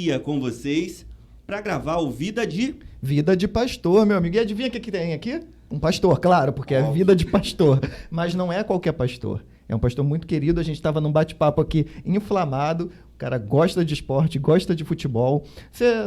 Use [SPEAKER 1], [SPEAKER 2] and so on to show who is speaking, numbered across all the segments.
[SPEAKER 1] alegria com vocês para gravar o Vida de
[SPEAKER 2] Pastor, meu amigo. E adivinha o que tem aqui? Um pastor, claro, porque é Vida de Pastor. Mas não é qualquer pastor. É um pastor muito querido. A gente estava num bate-papo aqui inflamado. O cara gosta de esporte, gosta de futebol.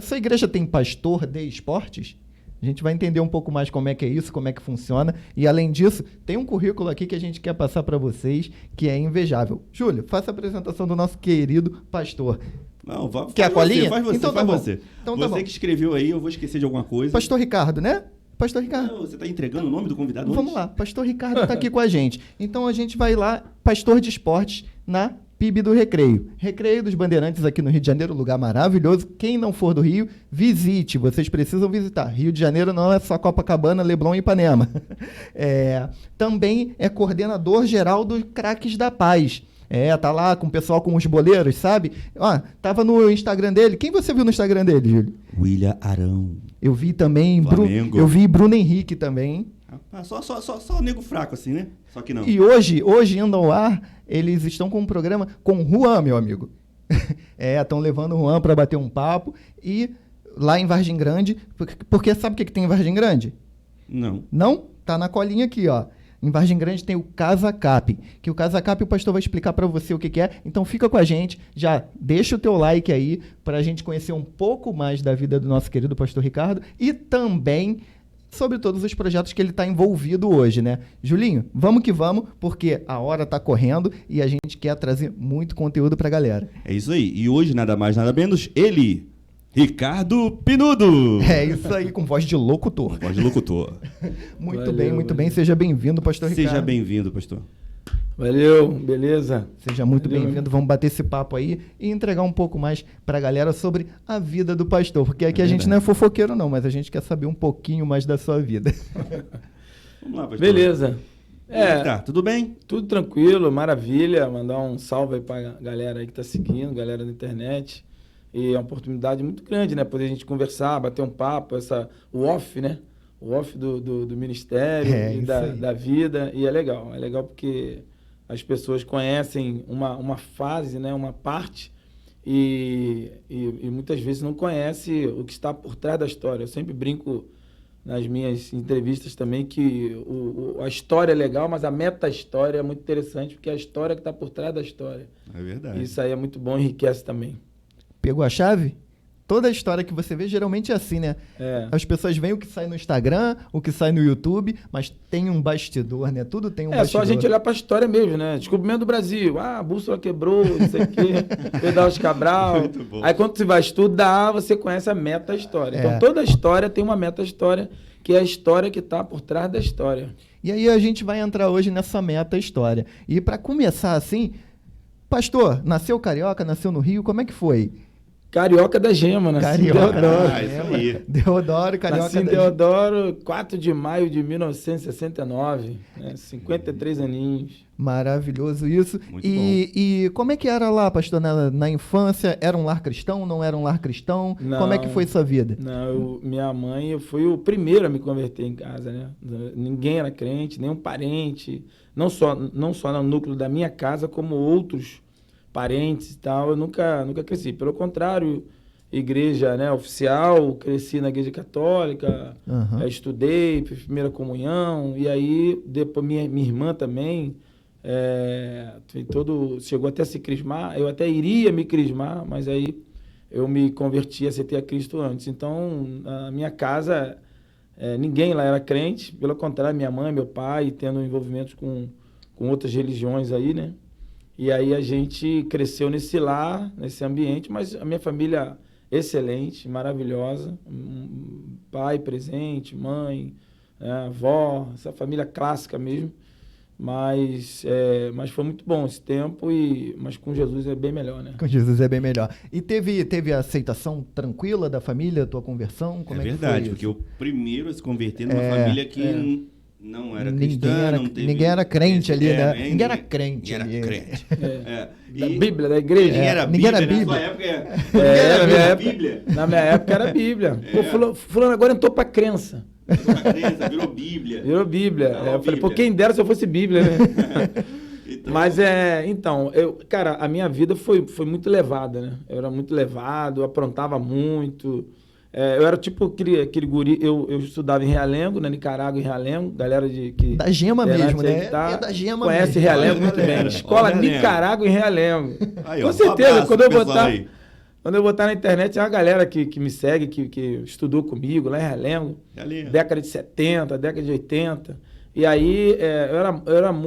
[SPEAKER 2] Sua igreja tem pastor de esportes? A gente vai entender um pouco mais como é que é isso, como é que funciona. E, além disso, tem um currículo aqui que a gente quer passar para vocês, que é invejável. Júlio, faça a apresentação do nosso querido pastor.
[SPEAKER 1] Não,
[SPEAKER 2] quer a colinha?
[SPEAKER 1] Faz você,
[SPEAKER 2] então
[SPEAKER 1] faz
[SPEAKER 2] tá bom.
[SPEAKER 1] você.
[SPEAKER 2] Então tá
[SPEAKER 1] você
[SPEAKER 2] bom.
[SPEAKER 1] que escreveu aí, eu vou esquecer de alguma coisa.
[SPEAKER 2] Pastor Ricardo, né? Pastor Ricardo.
[SPEAKER 1] Não, você está entregando o nome do convidado
[SPEAKER 2] Vamos lá, pastor Ricardo está aqui com a gente. Então a gente vai lá, pastor de esportes, na PIB do Recreio. Recreio dos Bandeirantes aqui no Rio de Janeiro, lugar maravilhoso. Quem não for do Rio, visite, vocês precisam visitar. Rio de Janeiro não é só Copacabana, Leblon e Ipanema. Também é coordenador geral do Craques da Paz. Tá lá com o pessoal, com os boleiros, sabe? Tava no Instagram dele. Quem você viu no Instagram dele, Júlio?
[SPEAKER 1] William Arão.
[SPEAKER 2] Eu vi também,
[SPEAKER 1] Flamengo.
[SPEAKER 2] Bruno Henrique também.
[SPEAKER 1] Só nego fraco assim, né? Só que não.
[SPEAKER 2] E hoje indo ao ar, eles estão com um programa com o Juan, meu amigo. Estão levando o Juan para bater um papo. E lá em Vargem Grande, porque sabe o que tem em Vargem Grande?
[SPEAKER 1] Não.
[SPEAKER 2] Não? Tá na colinha aqui, ó. Em Vargem Grande tem o Casa Cap, que o Casa Cap o pastor vai explicar para você o que é. Então fica com a gente, já deixa o teu like aí para a gente conhecer um pouco mais da vida do nosso querido pastor Ricardo e também sobre todos os projetos que ele está envolvido hoje, né? Julinho, vamos que vamos, porque a hora está correndo e a gente quer trazer muito conteúdo para a galera.
[SPEAKER 1] É isso aí. E hoje, nada mais, nada menos, ele, Ricardo Pinudo.
[SPEAKER 2] É isso aí, com voz de locutor.
[SPEAKER 1] Voz de locutor.
[SPEAKER 2] Muito bem. Seja bem-vindo, pastor Ricardo.
[SPEAKER 1] Seja bem-vindo, pastor.
[SPEAKER 3] Valeu, beleza?
[SPEAKER 2] Seja muito bem-vindo. Vamos bater esse papo aí e entregar um pouco mais para a galera sobre a vida do pastor. Porque aqui a gente não é fofoqueiro não, mas a gente quer saber um pouquinho mais da sua vida.
[SPEAKER 1] Vamos lá, pastor.
[SPEAKER 3] Beleza.
[SPEAKER 1] Tá, tudo bem?
[SPEAKER 3] Tudo tranquilo, maravilha. Mandar um salve aí para a galera aí que tá seguindo, galera da internet. E é uma oportunidade muito grande, né? Poder a gente conversar, bater um papo, o off, né? O off do ministério e da vida. E é legal porque as pessoas conhecem uma fase, né? Uma parte e muitas vezes não conhece o que está por trás da história. Eu sempre brinco nas minhas entrevistas também que a história é legal, mas a meta-história é muito interessante, porque é a história que está por trás da história.
[SPEAKER 1] É verdade.
[SPEAKER 3] Isso aí é muito bom, enriquece também.
[SPEAKER 2] Pegou a chave? Toda a história que você vê geralmente é assim, né? As pessoas veem o que sai no Instagram, o que sai no YouTube, mas tem um bastidor, né? Tudo tem um bastidor.
[SPEAKER 3] É só a gente olhar para a história mesmo, né? Descobrimento do Brasil. A bússola quebrou, não sei o quê. Pedal de Cabral. Aí quando você vai estudar, você conhece a meta-história. Então toda história tem uma meta-história, que é a história que está por trás da história.
[SPEAKER 2] E aí a gente vai entrar hoje nessa meta-história. E para começar assim, pastor, nasceu carioca, nasceu no Rio, como é que foi?
[SPEAKER 3] Carioca da Gema, nasci em Deodoro.
[SPEAKER 1] Isso aí.
[SPEAKER 2] Deodoro, Carioca
[SPEAKER 3] nasci em Deodoro, 4 de maio de 1969, né? 53 aninhos.
[SPEAKER 2] Maravilhoso isso.
[SPEAKER 1] Muito
[SPEAKER 2] e como é que era lá, pastor, na infância? Era um lar cristão, não era um lar cristão?
[SPEAKER 3] Não,
[SPEAKER 2] como é que foi sua vida?
[SPEAKER 3] Não, minha mãe, eu fui o primeiro a me converter em casa, né? Ninguém era crente, nenhum parente, não só no núcleo da minha casa, como outros parentes e tal, eu nunca cresci. Pelo contrário, igreja, né, oficial, cresci na igreja católica, estudei, fiz primeira comunhão, e aí depois minha irmã também chegou até a se crismar, eu até iria me crismar, mas aí eu me converti, aceitei a Cristo antes. Então, a minha casa, ninguém lá era crente, pelo contrário, minha mãe, meu pai, tendo envolvimentos com outras religiões aí, né? E aí a gente cresceu nesse lar, nesse ambiente, mas a minha família excelente, maravilhosa, pai presente, mãe, avó, essa família clássica mesmo, mas foi muito bom esse tempo, mas com Jesus é bem melhor, né?
[SPEAKER 2] Com Jesus é bem melhor. E teve a aceitação tranquila da família, tua conversão? Como é
[SPEAKER 1] verdade, porque o primeiro a se converter numa família que... não era cristã,
[SPEAKER 2] ninguém era crente ali, né? Ninguém era crente.
[SPEAKER 3] Da Bíblia, da igreja.
[SPEAKER 2] Ninguém era Bíblia.
[SPEAKER 1] Na sua época era Bíblia.
[SPEAKER 3] Na minha época era Bíblia. Pô, fulano agora entrou pra crença.
[SPEAKER 1] Virou Bíblia.
[SPEAKER 3] Eu falei, pô, quem dera se eu fosse Bíblia, né? Mas então, cara, a minha vida foi muito levada, né? Eu era muito levado, aprontava muito. Eu era tipo aquele guri, eu estudava em Realengo, na Nicarágua, em Realengo, galera
[SPEAKER 2] da Gema mesmo, né?
[SPEAKER 3] É
[SPEAKER 2] da Gema
[SPEAKER 3] conhece
[SPEAKER 2] mesmo.
[SPEAKER 3] Realengo muito bem. Escola Nicarágua em Realengo.
[SPEAKER 1] Aí,
[SPEAKER 3] Com
[SPEAKER 1] ó,
[SPEAKER 3] certeza, quando
[SPEAKER 1] aí.
[SPEAKER 3] eu botar na internet, tem uma galera que me segue, que estudou comigo lá em Realengo, década de 70, década de 80. E aí,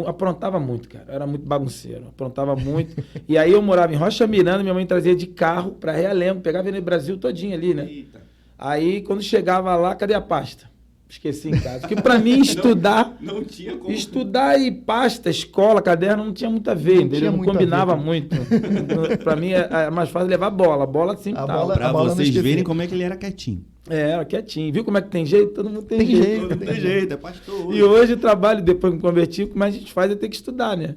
[SPEAKER 3] aprontava muito, cara. Eu era muito bagunceiro, aprontava muito. E aí eu morava em Rocha Miranda, minha mãe trazia de carro para Realengo, pegava no Brasil todinho ali, né?
[SPEAKER 1] Eita.
[SPEAKER 3] Aí, quando chegava lá, cadê a pasta? Esqueci em casa. Porque para mim, estudar...
[SPEAKER 1] Não tinha como.
[SPEAKER 3] Estudar e pasta, escola, caderno, não tinha muito a ver, entendeu? Não combinava muito. Para mim, é mais fácil levar a bola. A bola sempre tava.
[SPEAKER 1] Pra vocês verem como é que ele era quietinho.
[SPEAKER 3] Era quietinho. Viu como é que tem jeito? Todo mundo tem
[SPEAKER 2] jeito.
[SPEAKER 1] Não tem jeito, é pastor.
[SPEAKER 3] E hoje o trabalho, depois que me converti, o que mais a gente faz é ter que estudar, né?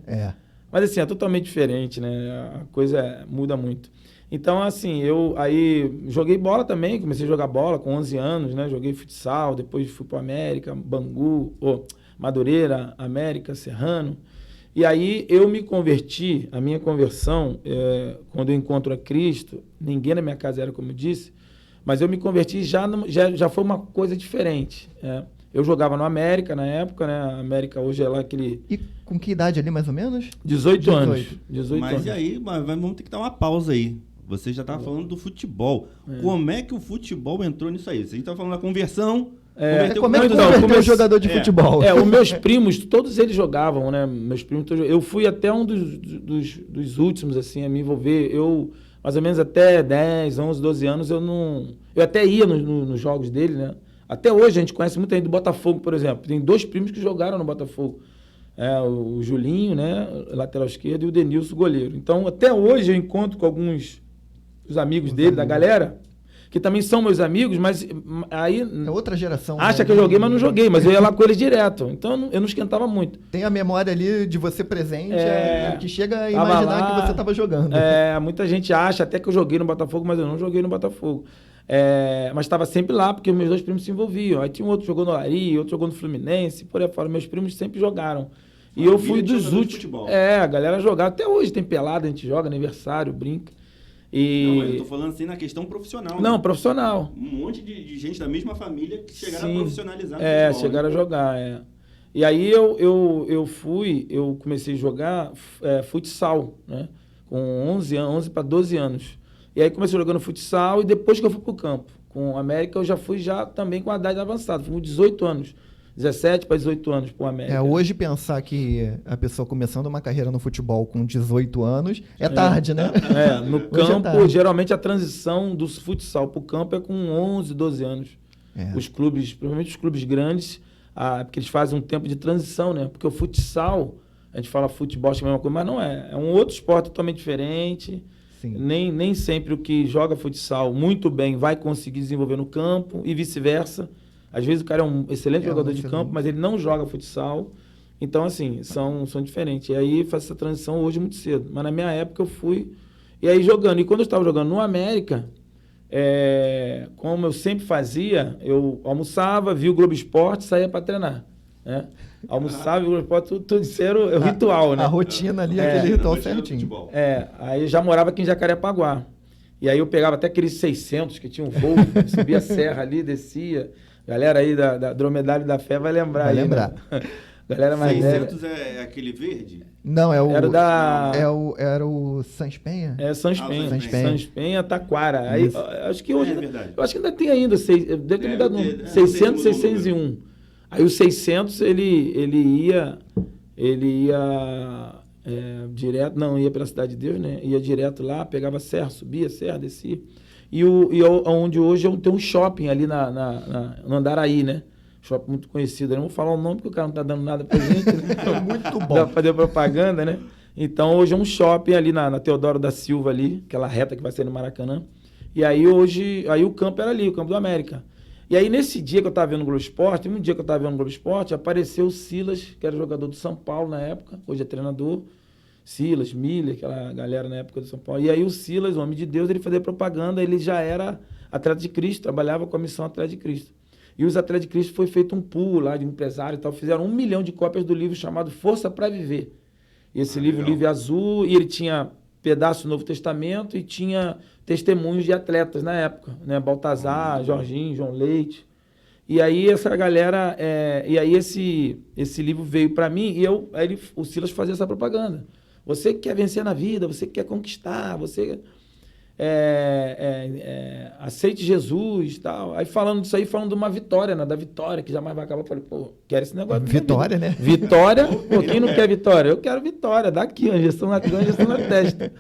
[SPEAKER 3] Mas assim, é totalmente diferente, né? A coisa muda muito. Então, assim, eu aí joguei bola também, comecei a jogar bola com 11 anos, né? Joguei futsal, depois fui pro América, Bangu, Madureira, América, Serrano. E aí eu me converti, a minha conversão, quando eu encontro a Cristo, ninguém na minha casa era como eu disse, mas eu me converti já foi uma coisa diferente. Eu jogava no América na época, né? A América hoje é lá aquele...
[SPEAKER 2] E com que idade ali, mais ou menos?
[SPEAKER 3] 18 anos. 18
[SPEAKER 1] mas
[SPEAKER 3] anos.
[SPEAKER 1] E aí, vamos ter que dar uma pausa aí. Você já estava falando do futebol. Como é que o futebol entrou nisso aí? Você estava falando da conversão.
[SPEAKER 2] Como é que converteu o jogador de futebol?
[SPEAKER 3] Os meus primos, todos eles jogavam, né? Meus primos, eu fui até um dos últimos, assim, a me envolver. Eu, mais ou menos até 10, 11, 12 anos, eu até ia nos jogos dele, né? Até hoje a gente conhece muita gente do Botafogo, por exemplo. Tem 2 primos que jogaram no Botafogo. O Julinho, né? Lateral esquerdo, e o Denilson, goleiro. Então, até hoje eu encontro com alguns dos amigos dele, da galera, que também são meus amigos, mas aí...
[SPEAKER 2] É outra geração.
[SPEAKER 3] Acha que eu joguei, mas não joguei. Mas eu ia lá com eles direto. Então, eu não esquentava muito.
[SPEAKER 2] Tem a memória ali de você presente, que chega a imaginar que você estava jogando.
[SPEAKER 3] Muita gente acha até que eu joguei no Botafogo, mas eu não joguei no Botafogo. Mas estava sempre lá, porque meus 2 primos se envolviam. Aí tinha um outro que jogou no Lari, outro jogou no Fluminense, por aí fora. Meus primos sempre jogaram. E eu fui dos últimos. A galera jogava. Até hoje tem pelada, a gente joga, aniversário, brinca.
[SPEAKER 1] Não, mas eu tô falando assim na questão profissional.
[SPEAKER 3] Não,
[SPEAKER 1] né?
[SPEAKER 3] Profissional.
[SPEAKER 1] Um monte de gente da mesma família que chegaram a profissionalizar.
[SPEAKER 3] Chegaram a jogar, E aí eu comecei a jogar futsal, né? Com 11 para 12 anos. E aí comecei jogando futsal e depois que eu fui pro campo. Com o América eu já fui também com a idade avançada, fui com 18 anos. 17 para 18 anos pro América.
[SPEAKER 2] Hoje pensar que a pessoa começando uma carreira no futebol com 18 anos é tarde, né?
[SPEAKER 3] No campo, geralmente a transição do futsal pro campo é com 11, 12 anos. Os clubes, provavelmente os clubes grandes, porque eles fazem um tempo de transição, né? Porque o futsal, a gente fala futebol, acho que é a mesma coisa, mas não é. É um outro esporte totalmente diferente.
[SPEAKER 2] Sim.
[SPEAKER 3] Nem sempre o que joga futsal muito bem vai conseguir desenvolver no campo e vice-versa. Às vezes o cara é um excelente jogador de campo, mas ele não joga futsal. Então, assim, são diferentes. E aí faz essa transição hoje muito cedo. Mas na minha época eu fui... E aí jogando. E quando eu estava jogando no América, como eu sempre fazia, eu almoçava, via o Globo Esporte e saía para treinar. Né? Almoçava, via o Globo Esporte, tudo isso era o ritual, né?
[SPEAKER 2] A rotina ali, aquele ritual certinho.
[SPEAKER 3] Aí eu já morava aqui em Jacarepaguá. E aí eu pegava até aqueles 600 que tinha um voo, subia a serra ali, descia... Galera aí da Dromedário da Fé vai lembrar.
[SPEAKER 2] Vai lembrar.
[SPEAKER 3] Né? Galera mais
[SPEAKER 1] 600 é aquele verde?
[SPEAKER 2] Não,
[SPEAKER 3] Era
[SPEAKER 2] o Sans Penha?
[SPEAKER 3] Sans Penha. Sans Penha, Taquara. Aí, acho que hoje... eu acho que ainda tem ainda. Deve ter mudado 600, 601. Aí o 600, ele ia direto... Não, ia pela Cidade de Deus, né? Ia direto lá, pegava serra, subia serra, descia. E onde hoje tem um shopping ali no Andaraí, né? Shopping muito conhecido. Eu não vou falar o nome porque o cara não tá dando nada pra gente. Né?
[SPEAKER 2] Muito bom.
[SPEAKER 3] Dá pra fazer propaganda, né? Então hoje é um shopping ali na Teodoro da Silva ali, aquela reta que vai ser no Maracanã. E aí o campo era ali, o campo do América. E aí nesse dia que eu tava vendo o Globo Esporte, apareceu o Silas, que era jogador do São Paulo na época, hoje é treinador. Silas, Miller, aquela galera na época do São Paulo. E aí o Silas, o homem de Deus, ele fazia propaganda, ele já era atleta de Cristo, trabalhava com a missão Atleta de Cristo. E os Atletas de Cristo foi feito um pool lá de empresário e tal, fizeram 1 milhão de cópias do livro chamado Força para Viver, E esse livro, o livro é azul, e ele tinha pedaço do Novo Testamento e tinha testemunhos de atletas na época, né? Baltazar, Jorginho, João Leite. E aí essa galera, e aí esse livro veio para mim e o Silas fazia essa propaganda. Você que quer vencer na vida, você que quer conquistar, você aceite Jesus e tal. Aí falando disso aí, falando de uma vitória, né? Da vitória, que jamais vai acabar. Eu falei, pô, quero esse negócio.
[SPEAKER 2] Vitória, né?
[SPEAKER 3] Vitória? Pô, quem não quer vitória? Eu quero vitória, dá aqui, uma injeção na testa.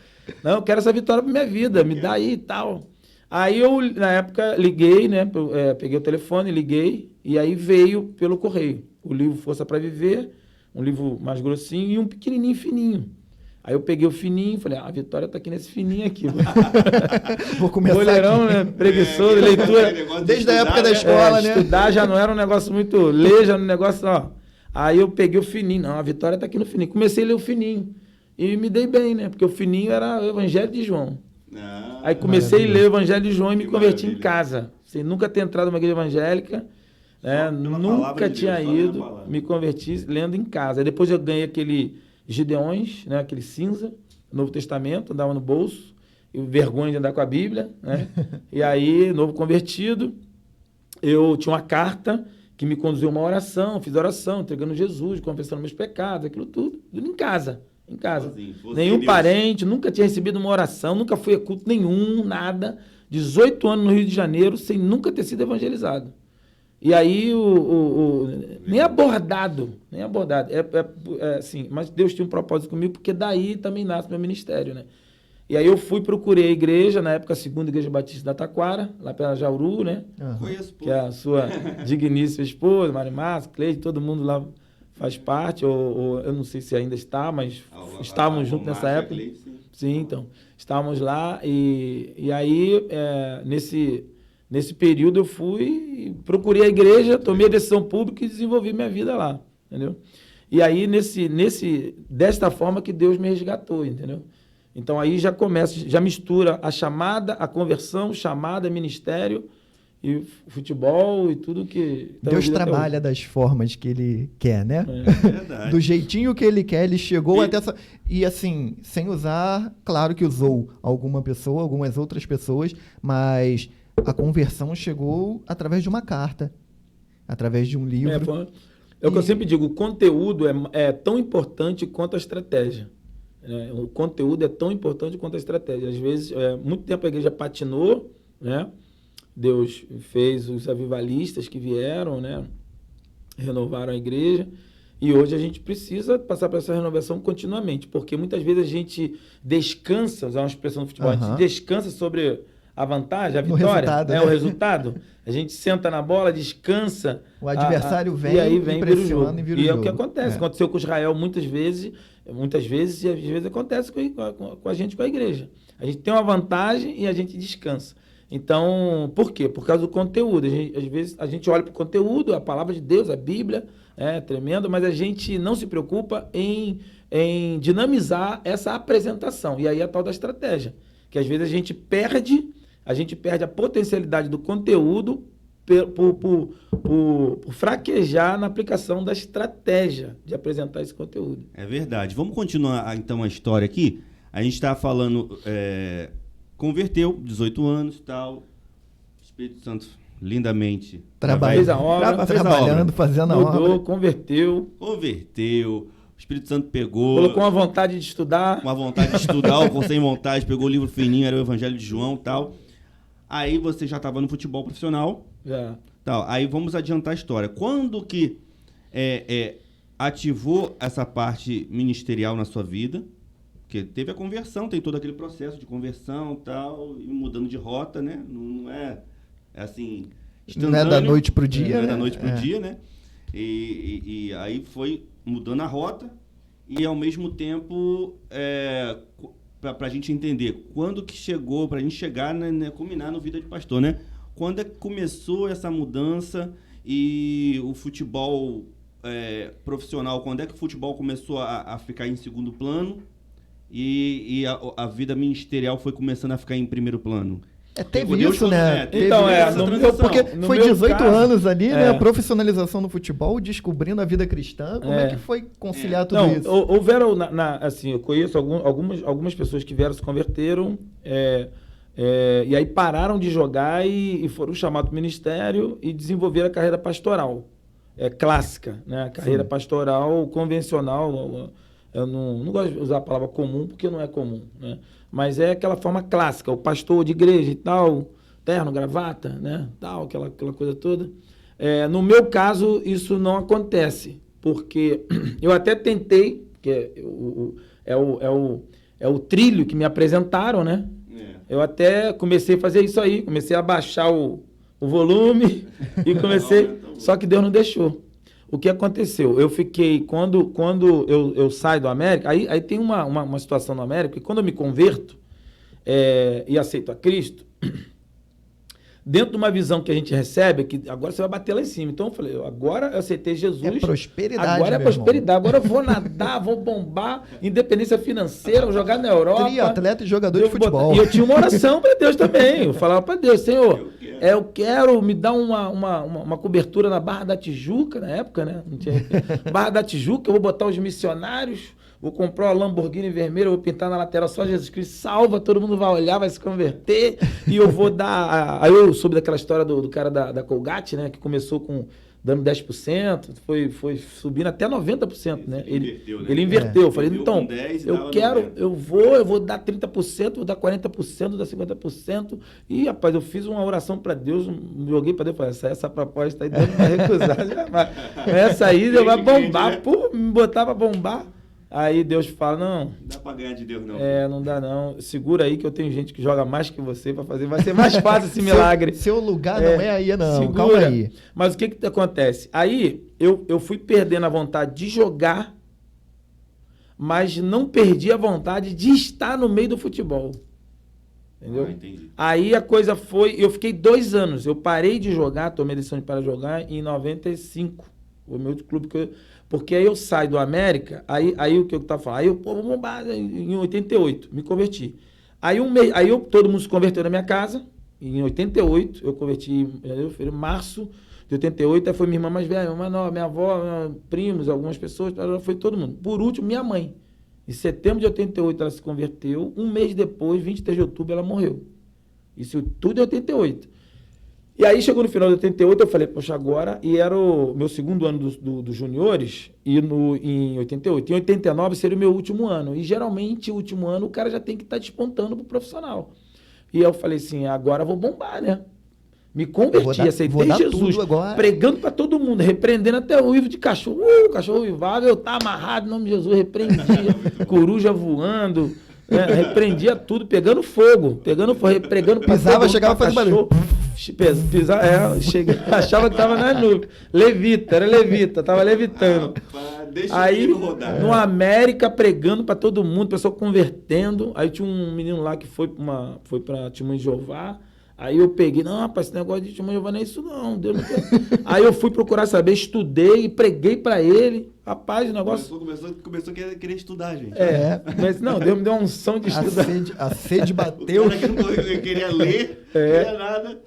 [SPEAKER 3] Não, eu quero essa vitória pra minha vida, me dá aí e tal. Aí eu, na época, liguei, né? Peguei o telefone, liguei, e aí veio pelo correio. O livro Força para Viver, um livro mais grossinho e um pequenininho, fininho. Aí eu peguei o fininho, falei, a vitória tá aqui nesse fininho aqui.
[SPEAKER 2] Vou começar
[SPEAKER 3] Boleirão,
[SPEAKER 2] aqui.
[SPEAKER 3] né? Preguiçoso, leitura.
[SPEAKER 2] Desde a época da escola, né?
[SPEAKER 3] Estudar já não era um negócio muito... Ler já era um negócio, ó. Aí eu peguei o fininho. Não, a vitória tá aqui no fininho. Comecei a ler o fininho. E me dei bem, né? Porque o fininho era o Evangelho de João. Aí comecei a ler o Evangelho de João e me converti em casa. Sem nunca ter entrado numa igreja evangélica. Nunca tinha ido. Me converti lendo em casa. Aí depois eu ganhei aquele... Gideões, né, aquele cinza, Novo Testamento, andava no bolso, e vergonha de andar com a Bíblia, né? E aí, novo convertido, eu tinha uma carta que me conduziu a uma oração, fiz oração, entregando Jesus, confessando meus pecados, aquilo tudo em casa. Nenhum parente, nunca tinha recebido uma oração, nunca fui a culto nenhum, nada. 18 anos no Rio de Janeiro, sem nunca ter sido evangelizado. E aí, nem abordado. Assim, mas Deus tinha um propósito comigo, porque daí também nasce meu ministério, né? E aí eu procurei a igreja, na época a Segunda Igreja Batista da Taquara, lá pela Jauru, né?
[SPEAKER 1] Conheço,
[SPEAKER 3] que é a sua digníssima esposa, Marimassa, Cleide, todo mundo lá faz parte, ou eu não sei se ainda está, mas estávamos juntos nessa época. Sim, então, estávamos lá, e aí, nesse período eu procurei a igreja, tomei a decisão pública e desenvolvi minha vida lá, entendeu? E aí, desta forma que Deus me resgatou, entendeu? Então aí já mistura a chamada, a conversão, chamada, ministério e futebol e tudo que...
[SPEAKER 2] Deus trabalha das formas que Ele quer, né?
[SPEAKER 1] É verdade.
[SPEAKER 2] Do jeitinho que Ele quer, Ele chegou até essa... E assim, sem usar, claro que usou algumas outras pessoas, mas... A conversão chegou através de uma carta, através de um livro.
[SPEAKER 3] É o que eu sempre digo, o conteúdo é tão importante quanto a estratégia. Né? O conteúdo é tão importante quanto a estratégia. Às vezes, muito tempo a igreja patinou, né? Deus fez os avivalistas que vieram, né? Renovaram a igreja. E hoje a gente precisa passar por essa renovação continuamente, porque muitas vezes a gente descansa, usar uma expressão do futebol, a gente descansa sobre... a vantagem, a vitória,
[SPEAKER 2] né?
[SPEAKER 3] O resultado. A gente senta na bola, descansa.
[SPEAKER 2] O adversário vem,
[SPEAKER 3] e aí vem
[SPEAKER 2] impressiona e vira o jogo.
[SPEAKER 3] E é o que acontece. Aconteceu com Israel muitas vezes, e às vezes acontece com a gente, com a igreja. A gente tem uma vantagem e a gente descansa. Então, por quê? Por causa do conteúdo. Às vezes a gente olha para o conteúdo, a palavra de Deus, a Bíblia, é tremendo, mas a gente não se preocupa em dinamizar essa apresentação. E aí é a tal da estratégia. Que às vezes a gente perde a potencialidade do conteúdo por fraquejar na aplicação da estratégia de apresentar esse conteúdo.
[SPEAKER 1] É verdade. Vamos continuar, então, a história aqui. A gente está falando, converteu, 18 anos e tal, Espírito Santo lindamente.
[SPEAKER 3] Fez a obra.
[SPEAKER 2] Trabalhando, fazendo a obra.
[SPEAKER 3] Mudou, converteu.
[SPEAKER 1] O Espírito Santo pegou...
[SPEAKER 3] Colocou uma vontade de estudar.
[SPEAKER 1] Uma vontade de estudar, ou sem vontade, pegou o livro fininho, era o Evangelho de João e tal. Aí você já estava no futebol profissional.
[SPEAKER 3] Já.
[SPEAKER 1] Tal. Aí vamos adiantar a história. Quando que ativou essa parte ministerial na sua vida? Porque teve a conversão, tem todo aquele processo de conversão e tal, e mudando de rota, né? Não é assim... instantâneo.
[SPEAKER 2] Não é da noite pro dia,
[SPEAKER 1] Não é
[SPEAKER 2] né?
[SPEAKER 1] da noite pro dia, né? E aí foi mudando a rota e, ao mesmo tempo, para a gente entender quando que chegou, para a gente chegar, né, culminar no Vida de Pastor, né? Quando é que começou essa mudança e o futebol profissional, quando é que o futebol começou a ficar em segundo plano e a vida ministerial foi começando a ficar em primeiro plano?
[SPEAKER 2] Teve
[SPEAKER 1] Deus
[SPEAKER 2] isso, né?
[SPEAKER 1] teve
[SPEAKER 3] Então,
[SPEAKER 1] essa
[SPEAKER 3] no
[SPEAKER 1] transição.
[SPEAKER 2] Porque
[SPEAKER 3] No
[SPEAKER 2] foi
[SPEAKER 3] meu
[SPEAKER 2] 18
[SPEAKER 3] caso,
[SPEAKER 2] anos ali, né? Profissionalização do futebol, descobrindo a vida cristã. Como é que foi conciliar tudo
[SPEAKER 3] Não,
[SPEAKER 2] isso?
[SPEAKER 3] houveram, assim, eu conheço algumas pessoas que vieram, se converteram, e aí pararam de jogar e foram chamados para o ministério e desenvolveram a carreira pastoral, clássica, né? A carreira pastoral convencional. Eu não gosto de usar a palavra comum, porque não é comum, né? Mas é aquela forma clássica, o pastor de igreja e tal, terno, gravata, né? Tal, aquela coisa toda. No meu caso, isso não acontece, porque eu até tentei, que é o trilho que me apresentaram, né? Eu até comecei a fazer isso aí, comecei a baixar o volume e comecei, só que Deus não deixou. O que aconteceu? Eu fiquei, quando eu saio do América, aí tem uma situação no América, que quando eu me converto e aceito a Cristo, dentro de uma visão que a gente recebe, que agora você vai bater lá em cima. Então eu falei, agora eu aceitei Jesus.
[SPEAKER 2] É prosperidade,
[SPEAKER 3] agora é
[SPEAKER 2] meu
[SPEAKER 3] prosperidade. Agora eu vou nadar, vou bombar, independência financeira, vou jogar na Europa.
[SPEAKER 2] Atleta e jogador de futebol.
[SPEAKER 3] E eu tinha uma oração para Deus também. Eu falava para Deus, Senhor, eu quero me dar uma cobertura na Barra da Tijuca, na época, né? Não tinha... Barra da Tijuca, eu vou botar os missionários, vou comprar uma Lamborghini vermelha, vou pintar na lateral só Jesus Cristo salva, todo mundo vai olhar, vai se converter, e eu vou dar... Aí eu soube daquela história do cara da Colgate, né? Que começou dando 10%, foi subindo até 90%, né? Ele inverteu. Eu falei, então, eu vou dar 30%, vou dar 40%, vou dar 50%. E, rapaz, eu fiz uma oração para Deus, joguei para Deus, falei, essa proposta aí Deus não vai recusar jamais. Essa aí Deus vai bombar, me botar para bombar. Aí Deus fala, não...
[SPEAKER 1] Não dá pra ganhar de Deus, não.
[SPEAKER 3] Não dá não. Segura aí que eu tenho gente que joga mais que você para fazer. Vai ser mais fácil esse milagre.
[SPEAKER 2] Seu lugar não é aí, não.
[SPEAKER 3] Segura.
[SPEAKER 2] Calma aí.
[SPEAKER 3] Mas o que acontece? Aí eu fui perdendo a vontade de jogar, mas não perdi a vontade de estar no meio do futebol. Entendeu?
[SPEAKER 1] Entendi.
[SPEAKER 3] Aí a coisa foi... Eu fiquei 2 anos. Eu parei de jogar, tomei a decisão de parar de jogar em 95. O meu clube que porque aí eu saio do América, aí o que eu estava falando, aí eu vou bombar em 88, me converti. Aí todo mundo se converteu na minha casa, em 88, eu converti em março de 88, aí foi minha irmã mais velha, minha avó, primos, algumas pessoas, foi todo mundo. Por último, minha mãe. Em setembro de 88 ela se converteu, um mês depois, 23 de outubro, ela morreu. Isso tudo em 88. E aí chegou no final de 88, eu falei, poxa, agora... E era o meu segundo ano dos juniores, em 88. Em 89 seria o meu último ano. E geralmente, o último ano, o cara já tem que estar despontando pro profissional. E aí eu falei assim, agora eu vou bombar, né? Me converti, aceitei Jesus, pregando para todo mundo, repreendendo até o uivo de cachorro. Cachorro uivava, eu tava amarrado, em nome de Jesus, repreendia, coruja voando... repreendia tudo, pegando fogo, pregando para
[SPEAKER 2] pisava, chegava a fazer barulho.
[SPEAKER 3] Achava que tava na nuvem. Era levita, tava levitando. Aí, no América, pregando para todo mundo, pessoal convertendo. Aí tinha um menino lá que foi para Testemunho de Jeová. Aí eu peguei, não, rapaz, esse negócio de Testemunho de Jeová não é isso não. Deus não quer. Aí eu fui procurar saber, estudei, preguei para ele. Rapaz, o negócio...
[SPEAKER 1] Começou a querer estudar, gente.
[SPEAKER 3] Mas não, Deus me deu uma unção de estudar.
[SPEAKER 2] A sede bateu.
[SPEAKER 1] O cara que não queria ler, não queria nada.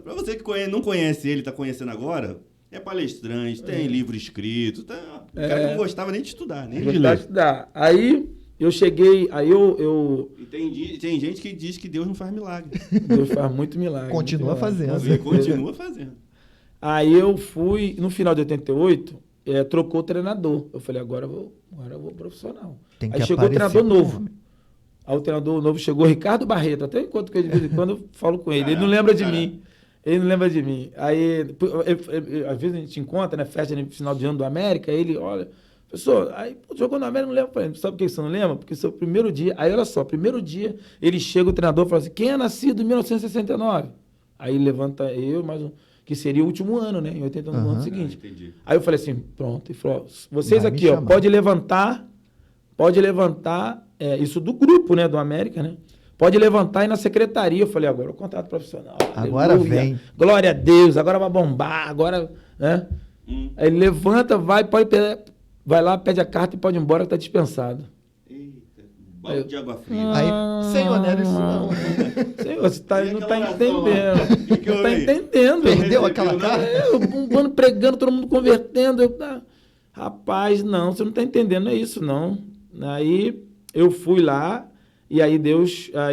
[SPEAKER 1] Para você que não conhece ele, está conhecendo agora, é palestrante, tem livro escrito. O cara não gostava nem de estudar, nem de ler.
[SPEAKER 3] Aí eu cheguei,
[SPEAKER 1] E tem gente que diz que Deus não faz milagre.
[SPEAKER 3] Deus faz muito milagre.
[SPEAKER 2] Continua fazendo.
[SPEAKER 1] Continua fazendo.
[SPEAKER 3] Aí eu fui, no final de 88... trocou o treinador. Eu falei, agora eu vou profissional. Aí chegou o treinador novo. Aí o treinador novo chegou, Ricardo Barreto. Até enquanto que de vez em quando eu falo com ele. Ele não lembra de mim. Aí, às vezes a gente encontra, né? Festa de final de ano do América. Aí ele, olha, professor, aí jogou no América, não lembra pra ele. Sabe por que você não lembra? Porque seu primeiro dia. Aí olha só, primeiro dia, ele chega, o treinador fala assim: quem é nascido em 1969? Aí levanta eu, mais um. Que seria o último ano, né? Em 89, no ano seguinte.
[SPEAKER 1] Entendi.
[SPEAKER 3] Aí eu falei assim, pronto. Ele falou, vocês aqui, ó, pode levantar, isso do grupo, né, do América, né? Pode levantar aí na secretaria. Eu falei, agora o contrato profissional.
[SPEAKER 2] Agora vem.
[SPEAKER 3] Glória a Deus, agora vai bombar, agora, né? Aí ele levanta, vai lá, pede a carta e pode ir embora, que tá dispensado.
[SPEAKER 1] Eita. Balde de água fria.
[SPEAKER 2] Aí, Senhor, não era isso não.
[SPEAKER 3] Senhor, você
[SPEAKER 1] E
[SPEAKER 3] não
[SPEAKER 1] aquela
[SPEAKER 3] tá
[SPEAKER 1] oração lá?
[SPEAKER 3] entendendo.
[SPEAKER 1] Que
[SPEAKER 3] Não tá
[SPEAKER 1] houve?
[SPEAKER 3] entendendo.
[SPEAKER 2] Perdeu aquela cara?
[SPEAKER 3] Um ano pregando, todo mundo convertendo. Rapaz, não, você não tá entendendo, é isso, não. Aí eu fui lá, e aí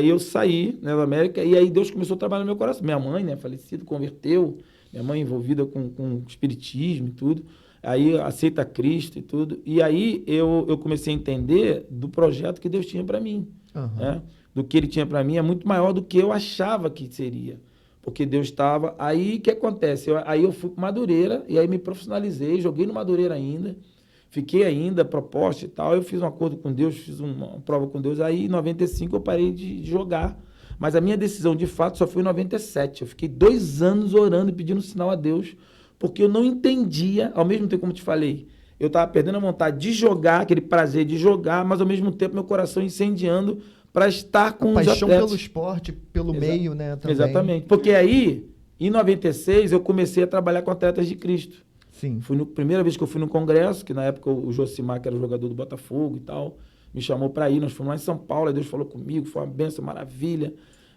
[SPEAKER 3] eu saí, né, da América, e aí Deus começou a trabalhar no meu coração. Minha mãe, né, falecida, converteu, minha mãe envolvida com espiritismo e tudo, aí aceita Cristo e tudo, e aí eu comecei a entender do projeto que Deus tinha para mim, né? Do que ele tinha para mim é muito maior do que eu achava que seria, porque Deus estava... Aí o que acontece? Aí eu fui para Madureira, e aí me profissionalizei, joguei no Madureira ainda, fiquei ainda, proposta e tal, eu fiz um acordo com Deus, fiz uma prova com Deus, aí em 95 eu parei de jogar, mas a minha decisão de fato só foi em 97, eu fiquei 2 anos orando e pedindo sinal a Deus, porque eu não entendia, ao mesmo tempo como eu te falei, eu estava perdendo a vontade de jogar, aquele prazer de jogar, mas ao mesmo tempo meu coração incendiando para estar com os
[SPEAKER 2] Paixão
[SPEAKER 3] atletas.
[SPEAKER 2] pelo esporte, pelo meio, né? Também.
[SPEAKER 3] Exatamente, porque aí, em 96, eu comecei a trabalhar com atletas de Cristo.
[SPEAKER 2] Sim.
[SPEAKER 3] Primeira vez que eu fui no congresso, que na época o Josimar, que era o jogador do Botafogo e tal, me chamou para ir, nós fomos lá em São Paulo, aí Deus falou comigo, foi uma bênção, maravilha,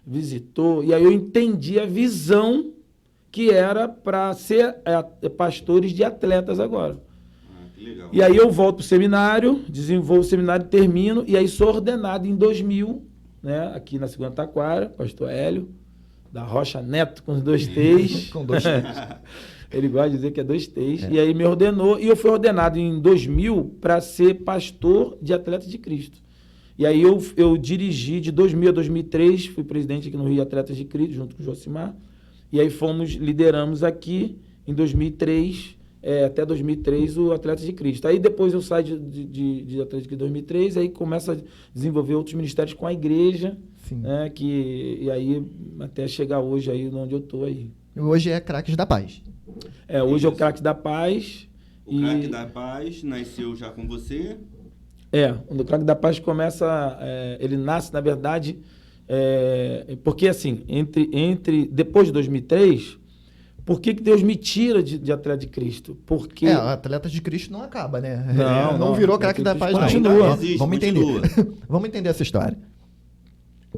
[SPEAKER 3] visitou, e aí eu entendi a visão que era para ser pastores de atletas agora.
[SPEAKER 1] Que legal.
[SPEAKER 3] E aí eu volto para o seminário, desenvolvo o seminário, termino, e aí sou ordenado em 2000, né, aqui na Segunda Taquara, pastor Hélio, da Rocha Neto, com os 2 T's.
[SPEAKER 2] Com 2 T's.
[SPEAKER 3] Ele gosta de dizer que é 2 T's. E aí me ordenou, e eu fui ordenado em 2000 para ser pastor de Atletas de Cristo. E aí eu dirigi de 2000 a 2003, fui presidente aqui no Rio Atletas de Cristo, junto com o Josimar. E aí lideramos aqui em 2003, até 2003, o Atletas de Cristo. Aí depois eu saio de Atletas de Cristo em 2003, aí começo a desenvolver outros ministérios com a igreja, né, e aí até chegar hoje aí onde eu estou aí.
[SPEAKER 2] Hoje é Craques da Paz.
[SPEAKER 3] Hoje é o Craque da Paz.
[SPEAKER 1] O Craque da Paz nasceu já com você?
[SPEAKER 3] O Craque da Paz começa... ele nasce, na verdade... porque, assim, depois de 2003, por que Deus me tira de Atleta de Cristo? Porque...
[SPEAKER 2] Atletas de Cristo não acaba, né?
[SPEAKER 3] Não
[SPEAKER 2] virou Craque da Paz,
[SPEAKER 3] continua.
[SPEAKER 2] não.
[SPEAKER 1] Existe,
[SPEAKER 2] Vamos entender.
[SPEAKER 1] continua.
[SPEAKER 2] Vamos entender essa história.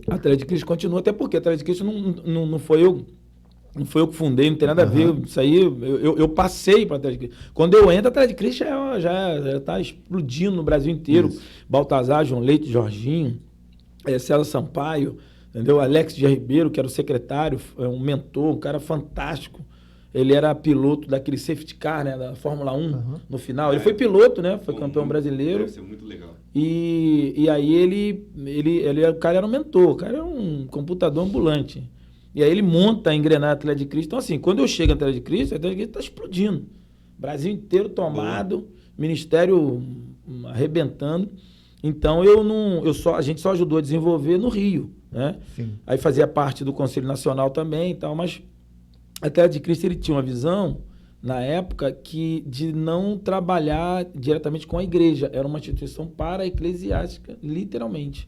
[SPEAKER 3] Atleta de Cristo continua, até porque Atleta de Cristo não foi eu... Não foi eu que fundei, não tem nada a ver. Isso aí, eu passei para Atleta de Cristo. Quando eu entro, Atleta de Cristo já está explodindo no Brasil inteiro. Isso. Baltazar, João Leite, Jorginho, César Sampaio, entendeu? Alex de Ribeiro, que era o secretário, um mentor, um cara fantástico. Ele era piloto daquele safety car, né, da Fórmula 1, no final. Ele foi piloto, né? Foi campeão brasileiro.
[SPEAKER 1] Deve ser muito legal.
[SPEAKER 3] E aí o cara era um mentor, o cara era um computador ambulante. E aí ele monta a engrenagem Atleta de Cristo. Então, assim, quando eu chego no Atleta de Cristo, a Atleta de Cristo está explodindo. Brasil inteiro tomado, ministério arrebentando. Então, a gente só ajudou a desenvolver no Rio, né?
[SPEAKER 2] Sim.
[SPEAKER 3] Aí fazia parte do Conselho Nacional também e tal, mas a Atleta de Cristo ele tinha uma visão, na época, de não trabalhar diretamente com a igreja. Era uma instituição para-eclesiástica, literalmente.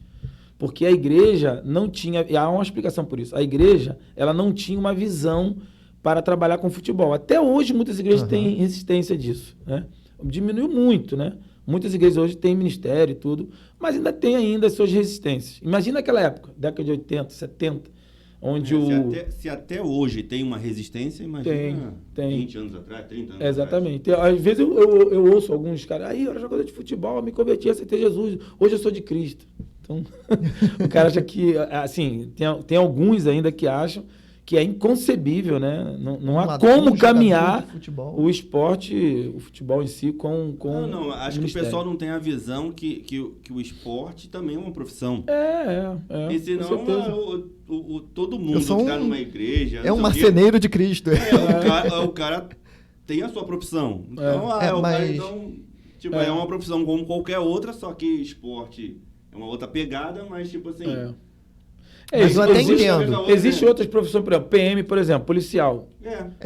[SPEAKER 3] Porque a igreja não tinha... E há uma explicação por isso. A igreja, ela não tinha uma visão para trabalhar com futebol. Até hoje, muitas igrejas têm resistência disso, né? Diminuiu muito, né? Muitas igrejas hoje têm ministério e tudo, mas ainda tem as suas resistências. Imagina aquela época, década de 80, 70, onde
[SPEAKER 1] Se até hoje tem uma resistência, imagina
[SPEAKER 3] tem.
[SPEAKER 1] 20 anos atrás, 30 anos
[SPEAKER 3] Exatamente. Atrás. Às vezes eu ouço alguns caras, eu era jogador de futebol, eu me converti, aceitei Jesus, hoje eu sou de Cristo. Então, o cara acha que, assim, tem alguns ainda que acham que é inconcebível, né? Não há como caminhar o esporte, o futebol em si com
[SPEAKER 1] Não, acho que o pessoal não tem a visão que o esporte também é uma profissão. E senão todo mundo que está numa igreja...
[SPEAKER 2] É um marceneiro de Cristo.
[SPEAKER 1] O cara tem a sua profissão. Então, é uma profissão como qualquer outra, só que esporte é uma outra pegada, mas tipo assim...
[SPEAKER 2] Mas eu até entendo.
[SPEAKER 3] Existe outras profissões, por exemplo, PM, por exemplo, policial.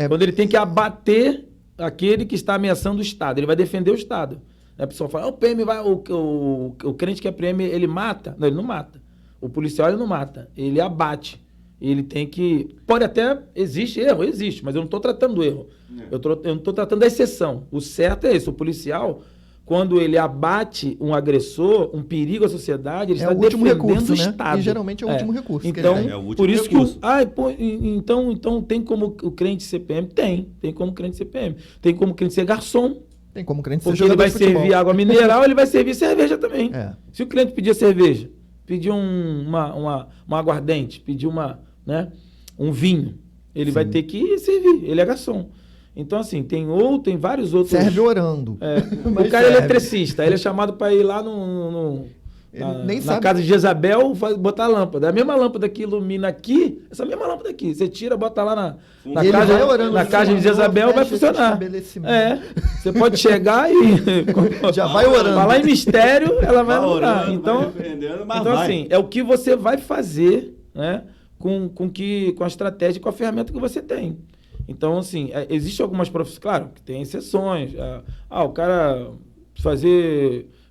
[SPEAKER 3] Quando ele tem que abater aquele que está ameaçando o Estado, ele vai defender o Estado. A pessoa fala, o PM vai, o crente que é PM, ele mata? Não, ele não mata. O policial, ele não mata, ele abate. Ele tem que... Pode até... Existe erro, existe, mas eu não estou tratando do erro. Eu não estou tratando da exceção. O certo é esse, o policial... quando ele abate um agressor, um perigo à sociedade, ele está
[SPEAKER 2] o último
[SPEAKER 3] defendendo
[SPEAKER 2] recurso,
[SPEAKER 3] o
[SPEAKER 2] né?
[SPEAKER 3] Estado.
[SPEAKER 2] E geralmente é o último recurso.
[SPEAKER 3] Então,
[SPEAKER 1] É o último
[SPEAKER 3] por isso
[SPEAKER 1] recurso.
[SPEAKER 3] então tem como o crente ser PM? Tem como crente ser PM. Tem como crente ser garçom.
[SPEAKER 2] Tem como crente ser
[SPEAKER 3] Porque ele
[SPEAKER 2] jogador
[SPEAKER 3] vai
[SPEAKER 2] de futebol.
[SPEAKER 3] servir água mineral, ele vai servir cerveja também.
[SPEAKER 2] É.
[SPEAKER 3] Se o cliente pedir cerveja, pedir uma aguardente, pedir um vinho, ele vai ter que servir, ele é garçom. Então, assim, tem vários outros...
[SPEAKER 2] Serve orando.
[SPEAKER 3] O cara é eletricista, ele é chamado para ir lá na casa de Jezabel botar a lâmpada. A mesma lâmpada que ilumina aqui, essa mesma lâmpada aqui, você tira, bota lá na casa de Jezabel, vai funcionar. Você pode chegar e
[SPEAKER 2] já vai orando.
[SPEAKER 3] Falar em mistério, ela vai orar.
[SPEAKER 1] Então,
[SPEAKER 3] assim, é o que você vai fazer, né, com a estratégia, com a ferramenta que você tem. Então, assim, existem algumas profissões, claro, que tem exceções. O cara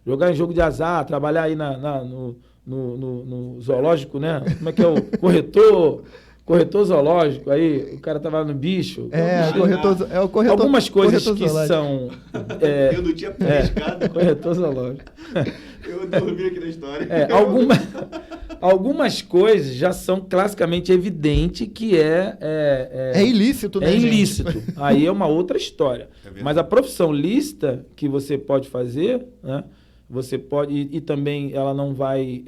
[SPEAKER 3] jogar em jogo de azar, trabalhar aí no zoológico, né? Como é que é o corretor zoológico, aí o cara tava no bicho.
[SPEAKER 2] O corretor.
[SPEAKER 3] Algumas coisas
[SPEAKER 2] corretor
[SPEAKER 3] que
[SPEAKER 2] zoológico.
[SPEAKER 3] são...
[SPEAKER 1] eu não tinha pescado.
[SPEAKER 3] Corretor zoológico.
[SPEAKER 1] Eu dormi aqui na história.
[SPEAKER 3] Algumas coisas já são classicamente evidentes que é
[SPEAKER 2] ilícito, né?
[SPEAKER 3] É ilícito. Aí é uma outra história. Mas a profissão lícita que você pode fazer, né? Você pode, e também ela não vai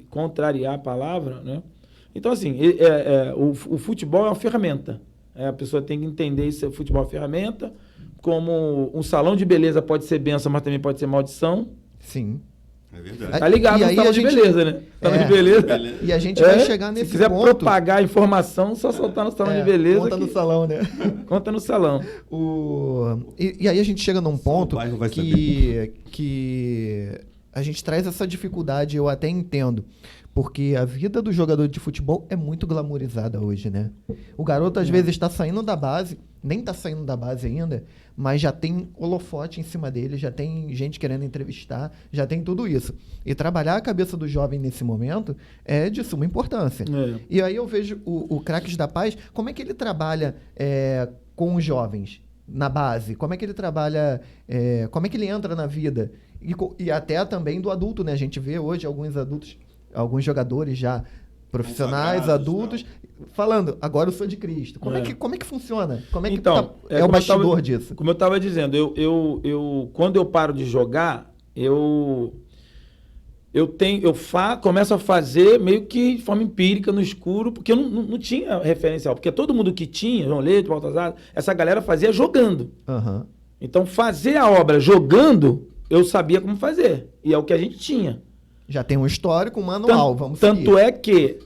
[SPEAKER 3] contrariar a palavra, né? Então, assim, o futebol é uma ferramenta. A pessoa tem que entender isso, o futebol é uma ferramenta, como um salão de beleza pode ser bênção, mas também pode ser maldição.
[SPEAKER 2] Sim.
[SPEAKER 1] É verdade.
[SPEAKER 3] Tá ligado no salão de beleza, né? Salão de beleza.
[SPEAKER 2] E a gente vai chegar nesse
[SPEAKER 3] ponto. Se quiser
[SPEAKER 2] ponto,
[SPEAKER 3] propagar a informação, só soltar no salão de beleza.
[SPEAKER 2] Conta no salão, né?
[SPEAKER 3] Conta no salão.
[SPEAKER 2] E aí a gente chega num ponto que a gente traz essa dificuldade, eu até entendo. Porque a vida do jogador de futebol é muito glamourizada hoje, né? O garoto, às vezes, está saindo da base, nem está saindo da base ainda, mas já tem holofote em cima dele, já tem gente querendo entrevistar, já tem tudo isso. E trabalhar a cabeça do jovem nesse momento é de suma importância. E aí eu vejo o Craques da Paz, como é que ele trabalha com os jovens na base? Como é que ele trabalha, como é que ele entra na vida? E até também do adulto, né? A gente vê hoje alguns jogadores já profissionais, adultos, falando, agora eu sou de Cristo. Como é que funciona? Como é que é o bastidor disso?
[SPEAKER 3] Como eu estava dizendo, quando eu paro de jogar, começo a fazer meio que de forma empírica, no escuro, porque eu não tinha referencial. Porque todo mundo que tinha, João Leite, Baltazar, essa galera fazia jogando.
[SPEAKER 2] Uhum.
[SPEAKER 3] Então, fazer a obra jogando, eu sabia como fazer. E é o que a gente tinha.
[SPEAKER 2] Já tem um histórico, um manual, vamos seguir.
[SPEAKER 3] Tanto é que,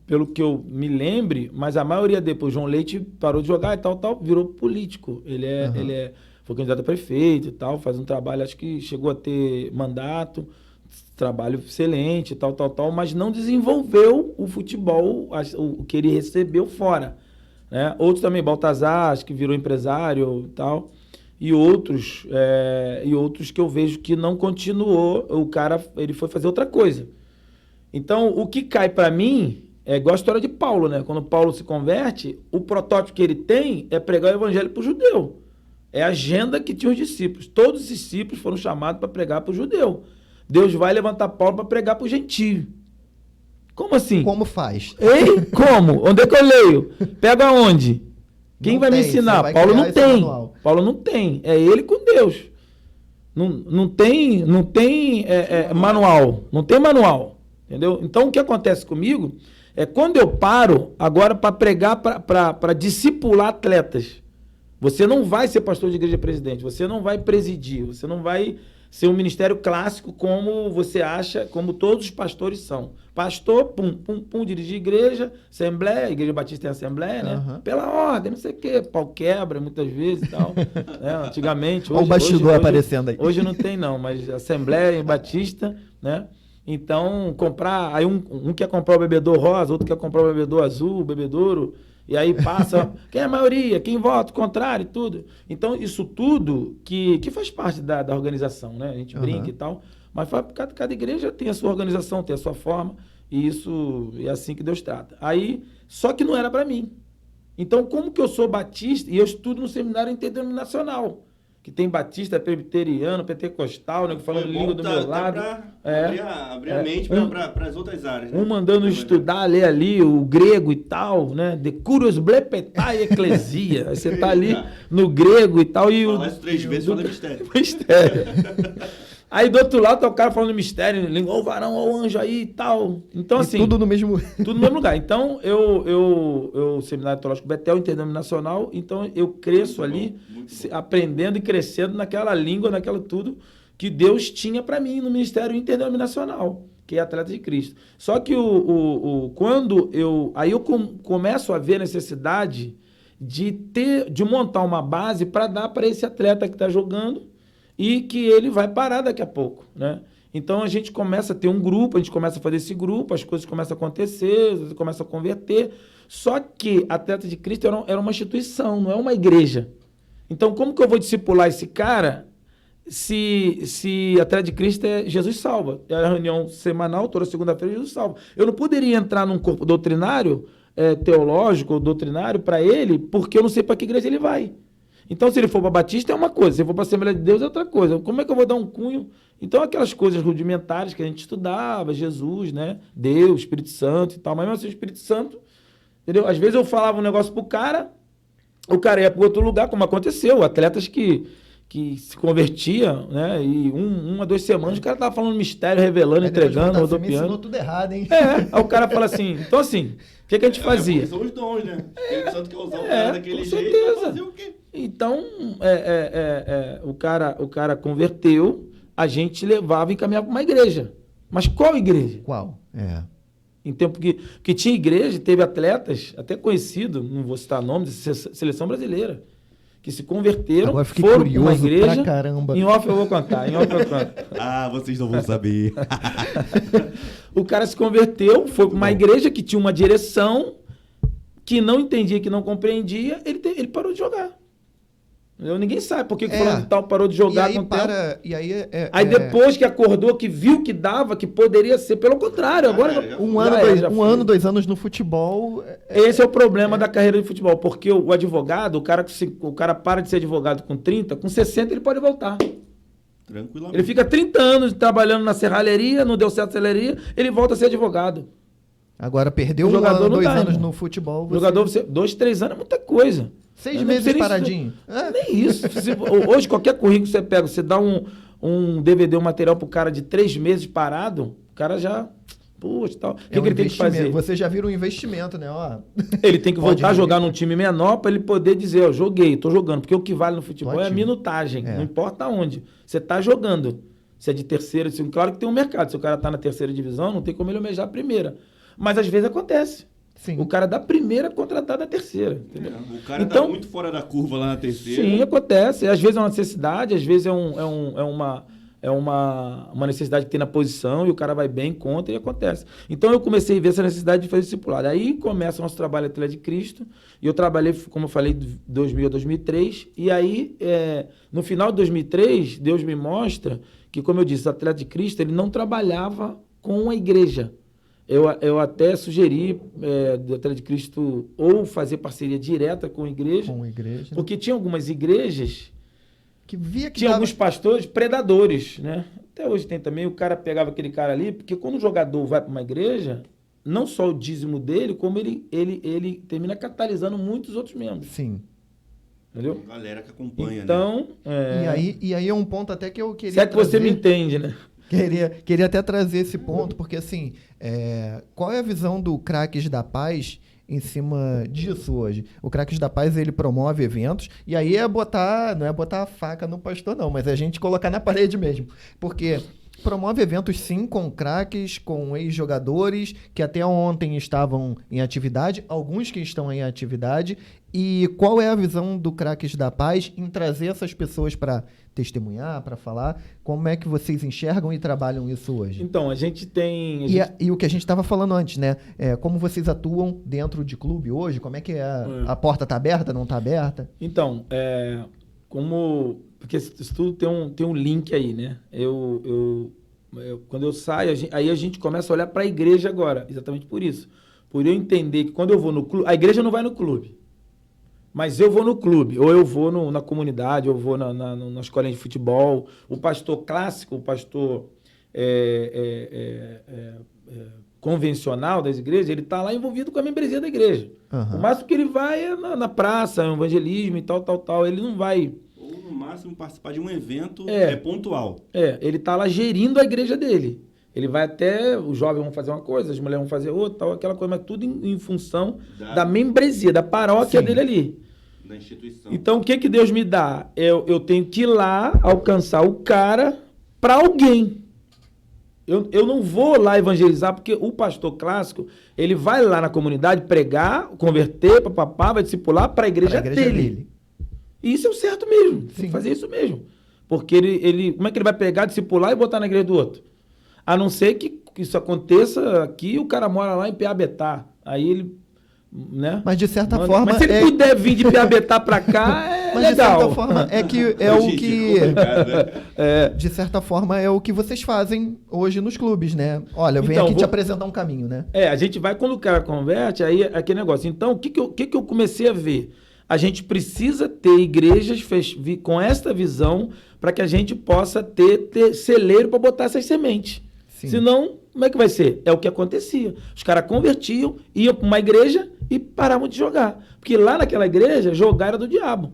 [SPEAKER 3] pelo que eu me lembre, mas a maioria depois, João Leite parou de jogar e tal, virou político. Ele foi candidato a prefeito e tal, faz um trabalho, acho que chegou a ter mandato, trabalho excelente e tal, mas não desenvolveu o futebol, o que ele recebeu fora. Né? Outros também, Baltazar, acho que virou empresário e tal. E outros que eu vejo que não continuou, o cara ele foi fazer outra coisa. Então, o que cai para mim é igual a história de Paulo, né? Quando Paulo se converte, o protótipo que ele tem é pregar o evangelho para o judeu. É a agenda que tinha os discípulos. Todos os discípulos foram chamados para pregar para o judeu. Deus vai levantar Paulo para pregar para o gentio. Como assim?
[SPEAKER 2] Como faz?
[SPEAKER 3] Ei, como? Onde é que eu leio? Pega onde? Quem vai me ensinar? Paulo não tem. Paulo não tem. É ele com Deus. Não tem manual. Não tem manual. Entendeu? Então, o que acontece comigo é quando eu paro agora para pregar, para discipular atletas. Você não vai ser pastor de igreja presidente. Você não vai presidir. Você não vai ser um ministério clássico como você acha, como todos os pastores são. Pastor, dirigir igreja, assembleia, Igreja Batista tem assembleia, né? Uhum. Pela ordem, não sei o quê, pau quebra muitas vezes e tal. Né? Antigamente.
[SPEAKER 2] Olha o bastidor aparecendo aí.
[SPEAKER 3] Hoje não tem não, mas assembleia em Batista, né? Então, comprar, aí um quer comprar o bebedouro rosa, outro quer comprar o bebedouro azul, o bebedouro, e aí passa, quem é a maioria, quem vota, o contrário e tudo. Então, isso tudo que faz parte da organização, né? A gente brinca e tal, mas cada igreja tem a sua organização, tem a sua forma, e isso é assim que Deus trata. Aí, só que não era para mim. Então, como que eu sou batista e eu estudo no seminário interdenominacional? que tem batista, presbiteriano, pentecostal, né, falando língua do meu lado.
[SPEAKER 1] Abrir a mente para as outras áreas. Né?
[SPEAKER 3] Um mandando estudar, ler ali o grego e tal, né? De curios blepetai eclesia. Aí você tá ali no grego e tal. E
[SPEAKER 1] falar isso 3 vezes, fala mistério.
[SPEAKER 3] Mistério. Aí do outro lado tá o cara falando mistério, ó o varão, ó o anjo aí e tal. Então, assim.
[SPEAKER 2] Tudo no mesmo.
[SPEAKER 3] Tudo no mesmo lugar. Então, eu Seminário Teológico Betel, Interdenominacional, então eu cresço ali, aprendendo e crescendo naquela língua, naquela tudo que Deus tinha para mim no Ministério Interdenominacional, que é Atleta de Cristo. Só que quando eu começo a ver a necessidade de montar uma base para dar para esse atleta que está jogando e que ele vai parar daqui a pouco, né? Então a gente começa a ter um grupo, a gente começa a fazer esse grupo, as coisas começam a acontecer, você começa a converter. Só que Atleta de Cristo era uma instituição, não é uma igreja. Então como que eu vou discipular esse cara se Atleta de Cristo é Jesus Salva? É a reunião semanal, toda segunda-feira, Jesus Salva. Eu não poderia entrar num corpo doutrinário, teológico ou doutrinário para ele, porque eu não sei para que igreja ele vai. Então, se ele for para Batista, é uma coisa. Se ele for para a Assembleia de Deus, é outra coisa. Como é que eu vou dar um cunho? Então, aquelas coisas rudimentares que a gente estudava, Jesus, né? Deus, Espírito Santo e tal. Mas, assim, o Espírito Santo, entendeu? Às vezes eu falava um negócio pro cara, o cara ia para outro lugar, como aconteceu. Atletas que se convertiam, né? E uma, 2 semanas, o cara tava falando mistério, revelando, entregando, rodopiando.
[SPEAKER 2] Me ensinou tudo errado, hein?
[SPEAKER 3] Aí o cara fala assim, então assim, o que a gente fazia?
[SPEAKER 1] São os dons, né? O Espírito Santo quer usar o cara daquele
[SPEAKER 3] com
[SPEAKER 1] jeito,
[SPEAKER 3] certeza.
[SPEAKER 1] fazer o quê?
[SPEAKER 3] Então, o cara converteu, a gente levava e encaminhava para uma igreja. Mas qual igreja?
[SPEAKER 2] Qual?
[SPEAKER 3] Em tempo que tinha igreja, teve atletas, até conhecido, não vou citar nomes, seleção brasileira, que se converteram, foram para uma igreja.
[SPEAKER 2] Pra caramba.
[SPEAKER 3] Em off eu vou contar,
[SPEAKER 1] Vocês não vão saber.
[SPEAKER 3] O cara se converteu, foi para uma igreja que tinha uma direção, que não entendia, que não compreendia, ele parou de jogar. Ninguém sabe por que fulano de tal parou de jogar com o tempo. Aí depois que acordou, que viu que dava, que poderia ser, pelo contrário, agora...
[SPEAKER 2] Um ano, 2 anos no futebol...
[SPEAKER 3] Esse é o problema da carreira de futebol, porque o advogado, o cara para de ser advogado com 30, com 60 ele pode voltar.
[SPEAKER 1] Tranquilamente.
[SPEAKER 3] Ele fica 30 anos trabalhando na serralheria, não deu certo a serralheria, ele volta a ser advogado.
[SPEAKER 2] Agora perdeu
[SPEAKER 3] um ano,
[SPEAKER 2] 2 anos no futebol.
[SPEAKER 3] Jogador, 2, 3 anos é muita coisa.
[SPEAKER 2] 6 meses paradinho.
[SPEAKER 3] Nem isso. Hoje, qualquer currículo que você pega, você dá um DVD, um material pro cara de 3 meses parado, o cara já... Puxa, tal. O que ele tem que fazer?
[SPEAKER 2] Você já vira um investimento, né?
[SPEAKER 3] Ele tem que voltar a jogar num time menor para ele poder dizer, joguei, tô jogando. Porque o que vale no futebol é a minutagem. Não importa onde. Você tá jogando. Se é de terceira, claro que tem um mercado. Se o cara tá na terceira divisão, não tem como ele almejar a primeira. Mas às vezes acontece.
[SPEAKER 2] Sim.
[SPEAKER 3] O cara da primeira contratado da terceira. Entendeu?
[SPEAKER 1] O cara tá muito fora da curva lá na terceira.
[SPEAKER 3] Sim, acontece. Às vezes é uma necessidade, às vezes é uma necessidade que tem na posição e o cara vai bem, contra e acontece. Então eu comecei a ver essa necessidade de fazer discipulado. Aí começa o nosso trabalho Atleta de Cristo. E eu trabalhei, como eu falei, de 2000 a 2003. E aí, no final de 2003, Deus me mostra que, como eu disse, o Atleta de Cristo ele não trabalhava com a igreja. Eu até sugeri do Atleta de Cristo ou fazer parceria direta com a igreja. Porque tinha algumas igrejas que tinha alguns pastores predadores, né? Até hoje tem também, o cara pegava aquele cara ali, porque quando o jogador vai para uma igreja, não só o dízimo dele, como ele termina catalisando muitos outros membros.
[SPEAKER 2] Sim.
[SPEAKER 3] Entendeu?
[SPEAKER 1] A galera que acompanha,
[SPEAKER 3] então,
[SPEAKER 1] né?
[SPEAKER 2] E aí é um ponto até que eu queria
[SPEAKER 3] será que você me entende, né?
[SPEAKER 2] Queria até trazer esse ponto, porque assim, qual é a visão do Craques da Paz em cima disso hoje? O Craques da Paz, ele promove eventos, e aí não é botar a faca no pastor não, mas é a gente colocar na parede mesmo, porque promove eventos sim com craques, com ex-jogadores que até ontem estavam em atividade, alguns que estão em atividade. E qual é a visão do Craques da Paz em trazer essas pessoas para testemunhar, para falar? Como é que vocês enxergam e trabalham isso hoje?
[SPEAKER 3] Então, a gente tem...
[SPEAKER 2] E o que a gente estava falando antes, né? Como vocês atuam dentro de clube hoje? Como é que a porta está aberta, não está aberta?
[SPEAKER 3] Então, porque isso tudo tem um link aí, né? Quando eu saio, aí a gente começa a olhar para a igreja agora, exatamente por isso. Por eu entender que quando eu vou no clube, a igreja não vai no clube. Mas eu vou no clube, ou eu vou na comunidade, ou eu vou na escolinha de futebol. O pastor clássico, o pastor convencional das igrejas, ele está lá envolvido com a membresia da igreja.
[SPEAKER 2] Uhum.
[SPEAKER 3] O máximo que ele vai é na praça, no evangelismo e tal. Ele não vai...
[SPEAKER 1] Ou, no máximo, participar de um evento pontual.
[SPEAKER 3] Ele está lá gerindo a igreja dele. Ele vai até... Os jovens vão fazer uma coisa, as mulheres vão fazer outra, tal, aquela coisa, mas tudo em função da membresia, da paróquia dele ali.
[SPEAKER 1] Da instituição.
[SPEAKER 3] Então, o que Deus me dá? Eu tenho que ir lá alcançar o cara para alguém. Eu não vou lá evangelizar, porque o pastor clássico, ele vai lá na comunidade pregar, converter, papapá, vai discipular para a igreja dele. E isso é o certo mesmo. Tem que fazer isso mesmo. Porque ele como é que ele vai pegar, discipular e botar na igreja do outro? A não ser que isso aconteça aqui, o cara mora lá em Piabetá. Aí ele... Né?
[SPEAKER 2] Mas de certa forma...
[SPEAKER 3] Mas se ele puder vir de Piabetá para cá,
[SPEAKER 2] mas
[SPEAKER 3] legal.
[SPEAKER 2] De certa forma de certa forma é o que vocês fazem hoje nos clubes, né? Olha, eu venho aqui te apresentar um caminho, né?
[SPEAKER 3] A gente vai, quando o cara converte, aí é aquele negócio. Então, o que eu comecei a ver? A gente precisa ter igrejas com esta visão para que a gente possa ter celeiro para botar essas sementes. Sim. Senão, como é que vai ser? É o que acontecia. Os caras convertiam, iam para uma igreja e paravam de jogar. Porque lá naquela igreja, jogar era do diabo.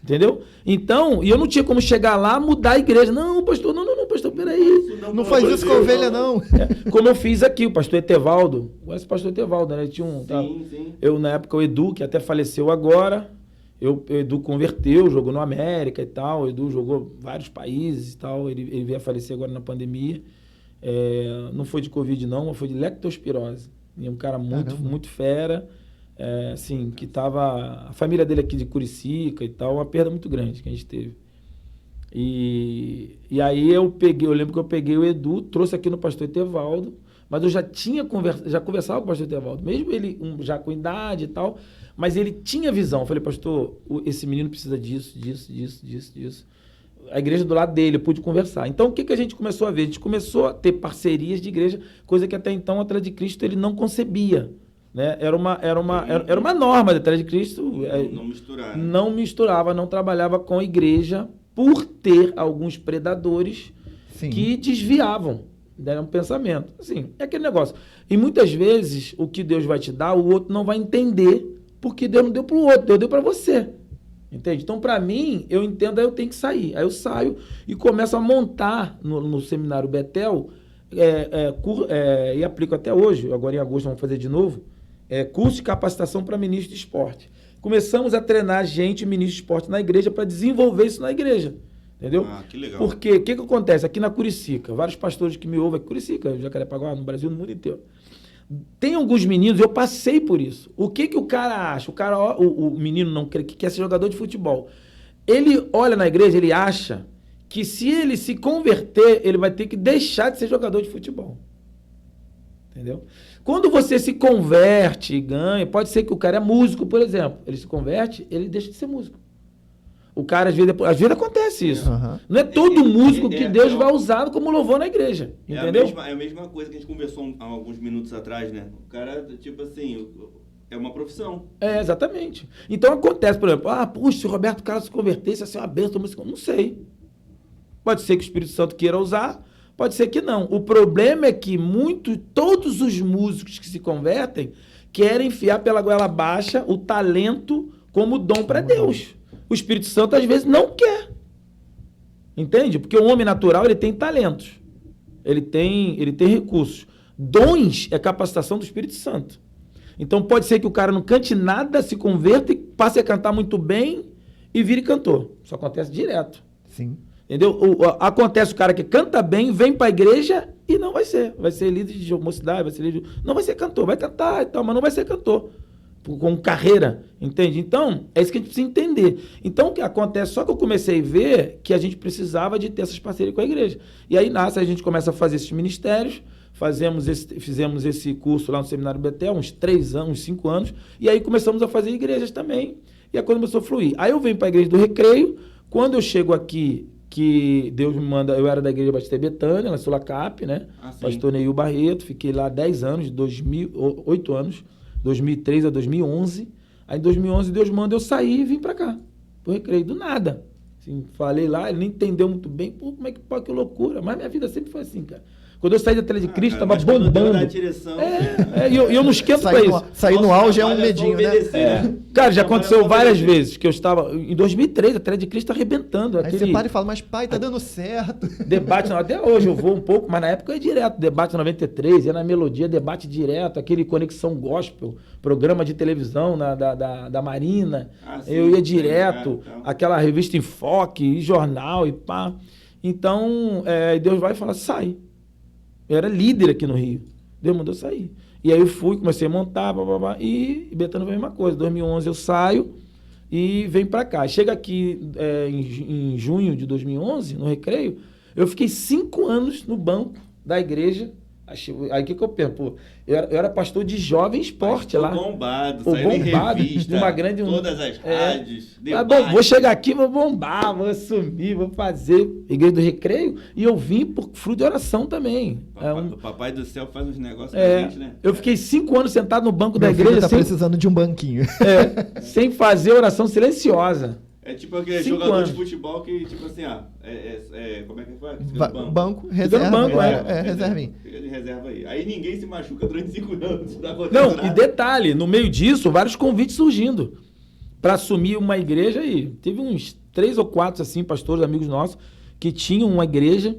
[SPEAKER 3] Entendeu? Então, e eu não tinha como chegar lá, mudar a igreja. Não, pastor, pastor, peraí.
[SPEAKER 2] Não faz isso com a ovelha, não.
[SPEAKER 3] Como eu fiz aqui, o pastor Etevaldo. Conhece o pastor Etevaldo, né? Ele tinha
[SPEAKER 1] Sim.
[SPEAKER 3] Eu, na época, o Edu, que até faleceu agora. O Edu converteu, jogou no América e tal. O Edu jogou vários países e tal. Ele veio a falecer agora na pandemia. Não foi de Covid, não, mas foi de leptospirose. E um cara muito fera, assim, que tava... A família dele aqui de Curicica e tal, uma perda muito grande que a gente teve. E aí eu lembro que eu peguei o Edu, trouxe aqui no pastor Etevaldo, mas eu já conversava com o pastor Etevaldo, mesmo ele já com idade e tal, mas ele tinha visão. Eu falei, pastor, esse menino precisa disso. A igreja do lado dele, eu pude conversar. Então, o que a gente começou a ver? A gente começou a ter parcerias de igreja, coisa que até então a Atrás de Cristo ele não concebia. Né? Era uma norma da Atrás de Cristo.
[SPEAKER 1] Não misturar. Né?
[SPEAKER 3] Não misturava, não trabalhava com a igreja por ter alguns predadores que desviavam. Era um pensamento. Assim, é aquele negócio. E muitas vezes, o que Deus vai te dar, o outro não vai entender, porque Deus não deu para o outro, Deus deu para você. Entende? Então, para mim, eu entendo, aí eu tenho que sair. Aí eu saio e começo a montar no Seminário Betel, e aplico até hoje, agora em agosto vamos fazer de novo, curso de capacitação para ministro de esporte. Começamos a treinar gente, ministro de esporte na igreja, para desenvolver isso na igreja. Entendeu?
[SPEAKER 1] Que legal.
[SPEAKER 3] Porque o que acontece? Aqui na Curicica, vários pastores que me ouvem, Curicica, Jacarepaguá, no Brasil, no mundo inteiro. Tem alguns meninos, eu passei por isso. O que o cara acha? O menino que quer ser jogador de futebol. Ele olha na igreja, ele acha que se ele se converter, ele vai ter que deixar de ser jogador de futebol. Entendeu? Quando você se converte e ganha, pode ser que o cara é músico, por exemplo. Ele se converte, ele deixa de ser músico. O cara, às vezes acontece isso. Uhum. Não é todo músico que Deus vai usar como louvor na igreja. Entendeu?
[SPEAKER 1] É a mesma coisa que a gente conversou há alguns minutos atrás, né? O cara, tipo assim, é uma profissão.
[SPEAKER 3] Exatamente. Então acontece, por exemplo, puxa, se o Roberto Carlos se convertesse, ia ser uma bênção. Não sei. Pode ser que o Espírito Santo queira usar, pode ser que não. O problema é que todos os músicos que se convertem querem enfiar pela goela baixa o talento como dom para Deus. O Espírito Santo, às vezes, não quer. Entende? Porque o homem natural, ele tem talentos. Ele tem recursos. Dons é capacitação do Espírito Santo. Então, pode ser que o cara não cante nada, se converta e passe a cantar muito bem e vire cantor. Isso acontece direto.
[SPEAKER 2] Sim.
[SPEAKER 3] Entendeu? Acontece o cara que canta bem, vem para a igreja e não vai ser. Vai ser líder de mocidade, vai ser líder não vai ser cantor. Vai cantar e tal, mas não vai ser cantor. Com carreira, entende? Então, é isso que a gente precisa entender. Então, o que acontece, só que eu comecei a ver que a gente precisava de ter essas parcerias com a igreja. E aí a gente começa a fazer esses ministérios, fizemos esse curso lá no Seminário Betel, uns 3 anos, uns 5 anos, e aí começamos a fazer igrejas também, e a coisa começou a fluir. Aí eu venho para a igreja do Recreio, quando eu chego aqui, que Deus me manda, eu era da igreja Batista Betânia, na Sulacap, né? Pastor Neil Barreto, fiquei lá 10 anos, 8 anos, 2003 a 2011. Aí em 2011 Deus manda eu sair e vim pra cá, pro Recreio, do nada. Assim, falei lá, ele não entendeu muito bem, pô, como é que pode, que loucura. Mas minha vida sempre foi assim, cara. Quando eu saí da Tele de Cristo, tava bombando. E eu não esquento pra isso.
[SPEAKER 2] Sair no auge é um medinho, né?
[SPEAKER 3] Cara, já aconteceu várias vezes que eu estava... Em 2003, a Tele de Cristo tá arrebentando.
[SPEAKER 2] Aí você para e fala, mas pai, tá dando certo.
[SPEAKER 3] Debate, até hoje eu vou um pouco, mas na época eu ia direto. Debate 93, ia na Melodia, debate direto, aquele Conexão Gospel, programa de televisão da Marina. Sim, eu ia direto, aquela revista Enfoque, e jornal e pá. Então, Deus vai e fala, sai. Eu era líder aqui no Rio. Deus mandou sair. E aí eu fui, comecei a montar, e Betânia foi a mesma coisa. Em 2011 eu saio e venho pra cá. Chega aqui em junho de 2011, no Recreio, eu fiquei 5 anos no banco da igreja. Aí o que eu penso? Pô, eu era pastor de jovem esporte lá.
[SPEAKER 1] Bombado,
[SPEAKER 3] saiu em revista,
[SPEAKER 1] uma grande, todas as rádios,
[SPEAKER 3] bom, vou chegar aqui, vou bombar, vou assumir, vou fazer Igreja do Recreio. E eu vim por fruto de oração também.
[SPEAKER 1] O Papai do Céu faz uns negócios pra gente, né?
[SPEAKER 3] Eu fiquei 5 anos sentado no banco da
[SPEAKER 2] Meu
[SPEAKER 3] igreja.
[SPEAKER 2] Tá precisando de um banquinho.
[SPEAKER 3] Sem fazer oração silenciosa.
[SPEAKER 1] É tipo aquele jogador de futebol que, tipo assim, como é que foi?
[SPEAKER 2] Banco, reserva. Reservinha.
[SPEAKER 1] Fica de reserva aí. Aí ninguém se machuca durante 5 anos.
[SPEAKER 3] Não, e detalhe, no meio disso, vários convites surgindo para assumir uma igreja aí. Teve uns 3 ou 4, assim, pastores, amigos nossos, que tinham uma igreja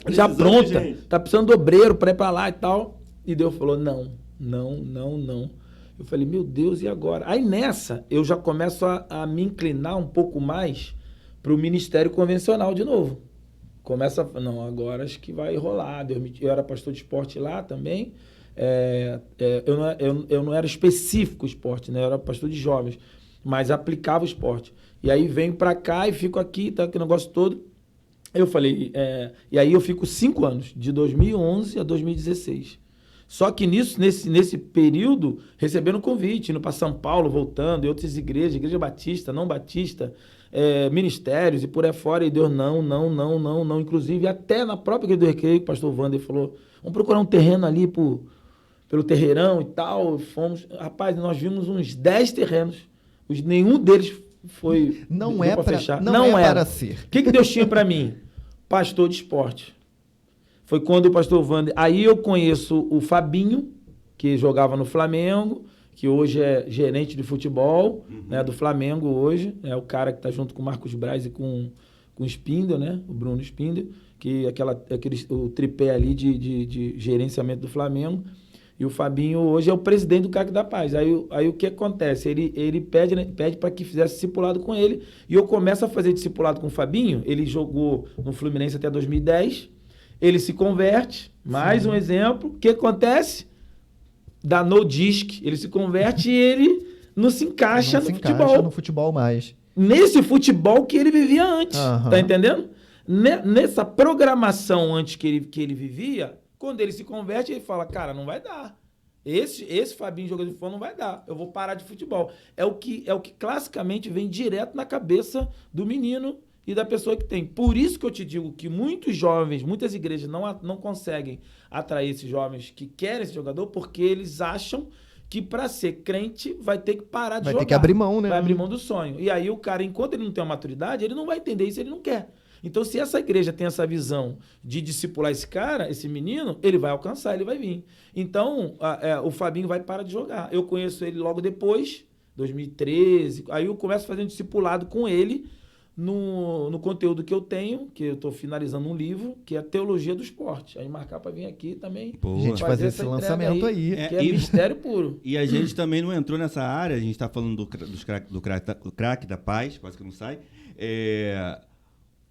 [SPEAKER 3] já pronta. Tá precisando de obreiro para ir para lá e tal. E Deus falou, não. Eu falei, meu Deus, e agora? Aí nessa, eu já começo a me inclinar um pouco mais para o ministério convencional de novo. Começa não, agora acho que vai rolar. Eu era pastor de esporte lá também. Eu não era específico esporte, né? Eu era pastor de jovens, mas aplicava o esporte. E aí venho para cá e fico aqui, tá, aquele negócio todo. Eu falei, e aí eu fico 5 anos, de 2011 a 2016. Só que nesse período, recebendo convite, indo para São Paulo, voltando, em outras igrejas, igreja batista, não batista, ministérios e por aí fora, e Deus não. Inclusive, até na própria igreja do Recreio, o pastor Wander falou, vamos procurar um terreno ali pelo terreirão e tal. Fomos, rapaz, nós vimos uns 10 terrenos, nenhum deles foi...
[SPEAKER 2] Não é para fechar.
[SPEAKER 3] Não
[SPEAKER 2] é
[SPEAKER 3] era
[SPEAKER 2] para ser.
[SPEAKER 3] O que Deus tinha para mim? Pastor de esporte. Foi quando o pastor Wander... Aí eu conheço o Fabinho, que jogava no Flamengo, que hoje é gerente de futebol, né, do Flamengo hoje. É o cara que está junto com o Marcos Braz e com o Spindel, né, o Bruno Spindel, que o tripé ali de gerenciamento do Flamengo. E o Fabinho hoje é o presidente do CAC da Paz. Aí o que acontece? Ele pede para que fizesse discipulado com ele. E eu começo a fazer discipulado com o Fabinho. Ele jogou no Fluminense até 2010. Ele se converte, mais um exemplo. O que acontece? Dá no disc, ele se converte e ele não se encaixa no futebol.
[SPEAKER 2] Encaixa no futebol mais.
[SPEAKER 3] Nesse futebol que ele vivia antes, tá entendendo? Nessa programação antes que ele vivia, quando ele se converte, ele fala, cara, não vai dar. Esse Fabinho jogador de futebol não vai dar. Eu vou parar de futebol. É o que classicamente vem direto na cabeça do menino e da pessoa que tem. Por isso que eu te digo que muitos jovens, muitas igrejas não conseguem atrair esses jovens que querem esse jogador, porque eles acham que para ser crente vai ter que parar de jogar.
[SPEAKER 2] Vai ter que abrir mão, né?
[SPEAKER 3] Vai abrir mão do sonho. E aí o cara, enquanto ele não tem uma maturidade, ele não vai entender isso, ele não quer. Então, se essa igreja tem essa visão de discipular esse cara, esse menino, ele vai alcançar, ele vai vir. Então, o Fabinho vai parar de jogar. Eu conheço ele logo depois, 2013, aí eu começo fazendo discipulado com ele, no conteúdo que eu tenho, que eu estou finalizando um livro, que é a Teologia do Esporte. Aí marcar para vir aqui também.
[SPEAKER 2] A gente fazer esse lançamento aí.
[SPEAKER 3] Que é mistério puro.
[SPEAKER 1] E a gente também não entrou nessa área, a gente está falando do craque da paz, quase que não sai.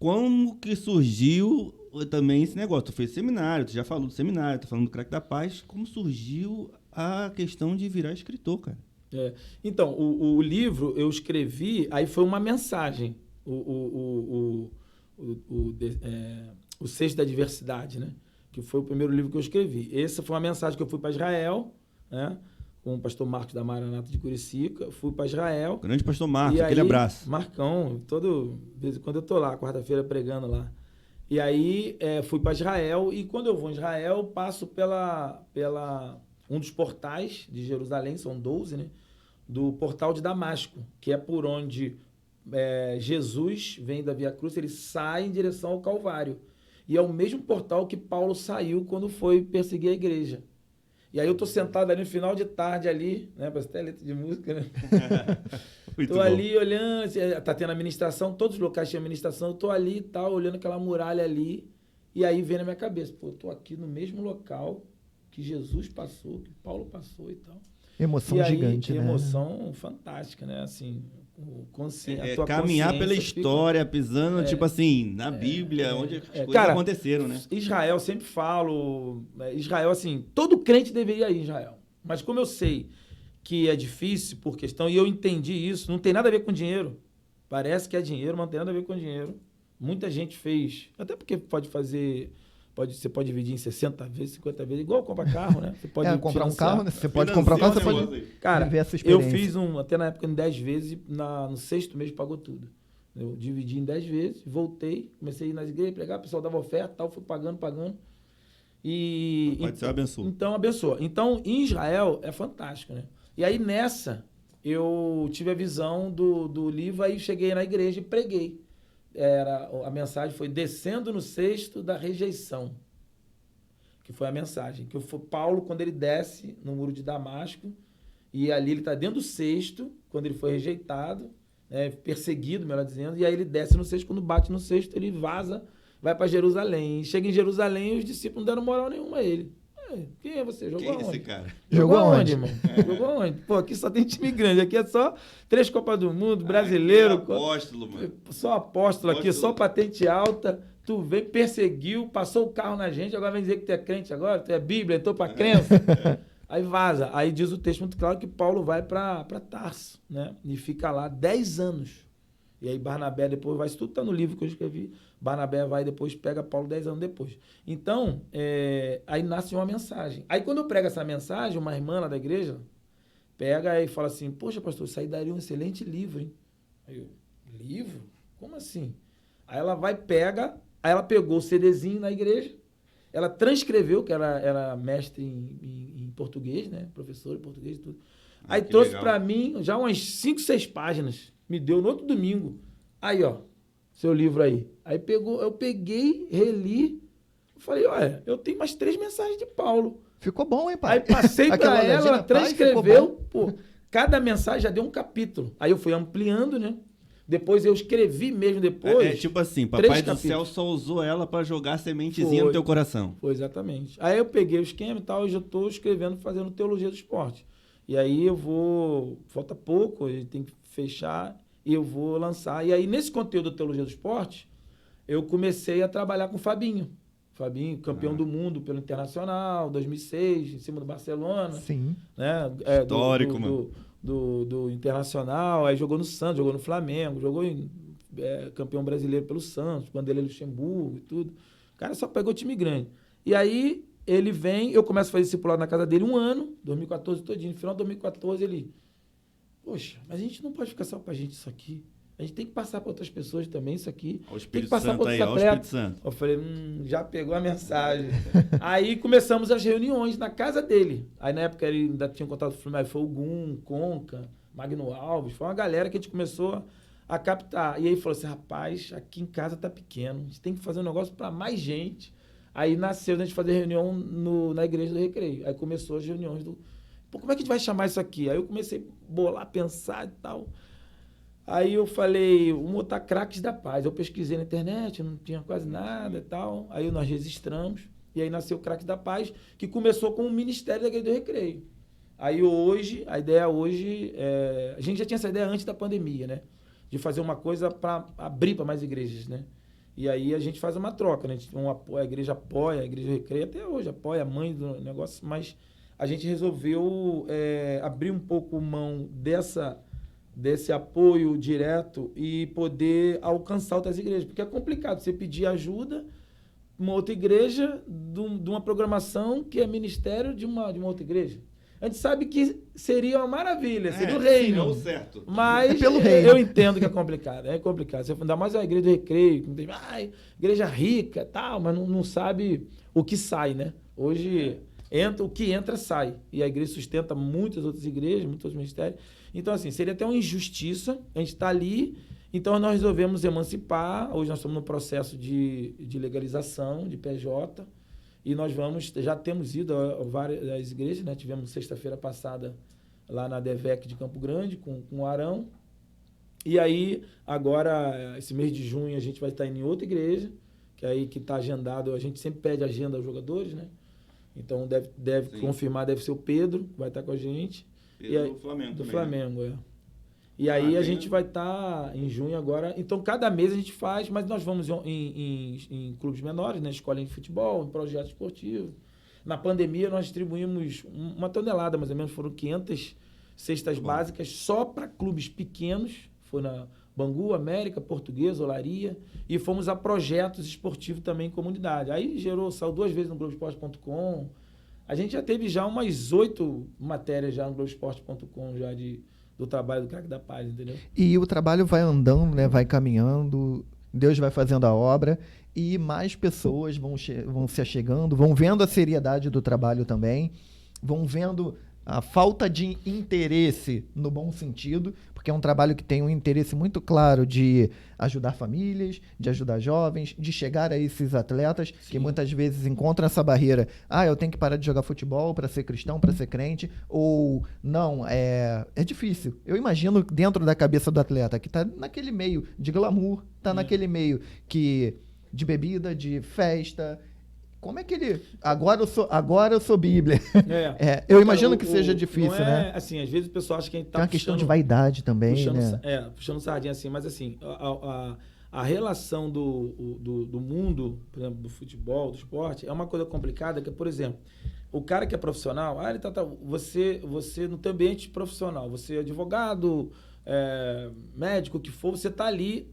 [SPEAKER 1] Como que surgiu também esse negócio? Tu fez seminário, tu já falou do seminário, tu falando do craque da paz. Como surgiu a questão de virar escritor, cara?
[SPEAKER 3] Então, o livro eu escrevi, aí foi uma mensagem. O Sexto da Diversidade, né? Que foi o primeiro livro que eu escrevi. Essa foi uma mensagem que eu fui para Israel, né? Com o pastor Marcos da Maranata de Curicica. Fui para Israel.
[SPEAKER 1] Grande pastor Marcos, aquele abraço.
[SPEAKER 3] Marcão, de vez em quando eu tô lá, quarta-feira pregando lá. E aí fui para Israel, e quando eu vou em Israel, passo pela um dos portais de Jerusalém, são 12, né? do portal de Damasco, que é por onde Jesus vem da Via Cruz, ele sai em direção ao Calvário. E é o mesmo portal que Paulo saiu quando foi perseguir a igreja. E aí eu tô sentado ali no final de tarde ali, né? Parece até letra de música, né? Tô ali olhando, tá tendo a ministração, todos os locais tinham ministração, eu tô ali e tal, olhando aquela muralha ali, e aí vem na minha cabeça, pô, eu tô aqui no mesmo local que Jesus passou, que Paulo passou e tal.
[SPEAKER 2] Emoção gigante, né?
[SPEAKER 3] Emoção fantástica, né? Assim, a
[SPEAKER 1] caminhar pela história, pisando, tipo assim, na Bíblia, onde as coisas aconteceram, né?
[SPEAKER 3] Israel, sempre falo, Israel, assim, todo crente deveria ir em Israel. Mas como eu sei que é difícil por questão, e eu entendi isso, não tem nada a ver com dinheiro. Parece que é dinheiro, mas não tem nada a ver com dinheiro. Muita gente fez, até porque você pode dividir em 60 vezes, 50 vezes, igual compra carro, né? Você pode
[SPEAKER 2] comprar um carro, né? Você pode
[SPEAKER 1] Financiar
[SPEAKER 2] comprar um carro, você pode
[SPEAKER 3] viver
[SPEAKER 2] essa
[SPEAKER 3] eu
[SPEAKER 2] experiência.
[SPEAKER 3] fiz até na época em 10 vezes, no 6º mês pagou tudo. Eu dividi em 10 vezes, voltei, comecei a ir nas igrejas, pregar, o pessoal dava oferta, tal, fui pagando. E
[SPEAKER 1] pode ser abençoa.
[SPEAKER 3] Então, abençoa. Então, em Israel é fantástico, né? E aí, nessa, eu tive a visão do livro, aí cheguei na igreja e preguei. A mensagem foi descendo no cesto da rejeição. Que foi a mensagem. Que foi Paulo, quando ele desce no muro de Damasco, e ali ele está dentro do cesto, quando ele foi rejeitado, perseguido, melhor dizendo, e aí ele desce no cesto, quando bate no cesto, ele vaza, vai para Jerusalém. E chega em Jerusalém, os discípulos não deram moral nenhuma a ele. Quem é você? Jogou aonde?
[SPEAKER 1] Quem é esse cara?
[SPEAKER 3] Jogou aonde, irmão? Jogou aonde? Pô, aqui só tem time grande. Aqui é só 3 Copas do Mundo, brasileiro.
[SPEAKER 1] Apóstolo, mano.
[SPEAKER 3] Só apóstolo aqui, só patente alta. Tu veio, perseguiu, passou o carro na gente, agora vem dizer que tu é crente agora, tu é Bíblia, entrou pra crença. Aí vaza. Aí diz o texto muito claro que Paulo vai para Tarso, né? E fica lá 10 anos. E aí Barnabé depois vai, isso tudo tá no livro que eu escrevi, Barnabé vai depois, pega Paulo 10 anos depois. Então, aí nasce uma mensagem. Aí quando eu prego essa mensagem, uma irmã lá da igreja pega e fala assim, poxa pastor, isso aí daria um excelente livro, hein? Aí eu, livro? Como assim? Aí ela vai, aí ela pegou o CDzinho na igreja, ela transcreveu, que ela era mestre em português, né? Professora de português e tudo. Aí trouxe para mim já umas 5, 6 páginas. Me deu no outro domingo. Aí, ó, seu livro aí. Aí eu peguei, reli. Falei, olha, eu tenho mais 3 mensagens de Paulo.
[SPEAKER 2] Ficou bom, hein, pai?
[SPEAKER 3] Aí passei para ela transcreveu. Pô, cada mensagem já deu um capítulo. Aí eu fui ampliando, né? Depois eu escrevi mesmo depois.
[SPEAKER 1] Tipo assim, Papai do Céu só usou ela para jogar sementezinha no teu coração.
[SPEAKER 3] Foi, exatamente. Aí eu peguei o esquema e tal, e já estou escrevendo, fazendo teologia do esporte. E aí falta pouco, a gente tem que fechar e eu vou lançar. E aí, nesse conteúdo da teologia do esporte, eu comecei a trabalhar com o Fabinho. Fabinho, campeão do mundo pelo Internacional, 2006, em cima do Barcelona.
[SPEAKER 2] Sim.
[SPEAKER 3] Né?
[SPEAKER 1] Histórico, mano.
[SPEAKER 3] Do Internacional, aí jogou no Santos, jogou no Flamengo, jogou campeão brasileiro pelo Santos, Bandeira Luxemburgo e tudo. O cara só pegou time grande. E aí, ele vem, eu começo a fazer discipulado na casa dele 1 ano, 2014 todinho. No final de 2014, ele... Poxa, mas a gente não pode ficar só pra gente isso aqui. A gente tem que passar para outras pessoas também isso aqui. Tem que passar para outros atletas. Eu falei, já pegou a mensagem. Aí começamos as reuniões na casa dele. Aí na época ele ainda tinha contato com o Fluminense, foi o Gum, Conca, Magno Alves. Foi uma galera que a gente começou a captar. E aí falou assim, rapaz, aqui em casa tá pequeno. A gente tem que fazer um negócio para mais gente. Aí nasceu a gente fazer reunião na igreja do Recreio. Aí começou as reuniões do... Pô, como é que a gente vai chamar isso aqui? Aí eu comecei a bolar, pensar e tal. Aí eu falei, vamos botar Craques da Paz. Eu pesquisei na internet, não tinha quase nada e tal. Aí nós registramos. E aí nasceu o Craques da Paz, que começou com o Ministério da Igreja do Recreio. Aí hoje, a ideia hoje... a gente já tinha essa ideia antes da pandemia, né? De fazer uma coisa para abrir para mais igrejas, né? E aí a gente faz uma troca, né? A igreja apoia, a Igreja do Recreio até hoje apoia a mãe do negócio, mas a gente resolveu abrir um pouco mão desse apoio direto e poder alcançar outras igrejas. Porque é complicado você pedir ajuda uma outra igreja de uma programação que é ministério de uma outra igreja. A gente sabe que seria uma maravilha, seria o reino.
[SPEAKER 1] Certo.
[SPEAKER 3] Mas
[SPEAKER 2] pelo reino.
[SPEAKER 3] Eu entendo que é complicado. É complicado. Você ainda mais a igreja do Recreio, que tem, igreja rica tal, mas não sabe o que sai, né? Hoje, o que entra, sai. E a igreja sustenta muitas outras igrejas, muitos outros ministérios. Então, assim, seria até uma injustiça a gente estar ali. Então, nós resolvemos emancipar. Hoje nós estamos no processo de legalização, de PJ. E nós já temos ido a várias igrejas, né? Tivemos sexta-feira passada lá na DEVEC de Campo Grande, com o Arão. E aí, agora, esse mês de junho, a gente vai estar indo em outra igreja, que está agendado. A gente sempre pede agenda aos jogadores, né? Então, deve confirmar, deve ser o Pedro, que vai estar com a gente.
[SPEAKER 1] Pedro do Flamengo
[SPEAKER 3] do
[SPEAKER 1] também,
[SPEAKER 3] Flamengo, né? E aí a gente vai estar em junho agora. Então, cada mês a gente faz, mas nós vamos em clubes menores, né? Escolinha de futebol, em projetos esportivos. Na pandemia, nós distribuímos 1 tonelada, mais ou menos, foram 500 cestas básicas só para clubes pequenos. Foi na Bangu, América, Portuguesa, Olaria. E fomos a projetos esportivos também em comunidade. Aí saiu 2 vezes no Globoesporte.com. A gente já teve já umas 8 matérias já no Globoesporte.com já do trabalho do Craque da Paz, entendeu?
[SPEAKER 2] E o trabalho vai andando, né? Vai caminhando, Deus vai fazendo a obra e mais pessoas vão se achegando, vão vendo a seriedade do trabalho também, vão vendo a falta de interesse no bom sentido, porque é um trabalho que tem um interesse muito claro de ajudar famílias, de ajudar jovens, de chegar a esses atletas que muitas vezes encontram essa barreira. Eu tenho que parar de jogar futebol para ser cristão, para ser crente, ou não, é difícil. Eu imagino dentro da cabeça do atleta que está naquele meio de glamour, está naquele meio de bebida, de festa. Como é que ele... Agora eu sou Bíblia. Eu imagino que seja difícil, né?
[SPEAKER 3] Assim, às vezes o pessoal acha que a gente tá
[SPEAKER 2] tem uma questão de vaidade também,
[SPEAKER 3] puxando sardinha assim, mas assim, a relação do mundo, por exemplo, do futebol, do esporte, é uma coisa complicada, que, por exemplo, o cara que é profissional, você no teu ambiente profissional, você é advogado, médico, o que for, você tá ali,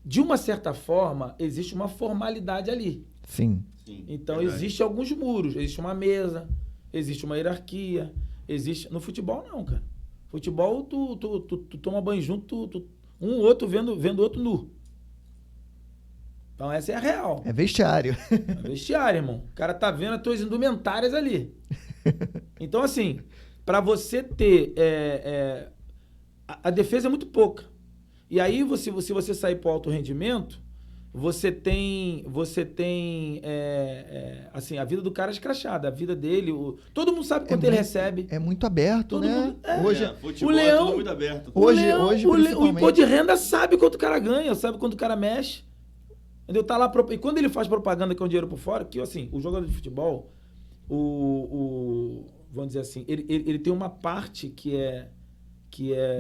[SPEAKER 3] de uma certa forma, existe uma formalidade ali.
[SPEAKER 2] Sim.
[SPEAKER 3] Então, existem alguns muros. Existe uma mesa, existe uma hierarquia. No futebol, não, cara. Futebol, tu toma banho junto, um outro vendo o outro nu. Então, essa é a real.
[SPEAKER 2] É vestiário.
[SPEAKER 3] É vestiário, irmão. O cara tá vendo as tuas indumentárias ali. Então, assim, para você ter... a defesa é muito pouca. E aí, se você sair pro alto rendimento... Você tem assim, a vida do cara é escrachada, a vida dele, todo mundo sabe quanto ele recebe.
[SPEAKER 2] É muito aberto, né?
[SPEAKER 3] Hoje,
[SPEAKER 1] futebol
[SPEAKER 3] o Leão,
[SPEAKER 1] é tudo muito aberto.
[SPEAKER 2] Hoje
[SPEAKER 3] o imposto de renda sabe quanto o cara ganha, sabe quanto o cara mexe. Entendeu? Tá lá, e quando ele faz propaganda com o dinheiro por fora, que assim, o jogador de futebol, vamos dizer assim, ele tem uma parte que é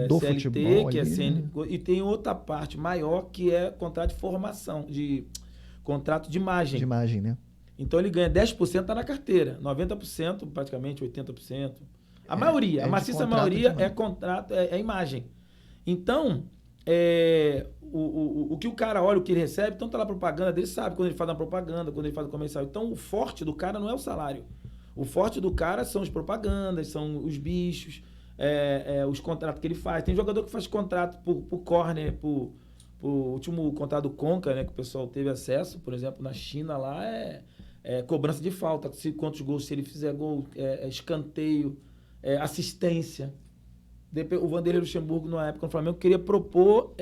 [SPEAKER 2] do
[SPEAKER 3] CLT,
[SPEAKER 2] futebol,
[SPEAKER 3] que é
[SPEAKER 2] ali,
[SPEAKER 3] CN,
[SPEAKER 2] né?
[SPEAKER 3] E tem outra parte maior que é contrato de formação, contrato de imagem.
[SPEAKER 2] De imagem, né?
[SPEAKER 3] Então ele ganha 10%, tá na carteira, 90%, praticamente 80%. A maioria, a maciça maioria é contrato, é imagem. Então, o que o cara olha, o que ele recebe, então tá lá a propaganda dele, sabe quando ele faz uma propaganda, quando ele faz um comercial. Então o forte do cara não é o salário. O forte do cara são as propagandas, são os bichos, os contratos que ele faz. Tem jogador que faz contrato por corner, por último contrato do Conca, né, que o pessoal teve acesso, por exemplo, na China lá, cobrança de falta, quantos gols, se ele fizer gol, escanteio, assistência. O Vanderlei Luxemburgo, na época no Flamengo, queria propor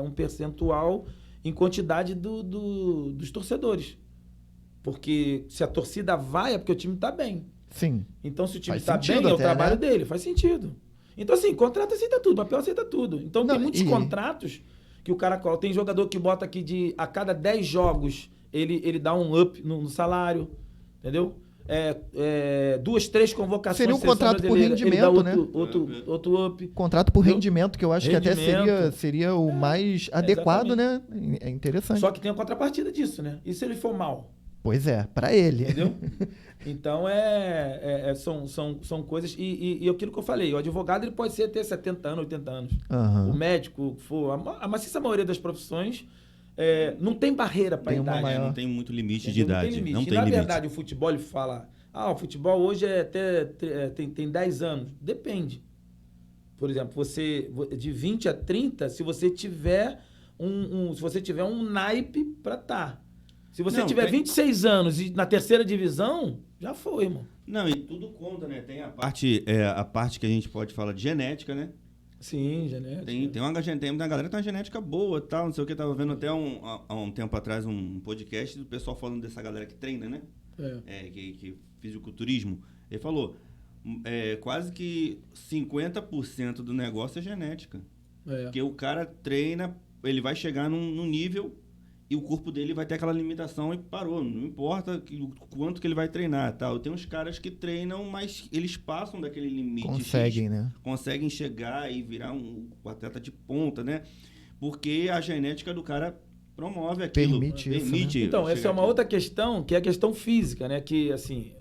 [SPEAKER 3] um percentual em quantidade dos torcedores. Porque se a torcida vai, é porque o time está bem.
[SPEAKER 2] Sim.
[SPEAKER 3] Então, se o time está bem, é o trabalho dele. Faz sentido. Então, assim, contrato aceita tudo, papel aceita tudo. Então, tem muitos contratos que o cara coloca. Tem jogador que bota aqui a cada 10 jogos, ele dá um up no salário, entendeu? 2, 3 convocações.
[SPEAKER 2] Seria um contrato por rendimento, né?
[SPEAKER 3] Outro up.
[SPEAKER 2] Contrato por rendimento, que eu acho que até seria o mais adequado, né? É interessante.
[SPEAKER 3] Só que tem a contrapartida disso, né? E se ele for mal?
[SPEAKER 2] Pois é, para ele.
[SPEAKER 3] Entendeu? Então, são coisas... E aquilo que eu falei, o advogado ele pode ter 70 anos, 80 anos.
[SPEAKER 2] Uhum.
[SPEAKER 3] O médico, a maciça maioria das profissões, não tem barreira para idade.
[SPEAKER 1] Não tem muito limite de idade. Não tem
[SPEAKER 3] Na
[SPEAKER 1] limite.
[SPEAKER 3] verdade, o futebol, ele fala... o futebol hoje tem 10 anos. Depende. Por exemplo, você de 20 a 30, se você tiver um naipe para estar. Se você tiver 26 anos e na terceira divisão, já foi, irmão.
[SPEAKER 1] Não, e tudo conta, né? Tem a parte que a gente pode falar de genética, né?
[SPEAKER 3] Sim, genética.
[SPEAKER 1] Tem uma galera que tem uma genética boa, tal, não sei o que. Tava vendo até há um tempo atrás um podcast do pessoal falando dessa galera que treina, né? Que fisiculturismo. Ele falou, quase que 50% do negócio é genética. Porque o cara treina, ele vai chegar num nível e o corpo dele vai ter aquela limitação e parou. Não importa o quanto que ele vai treinar, tal. Tem uns caras que treinam, mas eles passam daquele limite.
[SPEAKER 2] Conseguem, né?
[SPEAKER 1] Conseguem chegar e virar um atleta de ponta, né? Porque a genética do cara promove aquilo.
[SPEAKER 2] Permite isso, né?
[SPEAKER 3] Então, essa é uma outra questão, que é a questão física, né? Que, assim,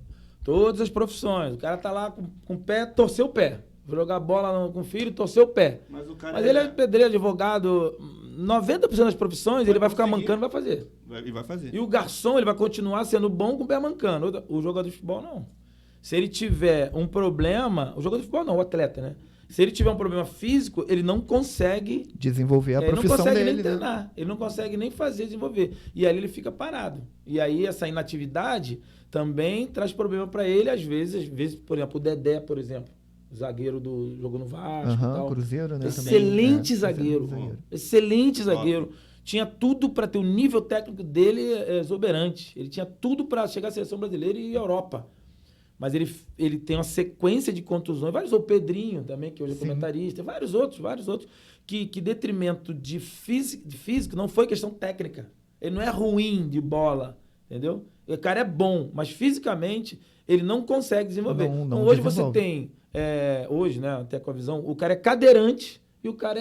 [SPEAKER 3] todas as profissões, o cara tá lá com o pé, torceu o pé. Jogar bola com o filho, torceu o pé. Mas ele é pedreiro, advogado, 90% das profissões, ele vai ficar mancando, vai fazer.
[SPEAKER 1] E vai fazer.
[SPEAKER 3] E o garçom, ele vai continuar sendo bom com o pé mancando. O jogador de futebol, não. Se ele tiver um problema... O jogador de futebol, não, o atleta, né? Se ele tiver um problema físico, ele não consegue...
[SPEAKER 2] desenvolver a profissão dele.
[SPEAKER 3] Ele não consegue nem
[SPEAKER 2] né?
[SPEAKER 3] treinar. Ele não consegue nem desenvolver. E aí ele fica parado. E aí essa inatividade também traz problema para ele, às vezes, por exemplo, o Dedé, por exemplo. Zagueiro jogou no Vasco e tal.
[SPEAKER 2] Cruzeiro, né?
[SPEAKER 3] Excelente
[SPEAKER 2] também.
[SPEAKER 3] zagueiro. Excelente zagueiro. Tinha tudo para ter o nível técnico dele exuberante. Ele tinha tudo para chegar à seleção brasileira e Europa. Mas ele tem uma sequência de contusões. Vários, o Pedrinho também, que hoje é comentarista. Vários outros. Que detrimento de físico não foi questão técnica. Ele não é ruim de bola, entendeu? O cara é bom, mas fisicamente ele não consegue desenvolver. Então hoje você tem... hoje, né, até com a visão, o cara é cadeirante e o cara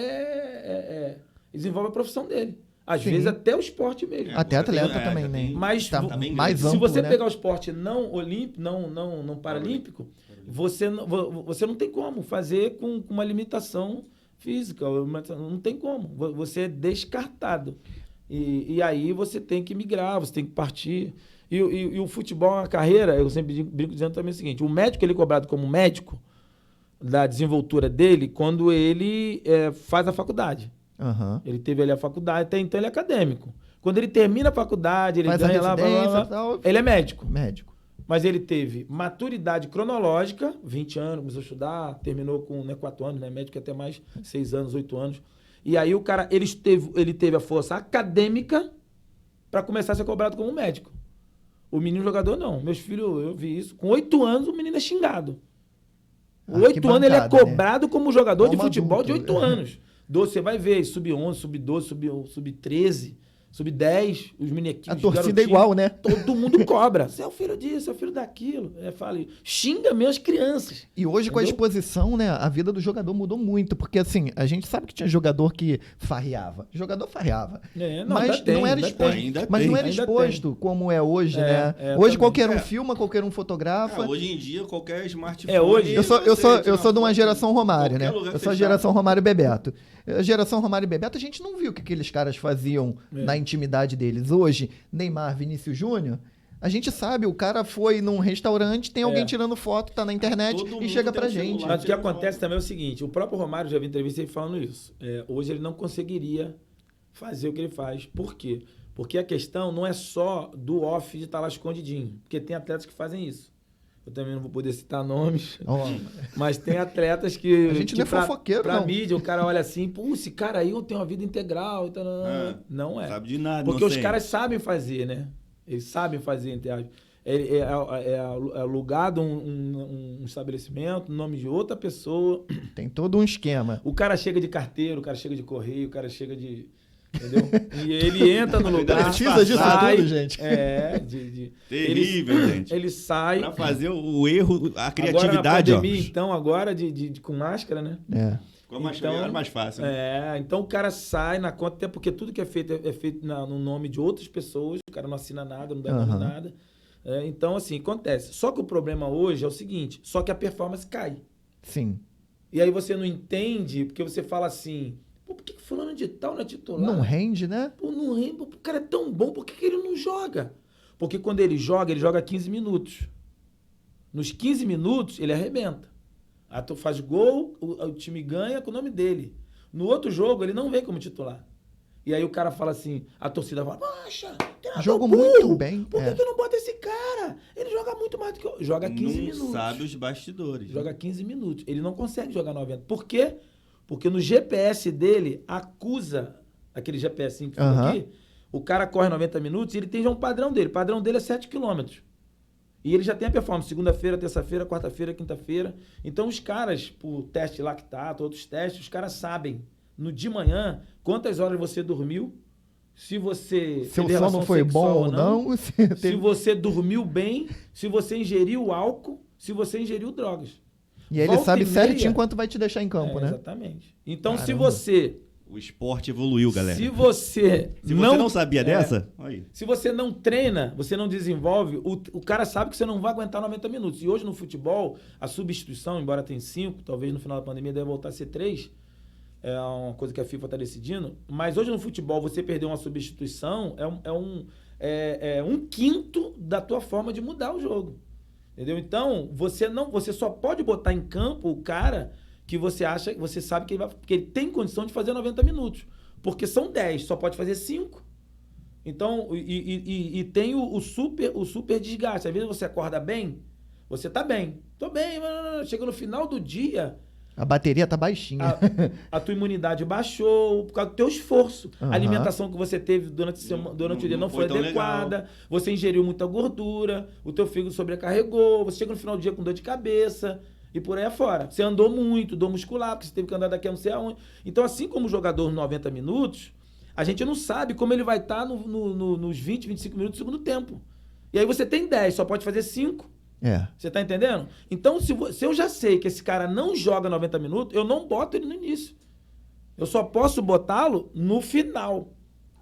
[SPEAKER 3] desenvolve a profissão dele. Às vezes até o esporte mesmo.
[SPEAKER 2] Até atleta também, né?
[SPEAKER 3] Mas
[SPEAKER 2] tá mais amplo,
[SPEAKER 3] se você
[SPEAKER 2] né?
[SPEAKER 3] pegar o esporte não olímpico, não paralímpico, você não tem como fazer com uma limitação física. Não tem como. Você é descartado. E aí você tem que migrar, você tem que partir. E o futebol é uma carreira, eu sempre brinco dizendo também o seguinte, o médico ele é cobrado como médico da desenvoltura dele quando ele faz a faculdade.
[SPEAKER 2] Uhum.
[SPEAKER 3] Ele teve ali a faculdade, até então ele é acadêmico. Quando ele termina a faculdade, ele
[SPEAKER 2] faz
[SPEAKER 3] ganha
[SPEAKER 2] a
[SPEAKER 3] lá,
[SPEAKER 2] tal,
[SPEAKER 3] ele é médico.
[SPEAKER 2] Médico.
[SPEAKER 3] Mas ele teve maturidade cronológica, 20 anos, começou a estudar, terminou com 4 anos, né? Médico até mais 6 anos, 8 anos. E aí o cara, ele teve a força acadêmica para começar a ser cobrado como médico. O menino jogador não. Meus filhos, eu vi isso. Com 8 anos, o menino é xingado. Com 8 anos, ele é cobrado como jogador de futebol de 8 anos. Você vai ver, sub-11, sub-12, sub-13, sub-10, os menininhos.
[SPEAKER 2] A torcida é igual, né?
[SPEAKER 3] Todo mundo cobra. Você é o filho disso, é o filho daquilo. Xinga mesmo as crianças.
[SPEAKER 2] E hoje, com a exposição, né, a vida do jogador mudou muito. Porque, assim, a gente sabe que tinha jogador que farreava. Jogador farreava. Mas não era exposto como é hoje, né? Hoje qualquer um filma, qualquer um fotografa.
[SPEAKER 1] Hoje em dia, qualquer smartphone...
[SPEAKER 2] Hoje, eu sou de uma geração Romário, né? Eu sou a geração Romário e Bebeto. A geração Romário e Bebeto, a gente não viu o que aqueles caras faziam na intimidade deles. Hoje, Neymar, Vinícius Júnior, a gente sabe, o cara foi num restaurante, tem alguém tirando foto, tá na internet e chega pra gente.
[SPEAKER 3] Mas o que acontece também é o seguinte, o próprio Romário, já vi entrevista ele falando isso. Hoje ele não conseguiria fazer o que ele faz. Por quê? Porque a questão não é só do off de estar lá escondidinho. Porque tem atletas que fazem isso. Eu também não vou poder citar nomes, mas tem atletas que...
[SPEAKER 2] A gente não é fofoqueiro,
[SPEAKER 3] pra mídia, o cara olha assim, pô, esse cara aí tem uma vida integral. Então, não é.
[SPEAKER 1] Sabe de nada,
[SPEAKER 3] porque os caras sabem fazer, né? Eles sabem fazer, entre aspas. É alugado um estabelecimento, nome de outra pessoa.
[SPEAKER 2] Tem todo um esquema.
[SPEAKER 3] O cara chega de carteiro, o cara chega de correio, o cara chega de... Entendeu? E ele entra no lugar.
[SPEAKER 2] Precisa disso tudo, gente.
[SPEAKER 1] Terrível, gente.
[SPEAKER 3] Ele sai.
[SPEAKER 1] Pra fazer o erro, a criatividade.
[SPEAKER 3] Agora, na pandemia, então, agora com máscara, né?
[SPEAKER 1] Com a máscara era mais fácil.
[SPEAKER 3] Né? Então o cara sai na conta, até porque tudo que é feito no nome de outras pessoas, o cara não assina nada, não dá nome nada. Então, assim, acontece. Só que o problema hoje é o seguinte: só que a performance cai.
[SPEAKER 2] Sim.
[SPEAKER 3] E aí você não entende, porque você fala assim. Pô, por que fulano de tal não é titular?
[SPEAKER 2] Não rende, né?
[SPEAKER 3] Pô, não rende. Pô, o cara é tão bom, por que ele não joga? Porque quando ele joga 15 minutos. Nos 15 minutos, ele arrebenta. Aí tu faz gol, o time ganha com o nome dele. No outro jogo, ele não vem como titular. E aí o cara fala assim, a torcida fala, poxa,
[SPEAKER 2] joga muito bem.
[SPEAKER 3] Por que não bota esse cara? Ele joga muito mais do que eu. Joga 15 minutos.
[SPEAKER 1] Não sabe os bastidores.
[SPEAKER 3] Joga 15 minutos. Ele não consegue jogar 90. Por quê? Porque no GPS dele, acusa, aquele GPS que ficou aqui, o cara corre 90 minutos e ele tem já um padrão dele. O padrão dele é 7 km. E ele já tem a performance, segunda-feira, terça-feira, quarta-feira, quinta-feira. Então os caras, por teste lactato, outros testes, os caras sabem, no de manhã, quantas horas você dormiu, se você
[SPEAKER 2] Seu
[SPEAKER 3] teve relação
[SPEAKER 2] sono foi
[SPEAKER 3] sexual
[SPEAKER 2] bom
[SPEAKER 3] ou não,
[SPEAKER 2] ou não.
[SPEAKER 3] se você dormiu bem, se você ingeriu álcool, se você ingeriu drogas.
[SPEAKER 2] E ele
[SPEAKER 3] Volta
[SPEAKER 2] sabe
[SPEAKER 3] e
[SPEAKER 2] certinho
[SPEAKER 3] meia-
[SPEAKER 2] quanto vai te deixar em campo, né?
[SPEAKER 3] Exatamente. Então, se
[SPEAKER 2] Caramba.
[SPEAKER 3] você...
[SPEAKER 1] O esporte evoluiu, galera.
[SPEAKER 3] Se você
[SPEAKER 1] não sabia dessa, aí.
[SPEAKER 3] Se você não treina, você não desenvolve, o cara sabe que você não vai aguentar 90 minutos. E hoje no futebol, a substituição, embora tenha 5, talvez no final da pandemia deve voltar a ser 3, é uma coisa que a FIFA está decidindo, mas hoje no futebol você perder uma substituição é um quinto da tua forma de mudar o jogo. Entendeu? Então, você só pode botar em campo o cara que você sabe que ele tem condição de fazer 90 minutos. Porque são 10, só pode fazer 5. Então, e tem o super desgaste. Às vezes você acorda bem, você tá bem. Tô bem, mas chega no final do dia,
[SPEAKER 2] A bateria tá baixinha.
[SPEAKER 3] a tua imunidade baixou por causa do teu esforço.
[SPEAKER 2] Aham.
[SPEAKER 3] A alimentação que você teve durante o dia não foi
[SPEAKER 1] tão
[SPEAKER 3] adequada.
[SPEAKER 1] legal.
[SPEAKER 3] Você ingeriu muita gordura, o teu fígado sobrecarregou, você chega no final do dia com dor de cabeça e por aí afora. Você andou muito, dor muscular, porque você teve que andar daqui a não sei aonde. Então, assim como o jogador nos 90 minutos, a gente não sabe como ele vai estar nos 20, 25 minutos do segundo tempo. E aí você tem 10, só pode fazer 5.
[SPEAKER 2] É.
[SPEAKER 3] Você tá entendendo? Então, se eu já sei que esse cara não joga 90 minutos, eu não boto ele no início. Eu só posso botá-lo no final.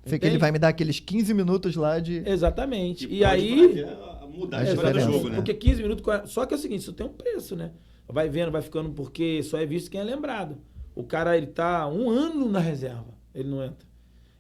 [SPEAKER 2] Sei que ele vai me dar aqueles 15 minutos lá de...
[SPEAKER 3] Exatamente.
[SPEAKER 1] Que
[SPEAKER 3] E
[SPEAKER 1] pode
[SPEAKER 3] aí...
[SPEAKER 1] mudar a
[SPEAKER 2] a
[SPEAKER 1] história do
[SPEAKER 2] diferença.
[SPEAKER 1] jogo, né?
[SPEAKER 3] Porque 15 minutos... Só que é o seguinte, isso tem um preço, né? Vai vendo, vai ficando, porque só é visto quem é lembrado. O cara, ele tá 1 ano na reserva. Ele não entra.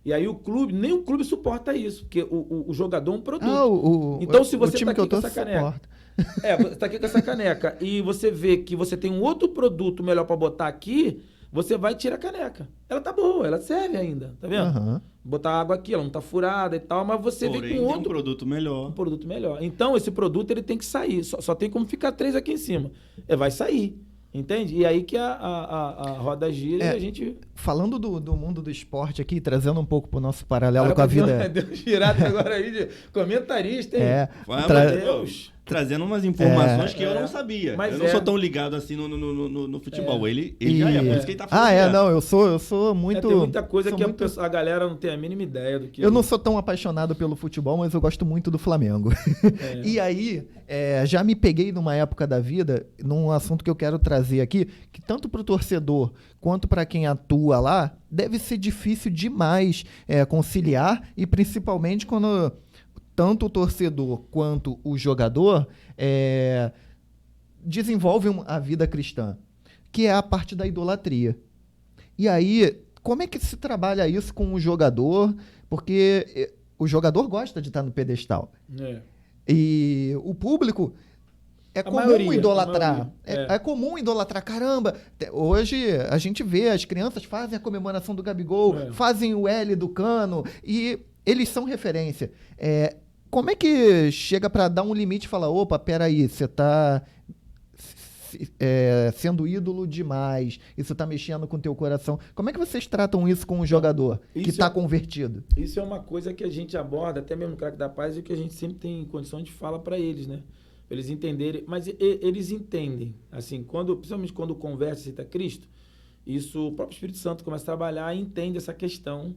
[SPEAKER 3] E aí o clube, nem o clube suporta isso, porque o jogador é um produto. Então, se você
[SPEAKER 2] time
[SPEAKER 3] tá
[SPEAKER 2] que eu
[SPEAKER 3] aqui com
[SPEAKER 2] tô
[SPEAKER 3] essa caneca...
[SPEAKER 2] suporta.
[SPEAKER 3] Você tá aqui com essa caneca e você vê que você tem um outro produto melhor para botar aqui, você vai tirar a caneca. Ela tá boa, ela serve ainda, tá vendo?
[SPEAKER 2] Aham.
[SPEAKER 3] Botar água aqui, ela não tá furada e tal, mas você vem
[SPEAKER 1] Porém,
[SPEAKER 3] com
[SPEAKER 1] tem um
[SPEAKER 3] outro
[SPEAKER 1] produto melhor.
[SPEAKER 3] produto melhor. Então, esse produto ele tem que sair. Só tem como ficar 3 aqui em cima. Vai sair. Entende? E aí que a roda gira e a gente...
[SPEAKER 2] Falando do mundo do esporte aqui, trazendo um pouco pro nosso paralelo com a vida...
[SPEAKER 3] Deu girado agora aí de comentarista, hein?
[SPEAKER 1] Vai,
[SPEAKER 2] Tra-
[SPEAKER 1] mas, pô, trazendo umas informações que eu não sabia.
[SPEAKER 3] Mas
[SPEAKER 1] eu não sou tão ligado assim no futebol. Ele já é, por isso que ele tá falando.
[SPEAKER 2] Ah,
[SPEAKER 1] já.
[SPEAKER 2] não, eu sou muito...
[SPEAKER 3] Tem muita coisa
[SPEAKER 2] sou
[SPEAKER 3] que
[SPEAKER 2] muito-
[SPEAKER 3] a galera não tem a mínima ideia do que...
[SPEAKER 2] Eu não sou tão apaixonado pelo futebol, mas eu gosto muito do Flamengo. E aí, já me peguei numa época da vida, num assunto que eu quero trazer aqui, que tanto pro torcedor quanto para quem atua lá, deve ser difícil demais conciliar, e principalmente quando tanto o torcedor quanto o jogador desenvolvem a vida cristã, que é a parte da idolatria. E aí, como é que se trabalha isso com o jogador? Porque o jogador gosta de estar no pedestal. E o público é comum
[SPEAKER 3] maioria,
[SPEAKER 2] idolatrar.
[SPEAKER 3] a maioria,
[SPEAKER 2] É comum idolatrar. Caramba, hoje a gente vê, as crianças fazem a comemoração do Gabigol, fazem o L do Cano, e eles são referência. Como é que chega para dar um limite e falar, opa, peraí, você está sendo ídolo demais, isso está mexendo com o teu coração. Como é que vocês tratam isso com o jogador que está convertido?
[SPEAKER 3] Isso é uma coisa que a gente aborda, até mesmo no Craque da Paz, e que a gente sempre tem condição de falar para eles, né? Pra eles entenderem, mas eles entendem, assim, principalmente quando converte aceita Cristo, isso o próprio Espírito Santo começa a trabalhar e entende essa questão,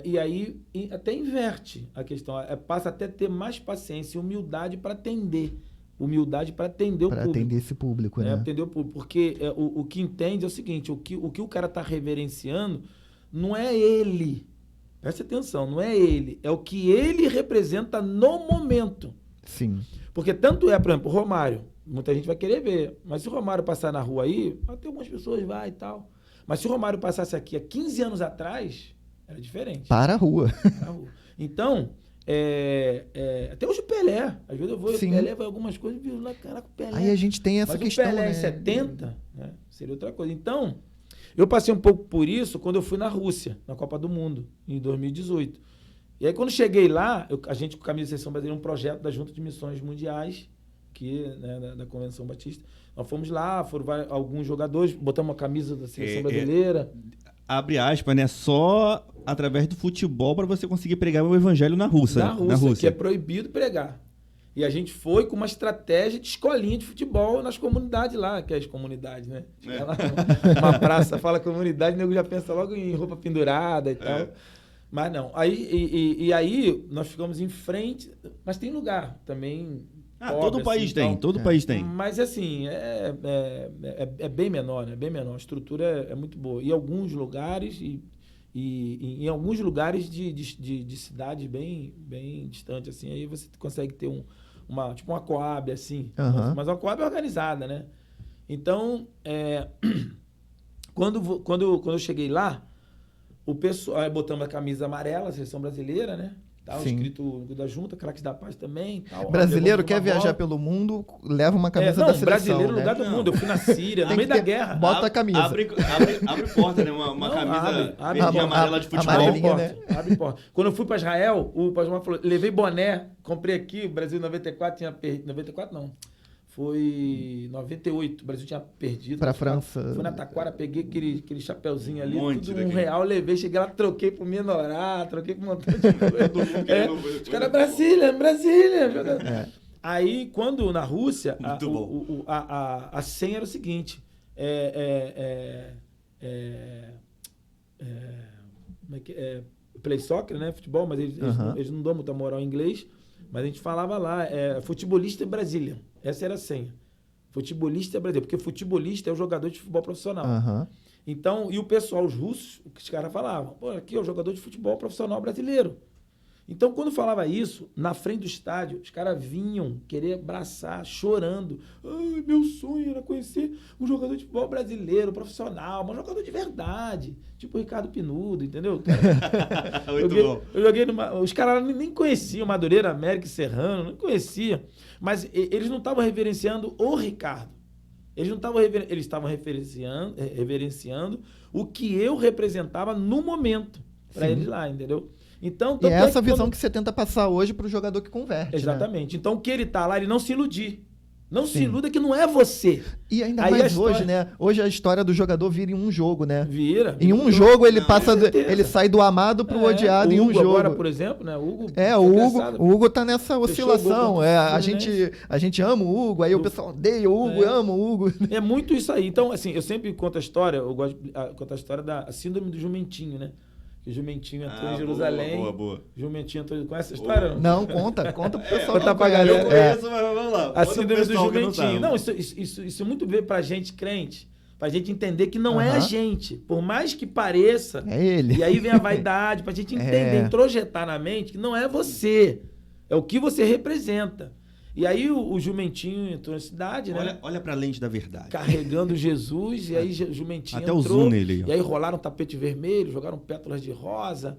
[SPEAKER 3] e aí até inverte a questão, passa até a ter mais paciência e humildade para atender. Humildade para atender o público.
[SPEAKER 2] Para atender esse público, né?
[SPEAKER 3] Atender o público. Porque o que entende é o seguinte, o que o cara está reverenciando não é ele. Presta atenção, não é ele. É o que ele representa no momento.
[SPEAKER 2] Sim.
[SPEAKER 3] Porque tanto por exemplo, o Romário. Muita gente vai querer ver. Mas se o Romário passar na rua aí, até algumas pessoas vai e tal. Mas se o Romário passasse aqui há 15 anos atrás, era diferente.
[SPEAKER 2] Para a rua.
[SPEAKER 3] Para a rua. Então... até hoje o Pelé, às vezes eu vou,
[SPEAKER 2] Sim.
[SPEAKER 3] o Pelé vai algumas coisas e lá, caraca, o Pelé.
[SPEAKER 2] Aí a gente tem essa
[SPEAKER 3] Mas
[SPEAKER 2] questão,
[SPEAKER 3] o Pelé
[SPEAKER 2] né?
[SPEAKER 3] em 70, né, seria outra coisa. Então, eu passei um pouco por isso quando eu fui na Rússia, na Copa do Mundo, em 2018. E aí quando cheguei lá, a gente com a Camisa de Seleção Brasileira, um projeto da Junta de Missões Mundiais, aqui, né, da Convenção Batista. Nós fomos lá, foram alguns jogadores, botamos uma camisa da seleção brasileira.
[SPEAKER 1] Abre aspas, né? Só através do futebol para você conseguir pregar o evangelho na Rússia.
[SPEAKER 3] Na Rússia, que é proibido pregar. E a gente foi com uma estratégia de escolinha de futebol nas comunidades lá, que é as comunidades, né? Lá uma praça fala comunidade, o nego já pensa logo em roupa pendurada e tal. Mas não. Aí, aí nós ficamos em frente, mas tem lugar também. Pobre,
[SPEAKER 1] todo país
[SPEAKER 3] assim,
[SPEAKER 1] tem, todo país tem.
[SPEAKER 3] Mas assim, é bem menor, né? Bem menor. A estrutura é muito boa. E alguns lugares, e em alguns lugares de cidades bem distantes, assim, aí você consegue ter tipo uma Coab, assim.
[SPEAKER 2] Uhum.
[SPEAKER 3] Mas uma Coab organizada, né? Então, quando eu cheguei lá, o pessoal, aí botamos a camisa amarela, a seleção brasileira, né? Tal, escrito da Junta, Craques da Paz também. Tal,
[SPEAKER 2] brasileiro quer viajar pelo mundo, leva uma camisa da seleção.
[SPEAKER 3] Brasileiro no
[SPEAKER 2] né?
[SPEAKER 3] lugar do mundo. Eu fui na Síria, no meio da guerra.
[SPEAKER 2] Bota a camisa.
[SPEAKER 1] Abre porta, né? Uma camisa verdinha amarela de futebol.
[SPEAKER 3] Abre porta. Quando eu fui para Israel, o pastor falou, levei boné, comprei aqui, o Brasil em 94 tinha perdido. 94 não. Foi 98, o Brasil tinha perdido.
[SPEAKER 2] Pra França.
[SPEAKER 3] Fui na Taquara, peguei aquele chapeuzinho ali, tudo
[SPEAKER 1] daqui.
[SPEAKER 3] R$1, levei, cheguei lá, troquei pro Menorá, troquei pro um montão de coisa. Os caras, Brasília. Aí, quando na Rússia, a senha era o seguinte, play soccer, né, futebol, mas eles não dão muita moral em inglês, mas a gente falava lá, futebolista Brasília. Essa era a senha. Futebolista brasileiro, porque futebolista é o jogador de futebol profissional. Então, e o pessoal, os russos, o que os caras falavam? Pô, aqui é o jogador de futebol profissional brasileiro. Então, quando falava isso, na frente do estádio, os caras vinham querer abraçar, chorando. Ai, meu sonho era conhecer um jogador de futebol brasileiro, profissional, um jogador de verdade. Tipo o Ricardo Pinudo, entendeu? Eu joguei numa... Os caras nem conheciam Madureira, América e Serrano, não conheciam. Mas eles não estavam reverenciando o Ricardo. Eles estavam reverenciando o que eu representava no momento para eles lá, entendeu? Então,
[SPEAKER 2] e é essa visão que você tenta passar hoje para o jogador que converte.
[SPEAKER 3] Exatamente. Né? Então, que ele tá lá, ele não se iludir. Não se iluda que não é você.
[SPEAKER 2] E ainda mais hoje, né? Hoje a história do jogador vira em um jogo, né?
[SPEAKER 3] Vira.
[SPEAKER 2] Em um jogo ele passa, ele sai do amado pro odiado em um jogo.
[SPEAKER 3] Agora, por exemplo, né? O
[SPEAKER 2] Hugo tá nessa oscilação. A gente ama o Hugo, aí o pessoal odeia o Hugo, ama o Hugo.
[SPEAKER 3] É muito isso aí. Então, assim, eu sempre conto a história, eu gosto de contar a história da síndrome do jumentinho, né? Que o jumentinho entrou em Jerusalém.
[SPEAKER 1] Boa.
[SPEAKER 3] Jumentinho entrou... Conhece essa história?
[SPEAKER 2] Não, conta pro pessoal.
[SPEAKER 3] Conta pra galera.
[SPEAKER 1] Eu conheço, mas vamos lá.
[SPEAKER 3] A síndrome do jumentinho. Não, isso muito veio pra gente crente. Pra gente entender que não é a gente. Por mais que pareça.
[SPEAKER 2] É ele.
[SPEAKER 3] E aí vem a vaidade. Pra gente entender, introjetar na mente que não é você. É o que você representa. E aí o jumentinho entrou na cidade, né?
[SPEAKER 1] Olha pra lente da verdade.
[SPEAKER 3] Carregando Jesus, e aí o jumentinho
[SPEAKER 1] até
[SPEAKER 3] entrou.
[SPEAKER 1] O zoom nele.
[SPEAKER 3] E aí rolaram tapete vermelho, jogaram pétalas de rosa,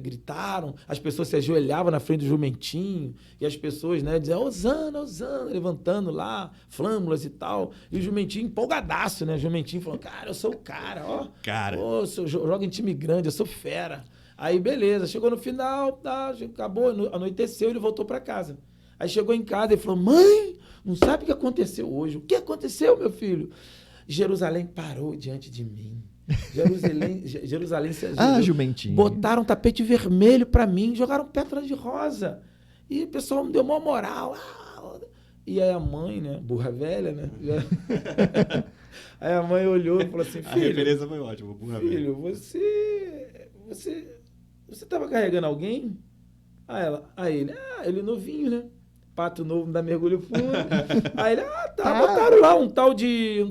[SPEAKER 3] gritaram, as pessoas se ajoelhavam na frente do jumentinho, e as pessoas, né, diziam, Hosana, Hosana, levantando lá, flâmulas e tal. E o jumentinho empolgadaço, né? O jumentinho falou, cara, eu sou o cara, ó.
[SPEAKER 1] Cara.
[SPEAKER 3] Pô, eu jogo em time grande, eu sou fera. Aí, beleza, chegou no final, acabou, anoiteceu, ele voltou para casa. Aí chegou em casa e falou, mãe, não sabe o que aconteceu hoje? O que aconteceu, meu filho? Jerusalém parou diante de mim. Jerusalém se ajoelhou.
[SPEAKER 2] Jumentinho.
[SPEAKER 3] Botaram tapete vermelho para mim, jogaram pétalas de rosa. E o pessoal me deu uma moral. E aí a mãe, né, burra velha, né? Aí a mãe olhou e falou assim, filho...
[SPEAKER 1] A referência foi ótima, burra velha.
[SPEAKER 3] Filho, você estava carregando alguém? Aí ele novinho, né? Pato novo, não dá mergulho fundo. Aí ele, botaram lá um tal de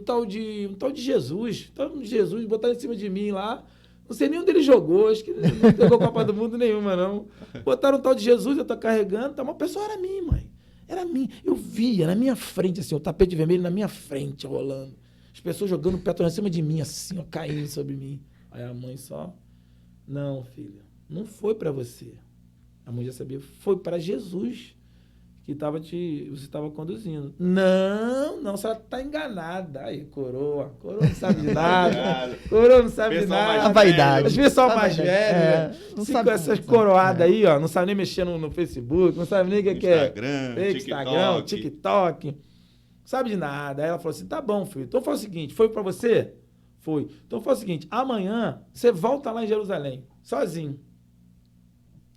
[SPEAKER 3] Jesus. Jesus, botaram em cima de mim lá. Não sei nem onde ele jogou, acho que não pegou Copa do Mundo nenhuma, não. Botaram um tal de Jesus, eu tô carregando, uma pessoa era minha, mãe. Era minha. Eu via na minha frente, assim, o tapete vermelho na minha frente, rolando. As pessoas jogando pétalas em cima de mim, assim, ó, caindo sobre mim. Aí a mãe só, não, filha, não foi para você. A mãe já sabia, foi para Jesus que você estava conduzindo. Não, a senhora tá enganada. Aí, coroa não sabe de nada. Coroa não sabe de nada.
[SPEAKER 2] A vaidade.
[SPEAKER 3] Os pessoal mais velho,
[SPEAKER 2] não
[SPEAKER 3] sabe
[SPEAKER 2] sabe
[SPEAKER 3] essas
[SPEAKER 2] não
[SPEAKER 3] coroadas aí, ó, não sabe nem mexer no Facebook, não sabe nem o que é
[SPEAKER 1] Instagram,
[SPEAKER 3] TikTok. Sabe de nada. Aí ela falou assim, tá bom, filho. Então faz o seguinte, foi pra você? Foi. Então faz o seguinte, amanhã você volta lá em Jerusalém, sozinho.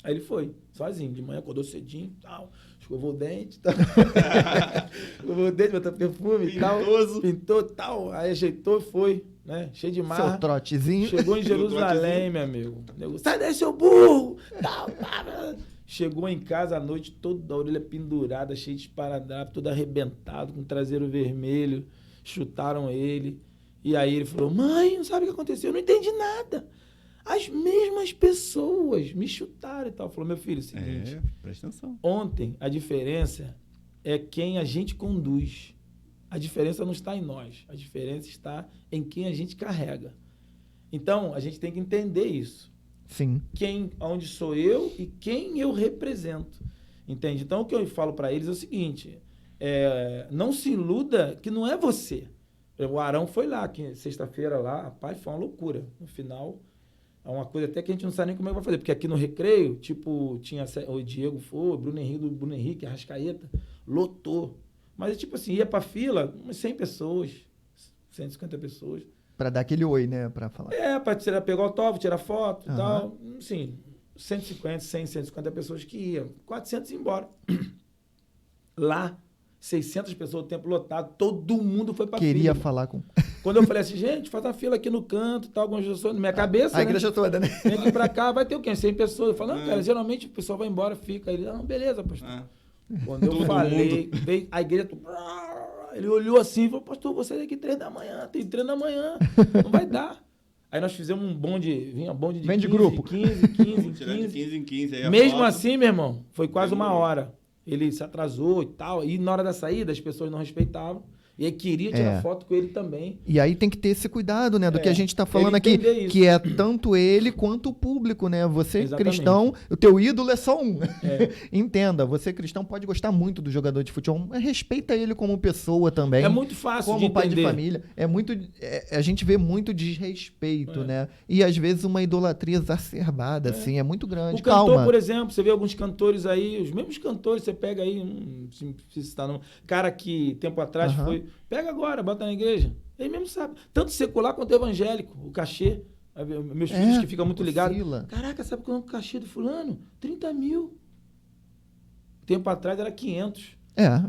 [SPEAKER 3] Aí ele foi, sozinho. De manhã acordou cedinho e tal. Escovou o dente, tal. Escovou o dente, botou perfume e tal. Pintou e tal. Aí ajeitou e foi, né? Cheio de marra.
[SPEAKER 2] Seu trotezinho.
[SPEAKER 3] Chegou em Jerusalém, meu amigo. Sai daí, seu burro! Tal, chegou em casa à noite, toda a orelha pendurada, cheio de esparadrapo, todo arrebentado, com o traseiro vermelho. Chutaram ele. E aí ele falou, mãe, não sabe o que aconteceu? Eu não entendi nada. As mesmas pessoas me chutaram e tal. Falou, meu filho, é o seguinte,
[SPEAKER 1] presta atenção.
[SPEAKER 3] Ontem a diferença é quem a gente conduz. A diferença não está em nós. A diferença está em quem a gente carrega. Então, a gente tem que entender isso.
[SPEAKER 2] Sim.
[SPEAKER 3] Onde sou eu e quem eu represento. Entende? Então, o que eu falo para eles é o seguinte, não se iluda que não é você. O Arão foi lá, sexta-feira lá, rapaz, foi uma loucura. No final... É uma coisa até que a gente não sabe nem como é que vai fazer. Porque aqui no Recreio, tipo, tinha o Diego foi, Bruno Henrique, Arrascaeta, lotou. Mas, tipo assim, ia pra fila, umas 100 pessoas, 150 pessoas.
[SPEAKER 2] Pra dar aquele oi, né? Pra falar.
[SPEAKER 3] Pra pegar o autógrafo, tirar foto e tal. Assim, 150, 100, 150 pessoas que iam. 400 iam embora. Lá, 600 pessoas, o tempo lotado, todo mundo foi pra fila.
[SPEAKER 2] Queria falar com...
[SPEAKER 3] Quando eu falei assim, gente, faz uma fila aqui no canto, tal, algumas pessoas, na minha cabeça,
[SPEAKER 2] a igreja toda, né?
[SPEAKER 3] Vem aqui pra cá, vai ter o quê? 100 pessoas. Eu falo, não, cara, geralmente o pessoal vai embora, fica. Ele, não, beleza, pastor. Quando eu falei, veio a igreja, ele olhou assim e falou, pastor, você é daqui 3 da manhã, tem 3 da manhã, não vai dar. Aí nós fizemos um bonde, vinha um bonde de 15,
[SPEAKER 2] de grupo.
[SPEAKER 3] 15
[SPEAKER 1] em 15. Aí
[SPEAKER 3] mesmo assim, meu irmão, foi quase 1 hora. Ele se atrasou e tal, e na hora da saída as pessoas não respeitavam. E aí queria tirar foto com ele também.
[SPEAKER 2] E aí tem que ter esse cuidado, né? Do que a gente tá falando aqui, que é tanto ele quanto o público, né? Você, exatamente, cristão, o teu ídolo é só um. Entenda, você cristão pode gostar muito do jogador de futebol, mas respeita ele como pessoa também.
[SPEAKER 3] É muito fácil
[SPEAKER 2] como
[SPEAKER 3] de entender.
[SPEAKER 2] Pai de família. A gente vê muito desrespeito, né? E às vezes uma idolatria exacerbada, assim, é muito grande.
[SPEAKER 3] O cantor, por exemplo, você vê alguns cantores aí, os mesmos cantores, você pega aí, se está num cara que tempo atrás foi... Pega agora, bota na igreja. Ele mesmo sabe. Tanto secular quanto evangélico, o cachê. Meus filhos que ficam muito ligados. Caraca, sabe qual é o cachê do fulano? 30 mil. Tempo atrás era 500.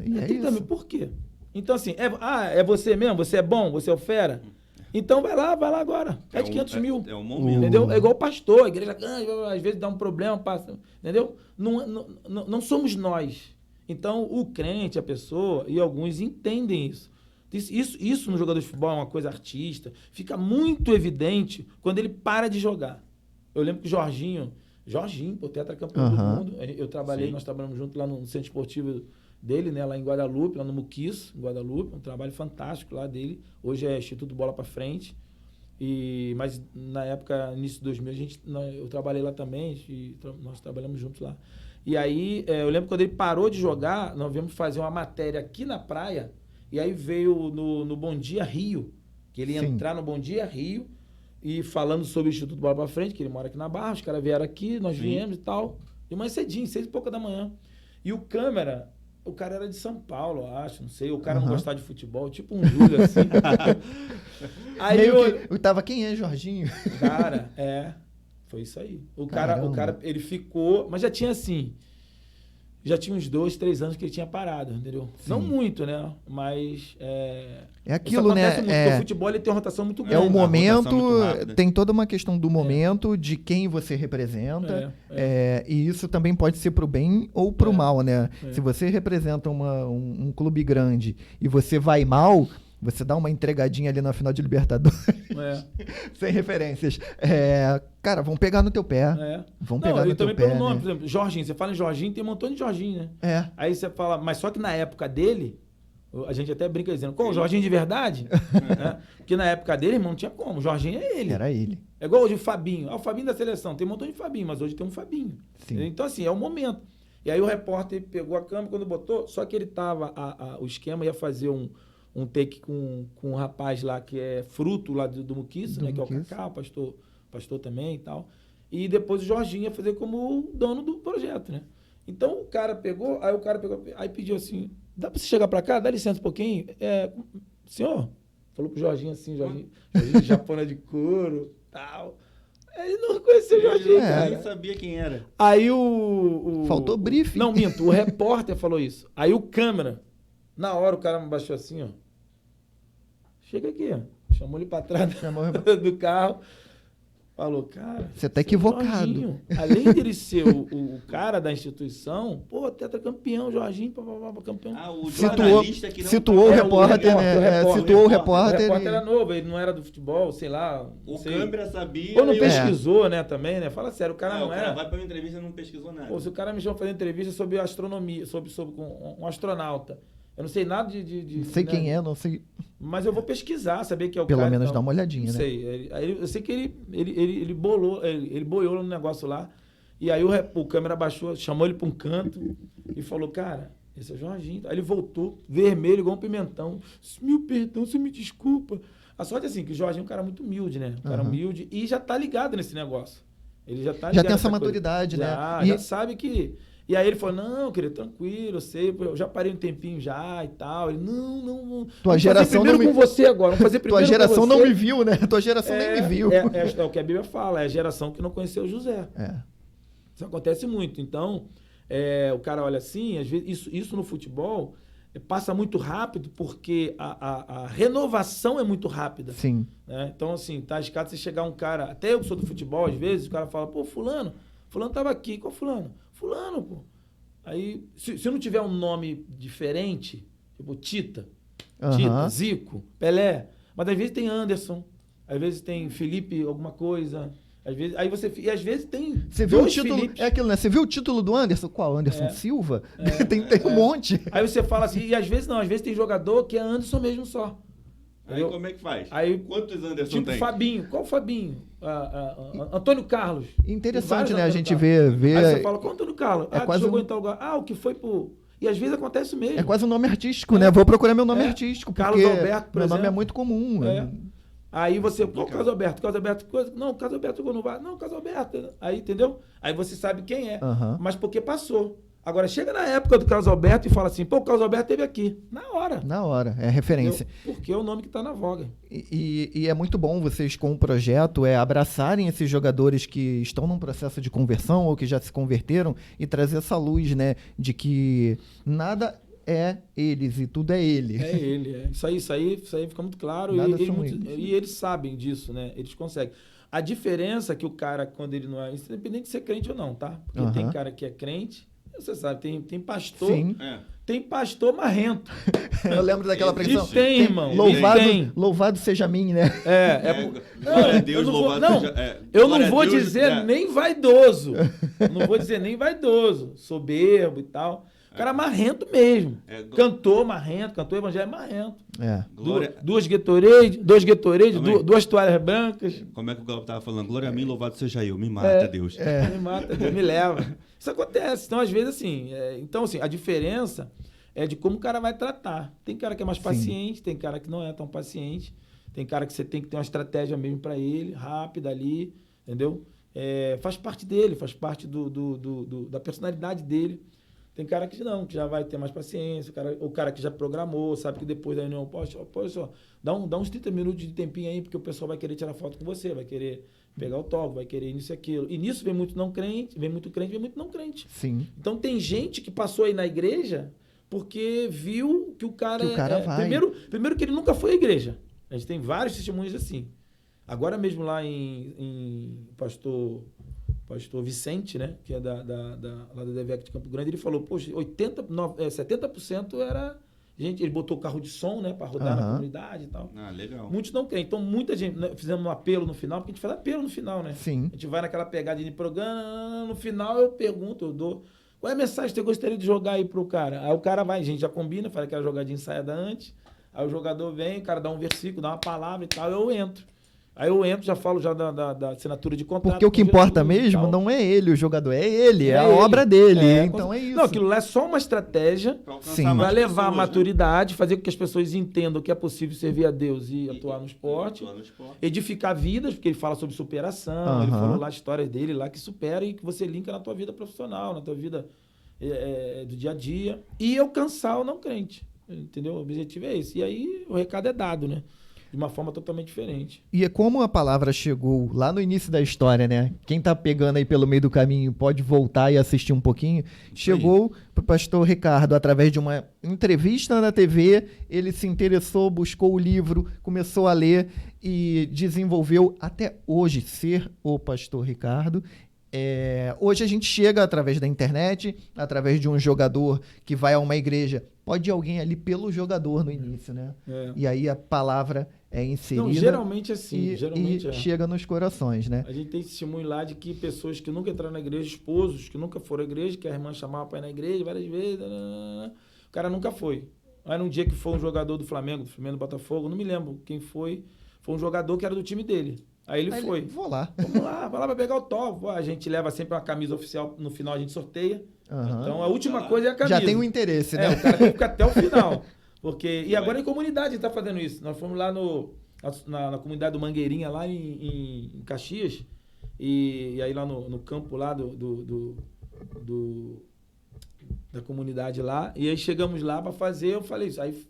[SPEAKER 2] E
[SPEAKER 3] 30 mil. Por quê? Então, assim, é você mesmo? Você é bom? Você é o fera? Então vai lá agora. Pede 500 mil.
[SPEAKER 1] É um momento.
[SPEAKER 3] Entendeu? É igual o pastor, a igreja às vezes dá um problema, passa. Entendeu? Não somos nós. Então, o crente, a pessoa, e alguns entendem isso. Isso no jogador de futebol é uma coisa artista. Fica muito evidente quando ele para de jogar. Eu lembro que o Jorginho, pô, tetracampeão do mundo. Nós trabalhamos junto lá no centro esportivo dele, né, lá em Guadalupe, lá no Muquiço, em Guadalupe. Um trabalho fantástico lá dele. Hoje é Instituto Bola pra Frente. Mas na época, início de 2000, eu trabalhei lá também, nós trabalhamos juntos lá. E aí, eu lembro quando ele parou de jogar, nós viemos fazer uma matéria aqui na praia, e aí veio no Bom Dia Rio, que ele ia entrar no Bom Dia Rio, e falando sobre o Instituto Bola pra Frente, que ele mora aqui na Barra, os caras vieram aqui, nós viemos e tal, de manhã cedinho, 6h pouca da manhã. E o cara era de São Paulo, eu acho, não sei, o cara não gostava de futebol, tipo um Júlio, assim. Aí
[SPEAKER 2] tava, quem é Jorginho?
[SPEAKER 3] Cara, foi isso aí. O cara, ele ficou... Mas já tinha uns 2, 3 anos que ele tinha parado, entendeu? Sim. Não muito, né? Mas...
[SPEAKER 2] É aquilo, né?
[SPEAKER 3] Muito, porque o futebol ele tem uma rotação muito grande.
[SPEAKER 2] É o momento... Tem toda uma questão do momento, de quem você representa. E isso também pode ser pro bem ou pro mal, né? Se você representa um clube grande e você vai mal... Você dá uma entregadinha ali na final de Libertadores. Sem referências. Cara, vão pegar no teu pé. Vão pegar no teu pé.
[SPEAKER 3] Pelo nome, por exemplo, Jorginho. Você fala em Jorginho, tem um montão de Jorginho, né? Aí você fala, mas só que na época dele, a gente até brinca dizendo, qual o Jorginho de verdade? Porque na época dele, irmão, não tinha como. O Jorginho é ele.
[SPEAKER 2] Era ele.
[SPEAKER 3] É igual hoje o Fabinho. O Fabinho da seleção. Tem um montão de Fabinho, mas hoje tem um Fabinho.
[SPEAKER 2] Sim.
[SPEAKER 3] Então, assim, é o momento. E aí o repórter pegou a câmera quando botou, só que ele tava, o esquema ia fazer um take com um rapaz lá que é fruto lá do Muquiça, né? Que é o Cacá, pastor também e tal. E depois o Jorginho ia fazer como dono do projeto, né? Então o cara pegou, aí pediu assim, dá pra você chegar pra cá? Dá licença um pouquinho? Senhor, falou pro Jorginho assim, Jorginho japona de couro, tal. Ele não conhecia o Jorginho, cara.
[SPEAKER 1] Nem sabia quem era.
[SPEAKER 3] Aí
[SPEAKER 2] Faltou briefing.
[SPEAKER 3] Não, minto, o repórter falou isso. Aí o câmera, na hora o cara me baixou assim, ó. Chega aqui, ó. Chamou ele pra trás do carro. Falou, cara...
[SPEAKER 2] Você tá equivocado.
[SPEAKER 3] Jorginho, além dele ser o cara da instituição, pô, tetracampeão, Jorginho, campeão.
[SPEAKER 1] O
[SPEAKER 2] Situou,
[SPEAKER 1] jornalista que não...
[SPEAKER 2] situou o repórter, né? Situou o repórter.
[SPEAKER 3] O repórter era novo, ele não era do futebol, sei lá.
[SPEAKER 1] O câmera sabia...
[SPEAKER 3] Ou não pesquisou, né, também, né? Fala sério, o cara não
[SPEAKER 1] o
[SPEAKER 3] era...
[SPEAKER 1] cara vai pra uma entrevista e não pesquisou nada.
[SPEAKER 3] Pô, se o cara me chamou pra fazer entrevista sobre astronomia, sobre um astronauta, eu não sei nada de
[SPEAKER 2] não sei
[SPEAKER 3] né?
[SPEAKER 2] quem é, não sei...
[SPEAKER 3] Mas eu vou pesquisar, saber que é o
[SPEAKER 2] Pelo
[SPEAKER 3] cara.
[SPEAKER 2] Pelo menos
[SPEAKER 3] então,
[SPEAKER 2] dar uma olhadinha,
[SPEAKER 3] não
[SPEAKER 2] né?
[SPEAKER 3] sei. Eu sei que ele boiou no negócio lá. E aí o câmera baixou, chamou ele pra um canto e falou, cara, esse é o Jorginho. Aí ele voltou, vermelho, igual um pimentão. Meu perdão, você me desculpa. A sorte é assim, que o Jorginho é um cara muito humilde, né? Um cara humilde e já tá ligado nesse negócio. Ele já tá ligado.
[SPEAKER 2] Já tem essa maturidade, né?
[SPEAKER 3] Já sabe que... E aí ele falou, não, querido, tranquilo, eu sei, eu já parei um tempinho já e tal. Ele, não.
[SPEAKER 2] Tua geração
[SPEAKER 3] não me... com você agora, vamos fazer primeiro
[SPEAKER 2] Tua geração
[SPEAKER 3] com você.
[SPEAKER 2] não me viu, né? Tua geração nem me viu.
[SPEAKER 3] É o que a Bíblia fala, é a geração que não conheceu o José. Isso acontece muito. Então, o cara olha assim, às vezes, isso no futebol passa muito rápido porque a renovação é muito rápida.
[SPEAKER 2] Sim.
[SPEAKER 3] Né? Então, assim, tá arriscado você chegar um cara, até eu que sou do futebol, às vezes, o cara fala, pô, fulano tava aqui, qual fulano? Fulano, pô. Aí, se não tiver um nome diferente, tipo Tita, Zico, Pelé, mas às vezes tem Anderson, às vezes tem Felipe alguma coisa, às vezes, e às vezes tem
[SPEAKER 2] você viu o título,
[SPEAKER 3] Filipes.
[SPEAKER 2] É aquilo, né? Você viu o título do Anderson? Qual? Anderson Silva? Tem um monte.
[SPEAKER 3] Aí você fala assim, e às vezes não, às vezes tem jogador que é Anderson mesmo só.
[SPEAKER 1] Aí como é que faz?
[SPEAKER 3] Aí,
[SPEAKER 1] quantos Anderson
[SPEAKER 3] tipo
[SPEAKER 1] tem?
[SPEAKER 3] Fabinho, qual Fabinho? Antônio Carlos.
[SPEAKER 2] Interessante, né? A gente vê...
[SPEAKER 3] Aí você fala, qual Antônio Carlos?
[SPEAKER 2] Quase
[SPEAKER 3] jogou em tal lugar. O que foi pro... E às vezes acontece mesmo.
[SPEAKER 2] É quase um nome artístico, né? Vou procurar meu nome artístico,
[SPEAKER 3] Carlos
[SPEAKER 2] porque
[SPEAKER 3] Alberto, por
[SPEAKER 2] meu
[SPEAKER 3] exemplo.
[SPEAKER 2] nome é muito comum.
[SPEAKER 3] Aí você, qual Carlos Alberto? Carlos Alberto, coisa... Não, Carlos Alberto jogou no VAR. Não, Carlos Alberto. Aí, entendeu? Aí você sabe quem é. Mas porque passou. Agora, chega na época do Carlos Alberto e fala assim, pô, o Carlos Alberto esteve aqui. Na hora, é referência. Porque é o nome que está na voga.
[SPEAKER 2] E é muito bom vocês, com o projeto, abraçarem esses jogadores que estão num processo de conversão ou que já se converteram e trazer essa luz, né, de que nada é eles e tudo é ele.
[SPEAKER 3] É ele, Isso aí fica muito claro e eles sabem disso, né? Eles conseguem. A diferença é que o cara, quando ele não é... Independente de ser crente ou não, tá? Porque tem cara que é crente... Você sabe, tem pastor. Sim. Tem pastor marrento.
[SPEAKER 2] Eu lembro daquela pregação.
[SPEAKER 3] E tem, irmão.
[SPEAKER 2] Louvado seja mim, né?
[SPEAKER 1] Glória a Deus, louvado seja...
[SPEAKER 3] Eu não vou dizer nem vaidoso. Não vou dizer nem vaidoso. Soberbo e tal. O cara marrento mesmo. Cantor marrento, cantor evangélico marrento. Duas Gatorade, duas toalhas brancas.
[SPEAKER 1] Como é que o Glauco estava falando? Glória a mim, louvado seja eu. Me mata, Deus.
[SPEAKER 3] Me mata, Deus, me leva. Isso acontece. Então, às vezes, assim... a diferença é de como o cara vai tratar. Tem cara que é mais paciente, tem cara que não é tão paciente. Tem cara que você tem que ter uma estratégia mesmo para ele, rápida ali, entendeu? Faz parte dele, faz parte da personalidade dele. Tem cara que não, que já vai ter mais paciência, o cara que já programou, sabe que depois da reunião, poxa, dá uns 30 minutos de tempinho aí, porque o pessoal vai querer tirar foto com você, vai querer pegar o toque, vai querer isso e aquilo. E nisso vem muito não crente, vem muito não crente.
[SPEAKER 2] Sim.
[SPEAKER 3] Então tem gente que passou aí na igreja porque viu que o cara,
[SPEAKER 2] vai.
[SPEAKER 3] Primeiro que ele nunca foi à igreja. A gente tem vários testemunhos assim. Agora mesmo lá em Pastor Vicente, né, que é lá da DVEC de Campo Grande, ele falou, poxa, 70% era gente, ele botou carro de som, né, para rodar na comunidade e tal.
[SPEAKER 1] Legal.
[SPEAKER 3] Muitos não creem. Então, muita gente, né, fizemos um apelo no final, porque a gente faz apelo no final, né?
[SPEAKER 2] Sim.
[SPEAKER 3] A gente vai naquela pegada de programa, no final eu pergunto, eu dou, qual é a mensagem que você gostaria de jogar aí pro cara? Aí o cara vai, a gente já combina, faz aquela jogadinha ensaiada antes, aí o jogador vem, o cara dá um versículo, dá uma palavra e tal, eu entro. Aí eu entro, já falo já da assinatura de contrato.
[SPEAKER 2] Porque o que
[SPEAKER 3] com
[SPEAKER 2] importa
[SPEAKER 3] Jesus e
[SPEAKER 2] mesmo
[SPEAKER 3] tal.
[SPEAKER 2] não é ele, o jogador, é ele, é a
[SPEAKER 3] ele.
[SPEAKER 2] obra dele. Então é isso.
[SPEAKER 3] Não, aquilo lá é só uma estratégia
[SPEAKER 1] Pra alcançar
[SPEAKER 2] Sim.
[SPEAKER 1] mais
[SPEAKER 3] para levar a
[SPEAKER 1] pessoas, né?
[SPEAKER 3] maturidade, fazer com que as pessoas entendam que é possível servir a Deus e atuar no esporte.
[SPEAKER 1] Atuar no esporte.
[SPEAKER 3] Edificar vidas, porque ele fala sobre superação, ele
[SPEAKER 2] Aham.
[SPEAKER 3] falou lá a história dele lá que supera e que você linka na tua vida profissional, na tua vida do dia a dia. E alcançar o não crente, entendeu? O objetivo é esse. E aí o recado é dado, né? De uma forma totalmente diferente.
[SPEAKER 2] E é como a palavra chegou lá no início da história, né? Quem tá pegando aí pelo meio do caminho pode voltar e assistir um pouquinho. Chegou pro pastor Ricardo através de uma entrevista na TV, ele se interessou, buscou o livro, começou a ler e desenvolveu até hoje ser o pastor Ricardo. Hoje a gente chega através da internet, através de um jogador que vai a uma igreja. Pode ir alguém ali pelo jogador no início, né? E aí a palavra é inserida.
[SPEAKER 3] Não, geralmente é assim.
[SPEAKER 2] E
[SPEAKER 3] Geralmente
[SPEAKER 2] chega nos corações, né?
[SPEAKER 3] A gente tem testemunho lá de que pessoas que nunca entraram na igreja, esposos que nunca foram à igreja, que a irmã chamava para ir na igreja várias vezes, o cara nunca foi. Aí num dia que foi um jogador do Flamengo do Botafogo, não me lembro quem foi um jogador que era do time dele. Aí ele foi.
[SPEAKER 2] Vou lá.
[SPEAKER 3] Vamos lá, vai lá pra pegar o top. A gente leva sempre uma camisa oficial, no final a gente sorteia.
[SPEAKER 2] Aham.
[SPEAKER 3] Então a última coisa é a camisa.
[SPEAKER 2] Já tem um interesse, né?
[SPEAKER 3] O cara tem que ficar até o final. E agora em comunidade a gente tá fazendo isso. Nós fomos lá na comunidade do Mangueirinha, lá em Caxias. E aí lá no campo lá da comunidade lá. E aí chegamos lá para fazer, eu falei isso. Aí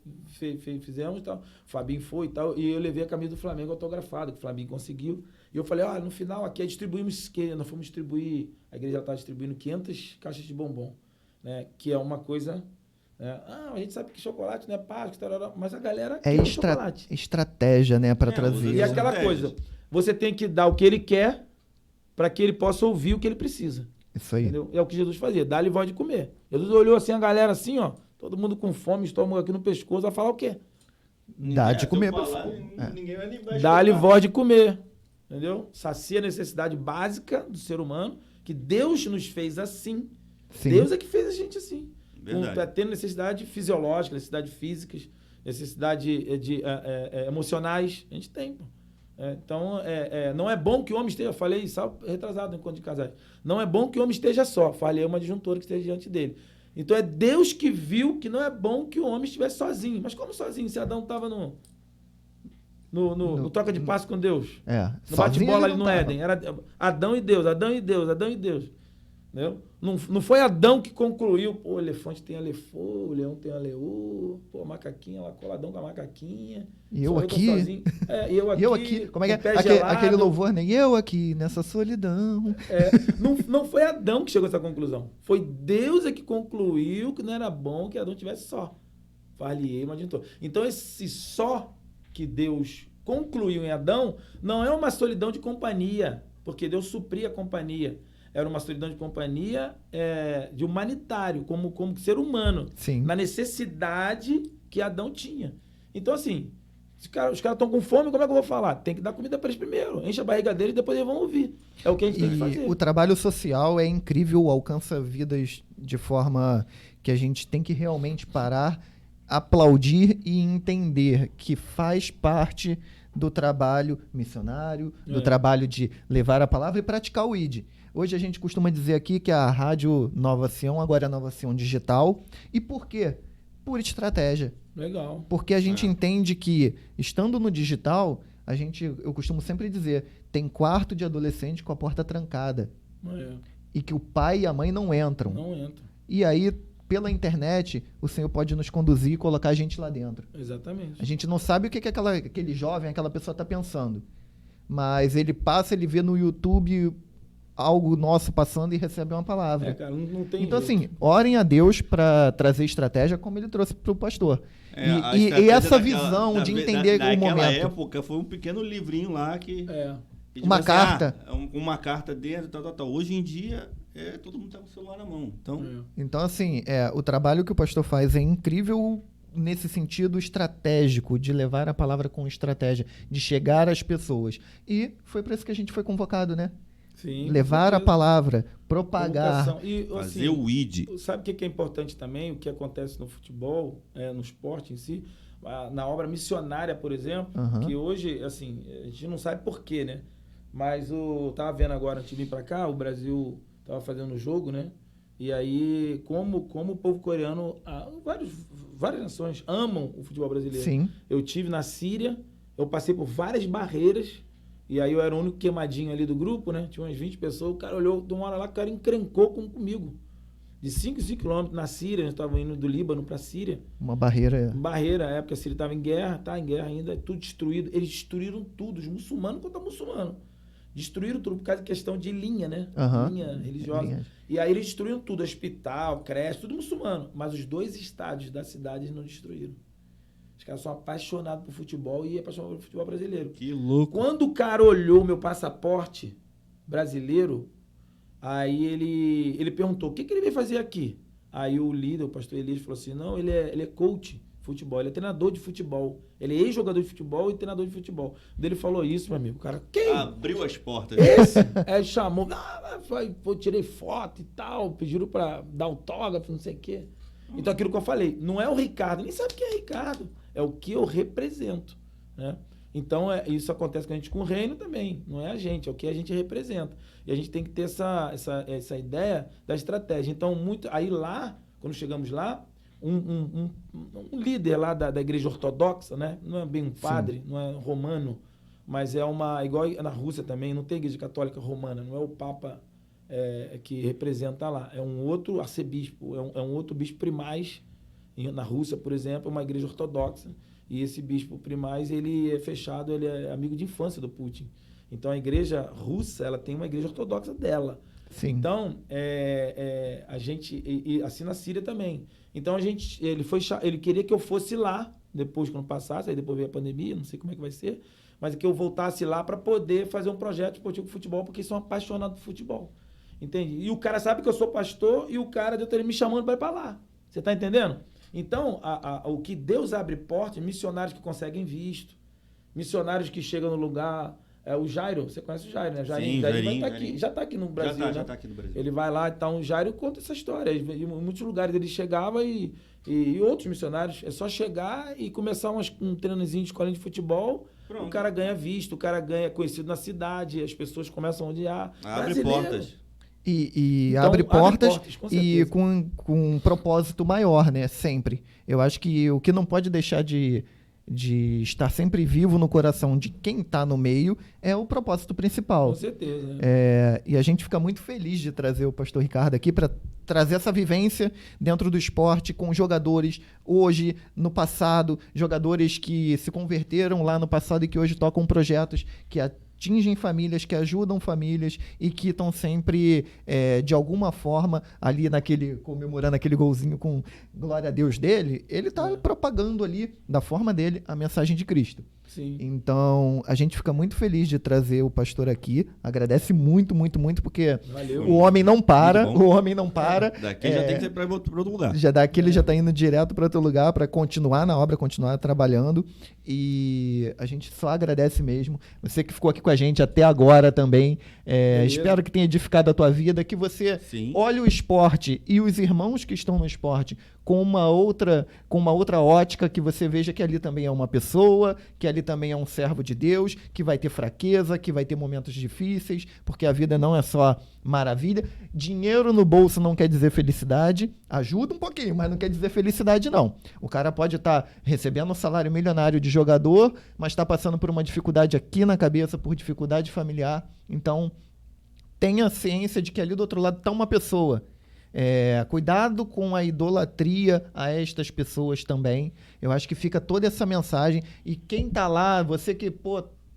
[SPEAKER 3] fizemos e tal. O Fabinho foi e tal. E eu levei a camisa do Flamengo autografada, que o Fabinho conseguiu. E eu falei, no final aqui nós fomos distribuir, a igreja estava distribuindo 500 caixas de bombom, né? Que é uma coisa... a gente sabe que chocolate não é Páscoa, mas a galera quer o chocolate.
[SPEAKER 2] Estratégia, né, para trazer.
[SPEAKER 3] E aquela coisa, você tem que dar o que ele quer para que ele possa ouvir o que ele precisa.
[SPEAKER 2] Isso aí.
[SPEAKER 3] Entendeu? É o que Jesus fazia, dá-lhe voz de comer. Jesus olhou assim, a galera assim, ó, todo mundo com fome, estômago aqui no pescoço, vai falar o quê?
[SPEAKER 2] Dá de comer.
[SPEAKER 1] Ninguém vai
[SPEAKER 3] Dá-lhe voz de comer. Entendeu? Sacia a necessidade básica do ser humano, que Deus nos fez assim.
[SPEAKER 2] Sim.
[SPEAKER 3] Deus é que fez a gente assim.
[SPEAKER 1] Verdade.
[SPEAKER 3] Tendo necessidade fisiológica, necessidade físicas, necessidade emocionais. A gente tem, pô. Então, não é bom que o homem esteja... Falei isso retrasado no encontro de casais. Não é bom que o homem esteja só. Falei uma disjuntora que esteja diante dele. Então, é Deus que viu que não é bom que o homem estivesse sozinho. Mas como sozinho? Se Adão estava no troca de passe com Deus. No bate-bola ali no Éden. Era Adão e Deus, Adão e Deus, Adão e Deus. Entendeu? Não foi Adão que concluiu, o elefante tem a lefô, o leão tem a leô, a macaquinha lá coladão com a macaquinha.
[SPEAKER 2] E eu aqui?
[SPEAKER 3] E eu aqui.
[SPEAKER 2] Como é que é? Aquele louvor, né? E eu aqui, nessa solidão.
[SPEAKER 3] Não foi Adão que chegou a essa conclusão. Foi Deus que concluiu que não era bom que Adão tivesse só. Falhei, mas adiantou. Então, esse só que Deus concluiu em Adão não é uma solidão de companhia, porque Deus supria a companhia. Era uma solidão de companhia de humanitário, como ser humano.
[SPEAKER 2] Sim.
[SPEAKER 3] Na necessidade que Adão tinha. Então, assim, os caras estão com fome, como é que eu vou falar? Tem que dar comida para eles primeiro. Enche a barriga deles e depois eles vão ouvir. É o que a gente tem que fazer.
[SPEAKER 2] O trabalho social é incrível, alcança vidas de forma que a gente tem que realmente parar, aplaudir e entender que faz parte do trabalho missionário, do trabalho de levar a palavra e praticar o ID. Hoje a gente costuma dizer aqui que a Rádio Nova Sião agora é Nova Sião Digital. E por quê? Por estratégia.
[SPEAKER 3] Legal.
[SPEAKER 2] Porque a gente entende que, estando no digital, eu costumo sempre dizer, tem quarto de adolescente com a porta trancada. E que o pai e a mãe não entram.
[SPEAKER 3] Não entram.
[SPEAKER 2] E aí, pela internet, o Senhor pode nos conduzir e colocar a gente lá dentro.
[SPEAKER 3] Exatamente.
[SPEAKER 2] A gente não sabe o que aquele jovem, aquela pessoa está pensando. Mas ele vê no YouTube algo nosso passando e recebe uma palavra.
[SPEAKER 3] Cara, não tem
[SPEAKER 2] então,
[SPEAKER 3] jeito.
[SPEAKER 2] assim, orem a Deus para trazer estratégia como ele trouxe para o pastor.
[SPEAKER 1] A
[SPEAKER 2] E
[SPEAKER 1] estratégia
[SPEAKER 2] essa visão de entender o momento.
[SPEAKER 1] Naquela época, foi um pequeno livrinho lá que... que
[SPEAKER 2] uma
[SPEAKER 1] tipo
[SPEAKER 2] carta.
[SPEAKER 1] Uma carta dentro, tal. Hoje em dia, todo mundo tá com o celular na mão.
[SPEAKER 2] Então, assim, o trabalho que o pastor faz é incrível nesse sentido estratégico, de levar a palavra com estratégia, de chegar às pessoas. E foi para isso que a gente foi convocado, né?
[SPEAKER 3] Sim,
[SPEAKER 2] levar a palavra, propagar.
[SPEAKER 3] E,
[SPEAKER 1] fazer
[SPEAKER 3] assim,
[SPEAKER 1] o ID.
[SPEAKER 3] Sabe o que é importante também? O que acontece no futebol, no esporte em si? na obra missionária, por exemplo, que hoje, assim, a gente não sabe por quê, né? Mas tava vendo agora, antes de vir para cá, o Brasil tava fazendo um jogo, né? E aí, como o povo coreano, várias nações amam o futebol brasileiro.
[SPEAKER 2] Sim.
[SPEAKER 3] Eu tive na Síria, eu passei por várias barreiras, e aí eu era o único queimadinho ali do grupo, né? Tinha umas 20 pessoas, o cara olhou, de uma hora lá, o cara encrencou comigo. De 5 quilômetros na Síria, a gente estava indo do Líbano para a Síria.
[SPEAKER 2] Uma barreira.
[SPEAKER 3] Barreira, na época a Síria estava em guerra, tá em guerra ainda, tudo destruído. Eles destruíram tudo, os muçulmanos contra muçulmanos. Destruíram tudo por causa de questão de linha, né? Linha religiosa.
[SPEAKER 2] Linha.
[SPEAKER 3] E aí eles destruíram tudo, hospital, creche, tudo muçulmano. Mas os 2 estádios da cidade não destruíram. Os caras são apaixonados por futebol e apaixonados pelo futebol brasileiro.
[SPEAKER 1] Que louco.
[SPEAKER 3] Quando o cara olhou meu passaporte brasileiro, aí ele perguntou, o que ele veio fazer aqui? Aí o líder, o pastor Elias, falou assim, não, ele é coach de futebol, ele é treinador de futebol. Ele é ex-jogador de futebol e treinador de futebol. Quando ele falou isso, meu amigo, o cara, quem?
[SPEAKER 1] Abriu as portas.
[SPEAKER 3] Esse? Aí chamou, tirei foto e tal, pediram pra dar autógrafo, não sei o quê. Então aquilo que eu falei, não é o Ricardo, nem sabe quem é Ricardo, é o que eu represento, né? Então, isso acontece com a gente com o reino também. Não é a gente, é o que a gente representa. E a gente tem que ter essa ideia da estratégia. Então, aí lá, quando chegamos lá, um líder lá da igreja ortodoxa, né? Não é bem um padre, não é romano, mas é igual na Rússia também, não tem igreja católica romana, não é o Papa que representa lá. É um outro arcebispo, é um outro bispo primaz. Na Rússia, por exemplo, é uma igreja ortodoxa. E esse bispo primaz, ele é fechado, ele é amigo de infância do Putin. Então, a igreja russa, ela tem uma igreja ortodoxa dela.
[SPEAKER 2] Sim.
[SPEAKER 3] Então, a gente... E assim na Síria também. Então, ele queria que eu fosse lá, depois quando passasse, aí depois veio a pandemia, não sei como é que vai ser, mas que eu voltasse lá para poder fazer um projeto esportivo de futebol, porque eles são apaixonados por futebol. Entende? E o cara sabe que eu sou pastor e o cara deu me chamando para ir para lá. Você tá entendendo? Então, o que Deus abre portas, missionários que conseguem visto, missionários que chegam no lugar. O Jairo, você conhece o Jairo, né?
[SPEAKER 1] Sim,
[SPEAKER 3] Jairinho já está aqui no Brasil.
[SPEAKER 1] Já tá aqui no Brasil.
[SPEAKER 3] Ele vai lá, então o Jairo conta essa história. Em muitos lugares ele chegava e outros missionários, é só chegar e começar um treinozinho de escolinha de futebol. Pronto. O cara ganha visto, o cara ganha conhecido na cidade, as pessoas começam a odiar.
[SPEAKER 1] Abre portas.
[SPEAKER 2] E
[SPEAKER 3] então,
[SPEAKER 2] abre portas
[SPEAKER 3] e
[SPEAKER 2] com um propósito maior, né? Sempre. Eu acho que o que não pode deixar de estar sempre vivo no coração de quem está no meio é o propósito principal.
[SPEAKER 3] Com certeza.
[SPEAKER 2] E a gente fica muito feliz de trazer o pastor Ricardo aqui para trazer essa vivência dentro do esporte com jogadores hoje, no passado, jogadores que se converteram lá no passado e que hoje tocam projetos que atingem famílias, que ajudam famílias e que estão sempre, de alguma forma, ali comemorando aquele golzinho com glória a Deus dele, ele está propagando ali, da forma dele, a mensagem de Cristo.
[SPEAKER 3] Sim.
[SPEAKER 2] Então, a gente fica muito feliz de trazer o pastor aqui, agradece muito, muito, muito, porque
[SPEAKER 3] Valeu.
[SPEAKER 2] o homem não para,
[SPEAKER 1] Daqui já tem que ir para outro lugar.
[SPEAKER 2] Daqui ele já está indo direto para outro lugar para continuar na obra, continuar trabalhando, e a gente só agradece mesmo. Você que ficou aqui com a gente até agora também, espero que tenha edificado a tua vida, que você olhe o esporte e os irmãos que estão no esporte com uma outra ótica, que você veja que ali também é uma pessoa, que ali também é um servo de Deus, que vai ter fraqueza, que vai ter momentos difíceis, porque a vida não é só maravilha. Dinheiro no bolso não quer dizer felicidade, ajuda um pouquinho, mas não quer dizer felicidade não. O cara pode estar recebendo um salário milionário de jogador, mas está passando por uma dificuldade aqui na cabeça, por dificuldade familiar. Então, tenha ciência de que ali do outro lado está uma pessoa. Cuidado com a idolatria a estas pessoas também. Eu acho que fica toda essa mensagem. E quem tá lá, você que,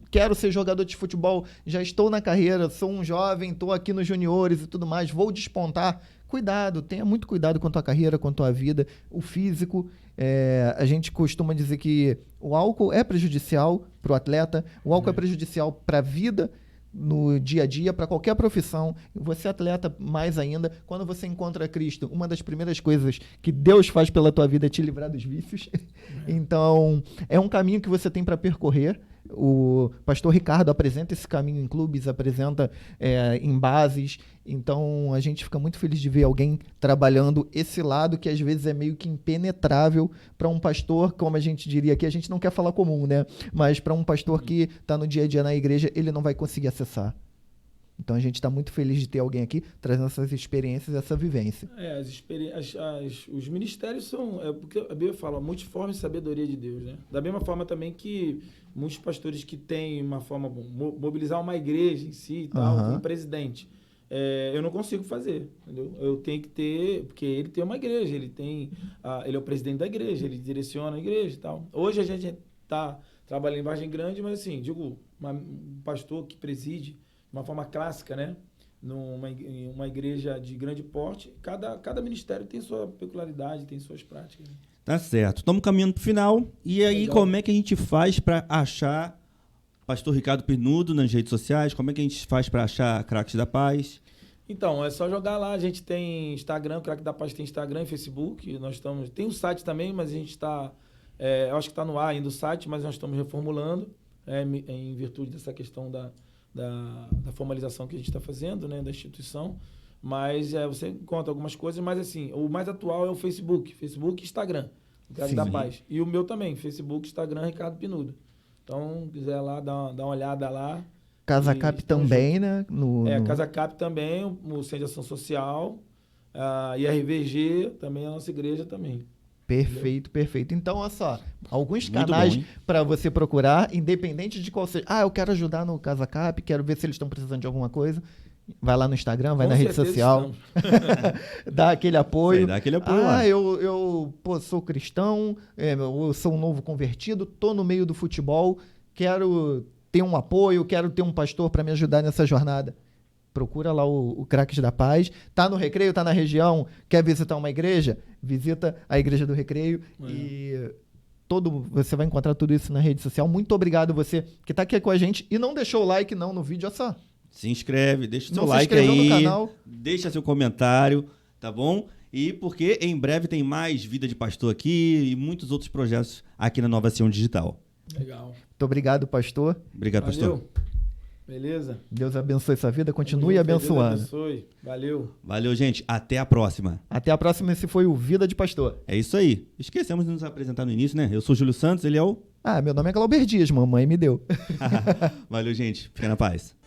[SPEAKER 2] quero ser jogador de futebol, já estou na carreira, sou um jovem, estou aqui nos juniores e tudo mais, vou despontar. Cuidado, tenha muito cuidado com a tua carreira, com a tua vida, o físico. A gente costuma dizer que o álcool é prejudicial para o atleta, o álcool é prejudicial para a vida no dia a dia, para qualquer profissão. Você atleta mais ainda, quando você encontra Cristo, uma das primeiras coisas que Deus faz pela tua vida é te livrar dos vícios. Então, é um caminho que você tem para percorrer. O pastor Ricardo apresenta esse caminho em clubes, apresenta em bases. Então, a gente fica muito feliz de ver alguém trabalhando esse lado que às vezes é meio que impenetrável para um pastor, como a gente diria aqui, a gente não quer falar comum, né? Mas para um pastor que está no dia a dia na igreja, ele não vai conseguir acessar. Então, a gente está muito feliz de ter alguém aqui trazendo essas experiências, essa vivência.
[SPEAKER 3] Os ministérios são, porque a Bíblia fala, multiforme sabedoria de Deus, né? Da mesma forma também que muitos pastores que têm uma forma, mobilizar uma igreja em si e tal, como presidente, eu não consigo fazer, entendeu? Eu tenho que ter, porque ele tem uma igreja, ele é o presidente da igreja, ele direciona a igreja e tal. Hoje a gente está trabalhando em Vargem Grande, mas assim, um pastor que preside de uma forma clássica, né? Em uma igreja de grande porte, cada ministério tem sua peculiaridade, tem suas práticas. Né?
[SPEAKER 1] Tá certo. Estamos caminhando para o final. E aí, como é que a gente faz para achar Pastor Ricardo Pernudo nas redes sociais? Como é que a gente faz para achar Craques da Paz?
[SPEAKER 3] Então, é só jogar lá. A gente tem Instagram, o Craques da Paz tem Instagram e Facebook. Tem o site também, mas a gente está... eu acho que está no ar ainda o site, mas nós estamos reformulando em virtude dessa questão da formalização que a gente está fazendo, né, da instituição. Mas você encontra algumas coisas, mas assim, o mais atual é o Facebook e Instagram, o Craques da Paz. E o meu também, Facebook, Instagram, Ricardo Pinudo. Então, quiser lá, dar uma olhada lá.
[SPEAKER 2] Casa Cap também, né?
[SPEAKER 3] Casa Cap também, o Centro de Ação Social, a IRVG, também a nossa igreja também.
[SPEAKER 2] Perfeito, perfeito. Então, olha só, alguns canais para você procurar, independente de qual seja. Eu quero ajudar no Casa Cap, quero ver se eles estão precisando de alguma coisa. Vai lá no Instagram, vai na rede social, dá aquele apoio.
[SPEAKER 1] Dá aquele apoio lá.
[SPEAKER 2] Eu sou cristão, eu sou um novo convertido, tô no meio do futebol, quero ter um apoio, quero ter um pastor para me ajudar nessa jornada. Procura lá o Craques da Paz. Tá no Recreio, tá na região, quer visitar uma igreja? Visita a Igreja do Recreio e você vai encontrar tudo isso na rede social. Muito obrigado você que tá aqui com a gente e não deixou o like não no vídeo, olha só.
[SPEAKER 1] Se inscreve, deixa o seu like aí, no canal. Deixa seu comentário, tá bom? E porque em breve tem mais Vida de Pastor aqui e muitos outros projetos aqui na Nova Sião Digital.
[SPEAKER 3] Legal.
[SPEAKER 2] Muito obrigado, pastor.
[SPEAKER 1] Obrigado, pastor.
[SPEAKER 3] Beleza?
[SPEAKER 2] Deus abençoe sua vida, continue abençoando.
[SPEAKER 3] Deus abençoe. Valeu.
[SPEAKER 1] Valeu, gente. Até a próxima.
[SPEAKER 2] Até a próxima, esse foi o Vida de Pastor.
[SPEAKER 1] É isso aí. Esquecemos de nos apresentar no início, né? Eu sou o Júlio Santos, ele é o...
[SPEAKER 2] meu nome é Glauber Dias, mamãe me deu.
[SPEAKER 1] Valeu, gente. Fica na paz.